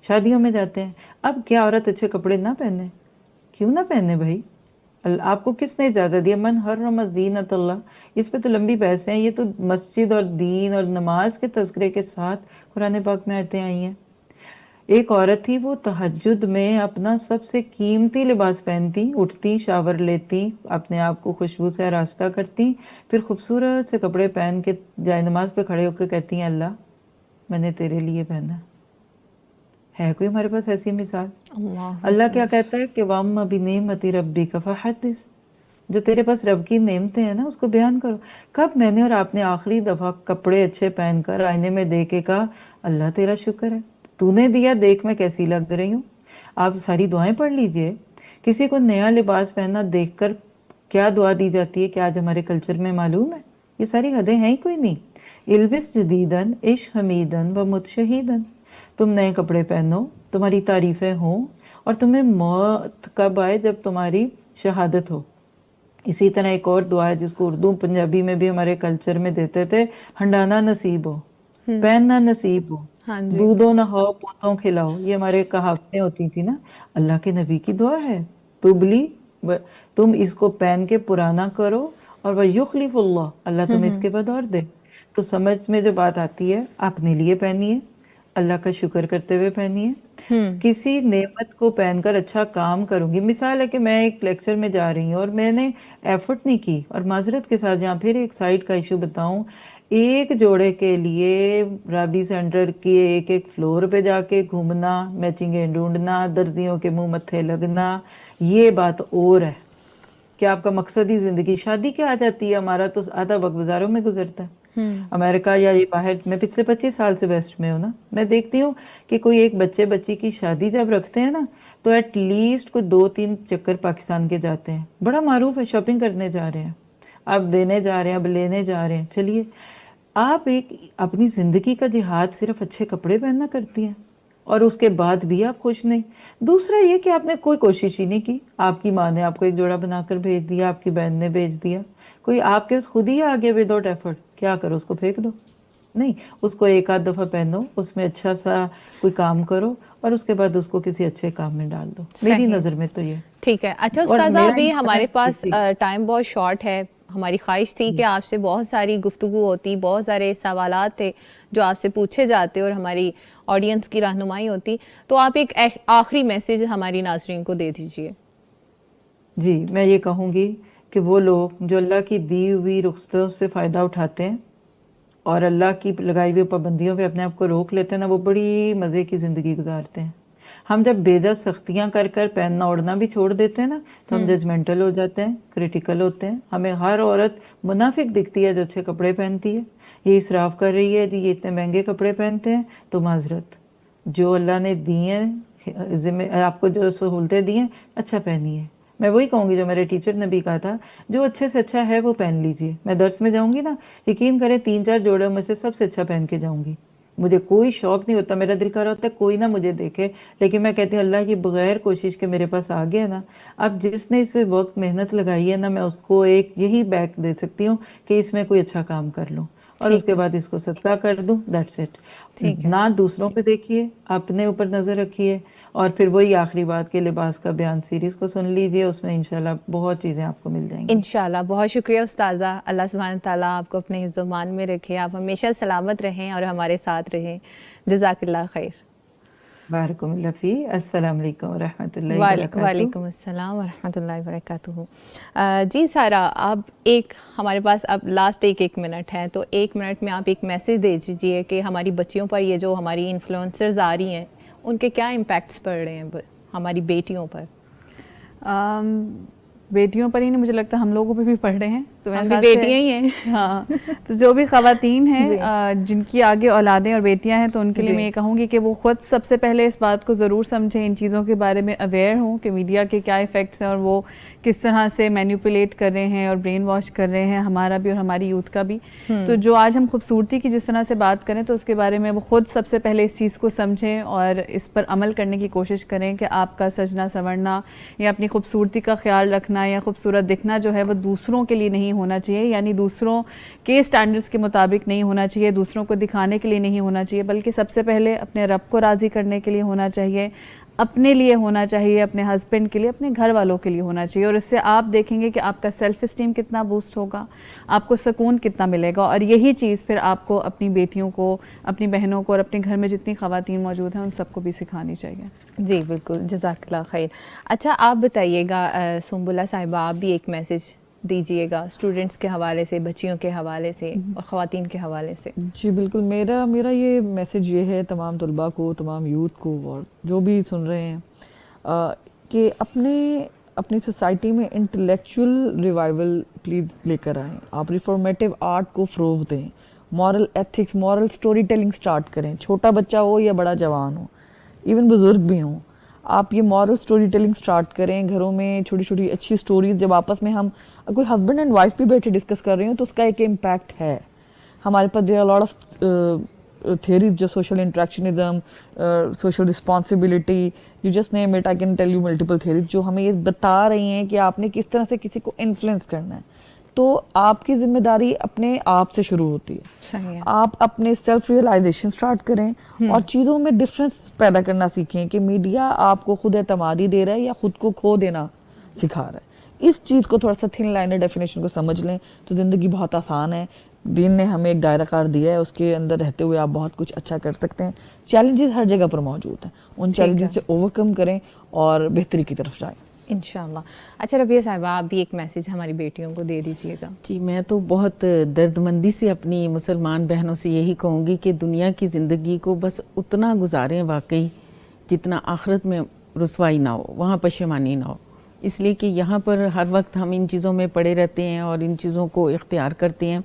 شادیوں میں جاتے ہیں. اب کیا عورت اچھے کپڑے نہ پہنے؟ کیوں نہ پہنے بھائی؟ آپ کو کس نے اجازت دیا؟ من حرم زینت اللہ. اس پہ تو لمبی بحث ہیں. یہ تو مسجد اور دین اور نماز کے تذکرے کے ساتھ قرآن پاک میں آیتیں آئی ہیں. ایک عورت تھی, وہ تہجد میں اپنا سب سے قیمتی لباس پہنتی, اٹھتی, شاور لیتی, اپنے آپ کو خوشبو سے آراستہ کرتی, پھر خوبصورت سے کپڑے پہن کے جائے نماز پہ کھڑے ہو کے کہتی ہیں اللہ میں نے تیرے لیے پہنا. ہے کوئی ہمارے پاس ایسی مثال؟ اللہ کیا کہتا ہے کہ وَأَمَّا بِنِعْمَتِ رَبِّكَ فَحَدِّثْ, جو تیرے پاس رب کی نعمتیں ہیں نا اس کو بیان کرو. کب میں نے اور آپ نے آخری دفعہ کپڑے اچھے پہن کر آئینے میں دیکھ کے کہا اللہ تیرا شکر ہے, تو نے دیا, دیکھ میں کیسی لگ رہی ہوں. آپ ساری دعائیں پڑھ لیجئے. کسی کو نیا لباس پہننا دیکھ کر کیا دعا دی جاتی ہے کہ آج ہمارے کلچر میں معلوم ہے؟ یہ ساری حدیں ہیں ہی کوئی نہیں. البس جدیدن عش حمیدن و متشہیدن. تم نئے کپڑے پہنو, تمہاری تعریفیں ہوں, اور تمہیں موت کب آئے؟ جب تمہاری شہادت ہو. اسی طرح ایک اور دعا ہے جس کو اردو پنجابی میں بھی ہمارے کلچر میں دیتے تھے, ہنڈانا نصیب ہو, پہننا نصیب ہو, دودھوں نہاؤ, پوتوں کھلاؤ. یہ ہمارے کہاوتیں ہوتی تھی نا. اللہ کے نبی کی دعا ہے, تبلی, تم اس کو پہن کے پرانا کرو, اور وَيُخْلِفُ اللَّهُ, اللہ تمہیں اس کے بعد اور دے. تو سمجھ میں جو بات آتی ہے, اپنے لیے پہنیے, اللہ کا شکر کرتے ہوئے پہنیے. کسی نعمت کو پہن کر اچھا کام کروں گی. مثال ہے کہ میں ایک لیکچر میں جا رہی ہوں اور میں نے ایفرٹ نہیں کی, اور معذرت کے ساتھ جہاں پھر ایک سائٹ کا ایشو بتاؤں, ایک جوڑے کے لیے رابی سینٹر کی ایک ایک فلور پہ جا کے گھومنا, میچنگیں ڈھونڈنا, درزیوں کے منہ متھے لگنا, یہ بات اور ہے. کیا آپ کا مقصد ہی زندگی شادی کیا آ جاتی ہے؟ ہمارا تو آدھا وقت بازاروں میں گزرتا ہے. امریکہ یا یہ باہر, میں پچھلے 25 سال سے ویسٹ میں ہوں نا, میں دیکھتی ہوں کہ کوئی ایک بچی کی شادی جب رکھتے ہیں نا تو ایٹ لیسٹ کوئی 2-3 چکر پاکستان کے جاتے ہیں. بڑا معروف ہے, شاپنگ کرنے جا رہے ہیں, اب دینے جا رہے ہیں, اب لینے جا رہے ہیں. چلیے, آپ ایک اپنی زندگی کا جہاد صرف اچھے کپڑے پہننا کرتی ہیں, اور اس کے بعد بھی آپ خوش نہیں. دوسرا یہ کہ آپ نے کوئی کوشش ہی نہیں کی. آپ کی ماں نے آپ کو ایک جوڑا بنا کر بھیج دیا, آپ کی بہن نے بھیج دیا, کوئی آپ کے خود ہی آگے وداؤٹ ایفرٹ. کیا کرو, اس کو پھینک دو؟ نہیں, اس کو ایک آدھ دفعہ پہنو, اس میں اچھا سا کوئی کام کرو, اور اس کے بعد اس کو کسی اچھے کام میں ڈال دو. میری نظر میں تو یہ ٹھیک ہے. اچھا استاذہ, ابھی ہمارے پاس ٹائم بہت شارٹ ہے. ہماری خواہش تھی کہ آپ سے بہت ساری گفتگو ہوتی, بہت سارے سوالات تھے جو آپ سے پوچھے جاتے اور ہماری آڈینس کی رہنمائی ہوتی, تو آپ ایک آخری میسیج ہماری ناظرین کو دے دیجئے. جی, میں یہ کہوں گی کہ وہ لوگ جو اللہ کی دی ہوئی رخصتوں سے فائدہ اٹھاتے ہیں اور اللہ کی لگائی ہوئی پابندیوں پہ اپنے آپ کو روک لیتے ہیں نا, وہ بڑی مزے کی زندگی گزارتے ہیں. ہم جب بے دست سختیاں کر کر پہننا اوڑھنا بھی چھوڑ دیتے ہیں نا, تو ہم ججمنٹل ہو جاتے ہیں, کریٹیکل ہوتے ہیں. ہمیں ہر عورت منافق دکھتی ہے جو اچھے کپڑے پہنتی ہے. یہ اسراف کر رہی ہے جی, یہ اتنے مہنگے کپڑے پہنتے ہیں. تو معذرت, جو اللہ نے دیے ہیں آپ کو جو سہولتیں دی ہیں اچھا پہنیے. میں وہی کہوں گی جو میرے ٹیچر نے بھی کہا تھا, جو اچھے سے اچھا ہے وہ پہن لیجئے. میں درس میں جاؤں گی نا, یقین کریں 3-4 جوڑوں میں سے سب سے اچھا پہن کے جاؤں گی. مجھے کوئی شوق نہیں ہوتا, میرا دل کر رہا ہوتا ہے کوئی نہ مجھے دیکھے, لیکن میں کہتی ہوں اللہ کی بغیر کوشش کے میرے پاس آ گیا نا, اب جس نے اس پہ وقت محنت لگائی ہے نا, میں اس کو ایک یہی بیک دے سکتی ہوں کہ اس میں کوئی اچھا کام کر لوں اور اس کے بعد اس کو صدقہ کر دوں. That's it. نہ دوسروں پہ دیکھیے, اپنے اوپر نظر رکھیے, اور پھر وہی آخری بات کے لباس کا بیان سیریز کو سن لیجئے, اس میں انشاءاللہ بہت چیزیں آپ کو مل جائیں گی. انشاءاللہ. بہت شکریہ استاذہ. اللہ سبحانہ تعالیٰ آپ کو اپنے حفظ و امان میں رکھے, آپ ہمیشہ سلامت رہیں اور ہمارے ساتھ رہیں. جزاک اللہ خیر. بارکم اللہ فی. السلام علیکم ورحمۃ اللہ وبرکاتہ. وعلیکم السلام ورحمۃ اللہ وبرکاتہ. جی سارہ, اب ہمارے پاس اب لاسٹ ایک منٹ ہے, تو 1 منٹ میں آپ ایک میسیج دے دیجیے کہ ہماری بچیوں پر یہ جو ہماری انفلوئنسرز آ رہی ہیں ان کے کیا امپیکٹس پڑ رہے ہیں ہماری بیٹیوں پر. بیٹیوں پر ہی نہیں, مجھے لگتا ہے ہم لوگوں پہ بھی پڑھ رہے ہیں. تو ہم بھی بیٹیاں ہی ہیں. ہاں, تو جو بھی خواتین ہیں جن کی آگے اولادیں اور بیٹیاں ہیں, تو ان کے لیے میں یہ کہوں گی کہ وہ خود سب سے پہلے اس بات کو ضرور سمجھیں, ان چیزوں کے بارے میں اویئر ہوں کہ میڈیا کے کیا ایفیکٹس ہیں اور وہ کس طرح سے مینیپولیٹ کر رہے ہیں اور برین واش کر رہے ہیں ہمارا بھی اور ہماری یوتھ کا بھی. تو جو آج ہم خوبصورتی کی جس طرح سے بات کریں, تو اس کے بارے میں وہ خود سب سے پہلے اس چیز کو سمجھیں اور اس پر عمل کرنے کی کوشش کریں کہ آپ کا سجنا سنورنا یا اپنی خوبصورتی کا خیال رکھنا یا خوبصورت دکھنا جو ہے وہ دوسروں کے لیے نہیں ہونا چاہیے, یعنی دوسروں کے اسٹینڈرڈز کے مطابق نہیں ہونا چاہیے, دوسروں کو دکھانے کے لیے نہیں ہونا چاہیے, بلکہ سب سے پہلے اپنے رب کو راضی کرنے کے لیے ہونا چاہیے, اپنے لیے ہونا چاہیے, اپنے ہسبینڈ کے لیے, اپنے گھر والوں کے لیے ہونا چاہیے. اور اس سے آپ دیکھیں گے کہ آپ کا سیلف اسٹیم کتنا بوسٹ ہوگا, آپ کو سکون کتنا ملے گا, اور یہی چیز پھر آپ کو اپنی بیٹیوں کو, اپنی بہنوں کو اور اپنے گھر میں جتنی خواتین موجود ہیں ان سب کو بھی سکھانی چاہیے. جی بالکل, جزاک اللہ خیر. اچھا آپ بتائیے گا سنبلہ صاحبہ, آپ بھی ایک میسیج دیجیے گا اسٹوڈنٹس کے حوالے سے, بچیوں کے حوالے سے اور خواتین کے حوالے سے. جی بالکل, میرا یہ میسیج یہ ہے تمام طلباء کو, تمام یوتھ کو اور جو بھی سن رہے ہیں کہ اپنی سوسائٹی میں انٹلیکچوئل ریوائول پلیز لے کر آئیں. آپ ریفارمیٹیو آرٹ کو فروغ دیں, moral ethics, moral story telling start کریں, چھوٹا بچہ ہو یا بڑا جوان ہو, ایون بزرگ بھی ہوں. آپ یہ مورل سٹوری ٹیلنگ سٹارٹ کریں گھروں میں, چھوٹی چھوٹی اچھی سٹوریز. جب آپس میں ہم کوئی ہسبینڈ اینڈ وائف بھی بیٹھے ڈسکس کر رہے ہوں تو اس کا ایک امپیکٹ ہے. ہمارے پاس there are lot of theories, جو social interactionism, social responsibility, you just name it, I can tell you multiple theories, جو ہمیں یہ بتا رہی ہیں کہ آپ نے کس طرح سے کسی کو انفلوئنس کرنا ہے. تو آپ کی ذمہ داری اپنے آپ سے شروع ہوتی ہے. صحیح ہے. آپ اپنے سیلف ریئلائزیشن سٹارٹ کریں اور چیزوں میں ڈفرینس پیدا کرنا سیکھیں کہ میڈیا آپ کو خود اعتمادی دے رہا ہے یا خود کو کھو دینا سکھا رہا ہے. اس چیز کو تھوڑا سا تھن لائنر ڈیفینیشن کو سمجھ لیں تو زندگی بہت آسان ہے. دین نے ہمیں ایک دائرہ کار دیا ہے, اس کے اندر رہتے ہوئے آپ بہت کچھ اچھا کر سکتے ہیں. چیلنجز ہر جگہ پر موجود ہیں, ان چیلنجز سے اوور کم کریں اور بہتری کی طرف جائیں انشاءاللہ. اچھا ربیہ صاحبہ, آپ بھی ایک میسیج ہماری بیٹیوں کو دے دیجیے گا. جی, میں تو بہت درد مندی سے اپنی مسلمان بہنوں سے یہی کہوں گی کہ دنیا کی زندگی کو بس اتنا گزاریں واقعی جتنا آخرت میں رسوائی نہ ہو, وہاں پشیمانی نہ ہو. اس لیے کہ یہاں پر ہر وقت ہم ان چیزوں میں پڑے رہتے ہیں اور ان چیزوں کو اختیار کرتے ہیں,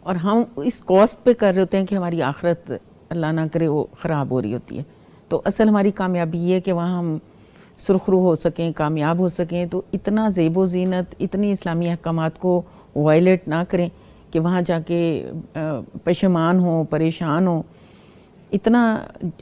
اور ہم اس کاسٹ پہ کر رہے ہوتے ہیں کہ ہماری آخرت اللہ نہ کرے وہ خراب ہو رہی ہوتی ہے. تو اصل ہماری کامیابی یہ ہے کہ وہاں ہم سرخرو ہو سکیں, کامیاب ہو سکیں. تو اتنا زیب و زینت, اتنی اسلامی احکامات کو وائلیٹ نہ کریں کہ وہاں جا کے پشیمان ہوں, پریشان ہوں. اتنا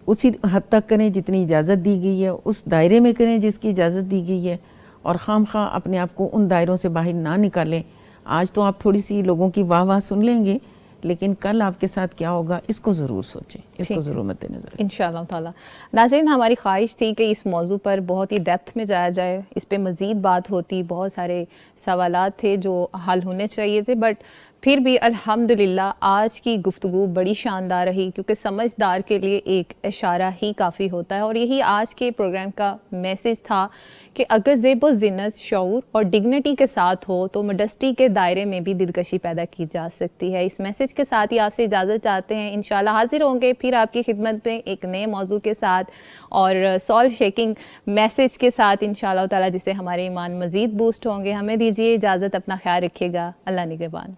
اسی حد تک کریں جتنی اجازت دی گئی ہے, اس دائرے میں کریں جس کی اجازت دی گئی ہے, اور خام خواہ اپنے آپ کو ان دائروں سے باہر نہ نکالیں. آج تو آپ تھوڑی سی لوگوں کی واہ واہ سن لیں گے, لیکن کل آپ کے ساتھ کیا ہوگا اس کو ضرور سوچیں, اس کو ضرور مد نظر رکھیں. انشاءاللہ تعالیٰ. ناظرین, ہماری خواہش تھی کہ اس موضوع پر بہت ہی ڈیپتھ میں جایا جائے, اس پہ مزید بات ہوتی, بہت سارے سوالات تھے جو حل ہونے چاہیے تھے, بٹ پھر بھی الحمدللہ آج کی گفتگو بڑی شاندار رہی, کیونکہ سمجھدار کے لیے ایک اشارہ ہی کافی ہوتا ہے. اور یہی آج کے پروگرام کا میسیج تھا کہ اگر زیب و زینت, شعور اور ڈگنیٹی کے ساتھ ہو تو موڈسٹی کے دائرے میں بھی دلکشی پیدا کی جا سکتی ہے. اس میسیج کے ساتھ ہی آپ سے اجازت چاہتے ہیں. انشاءاللہ حاضر ہوں گے پھر آپ کی خدمت میں ایک نئے موضوع کے ساتھ اور سول شیکنگ میسیج کے ساتھ انشاءاللہ تعالیٰ, جس سے ہمارے ایمان مزید بوسٹ ہوں گے. ہمیں دیجیے اجازت, اپنا خیال رکھیے گا. اللہ نگہبان.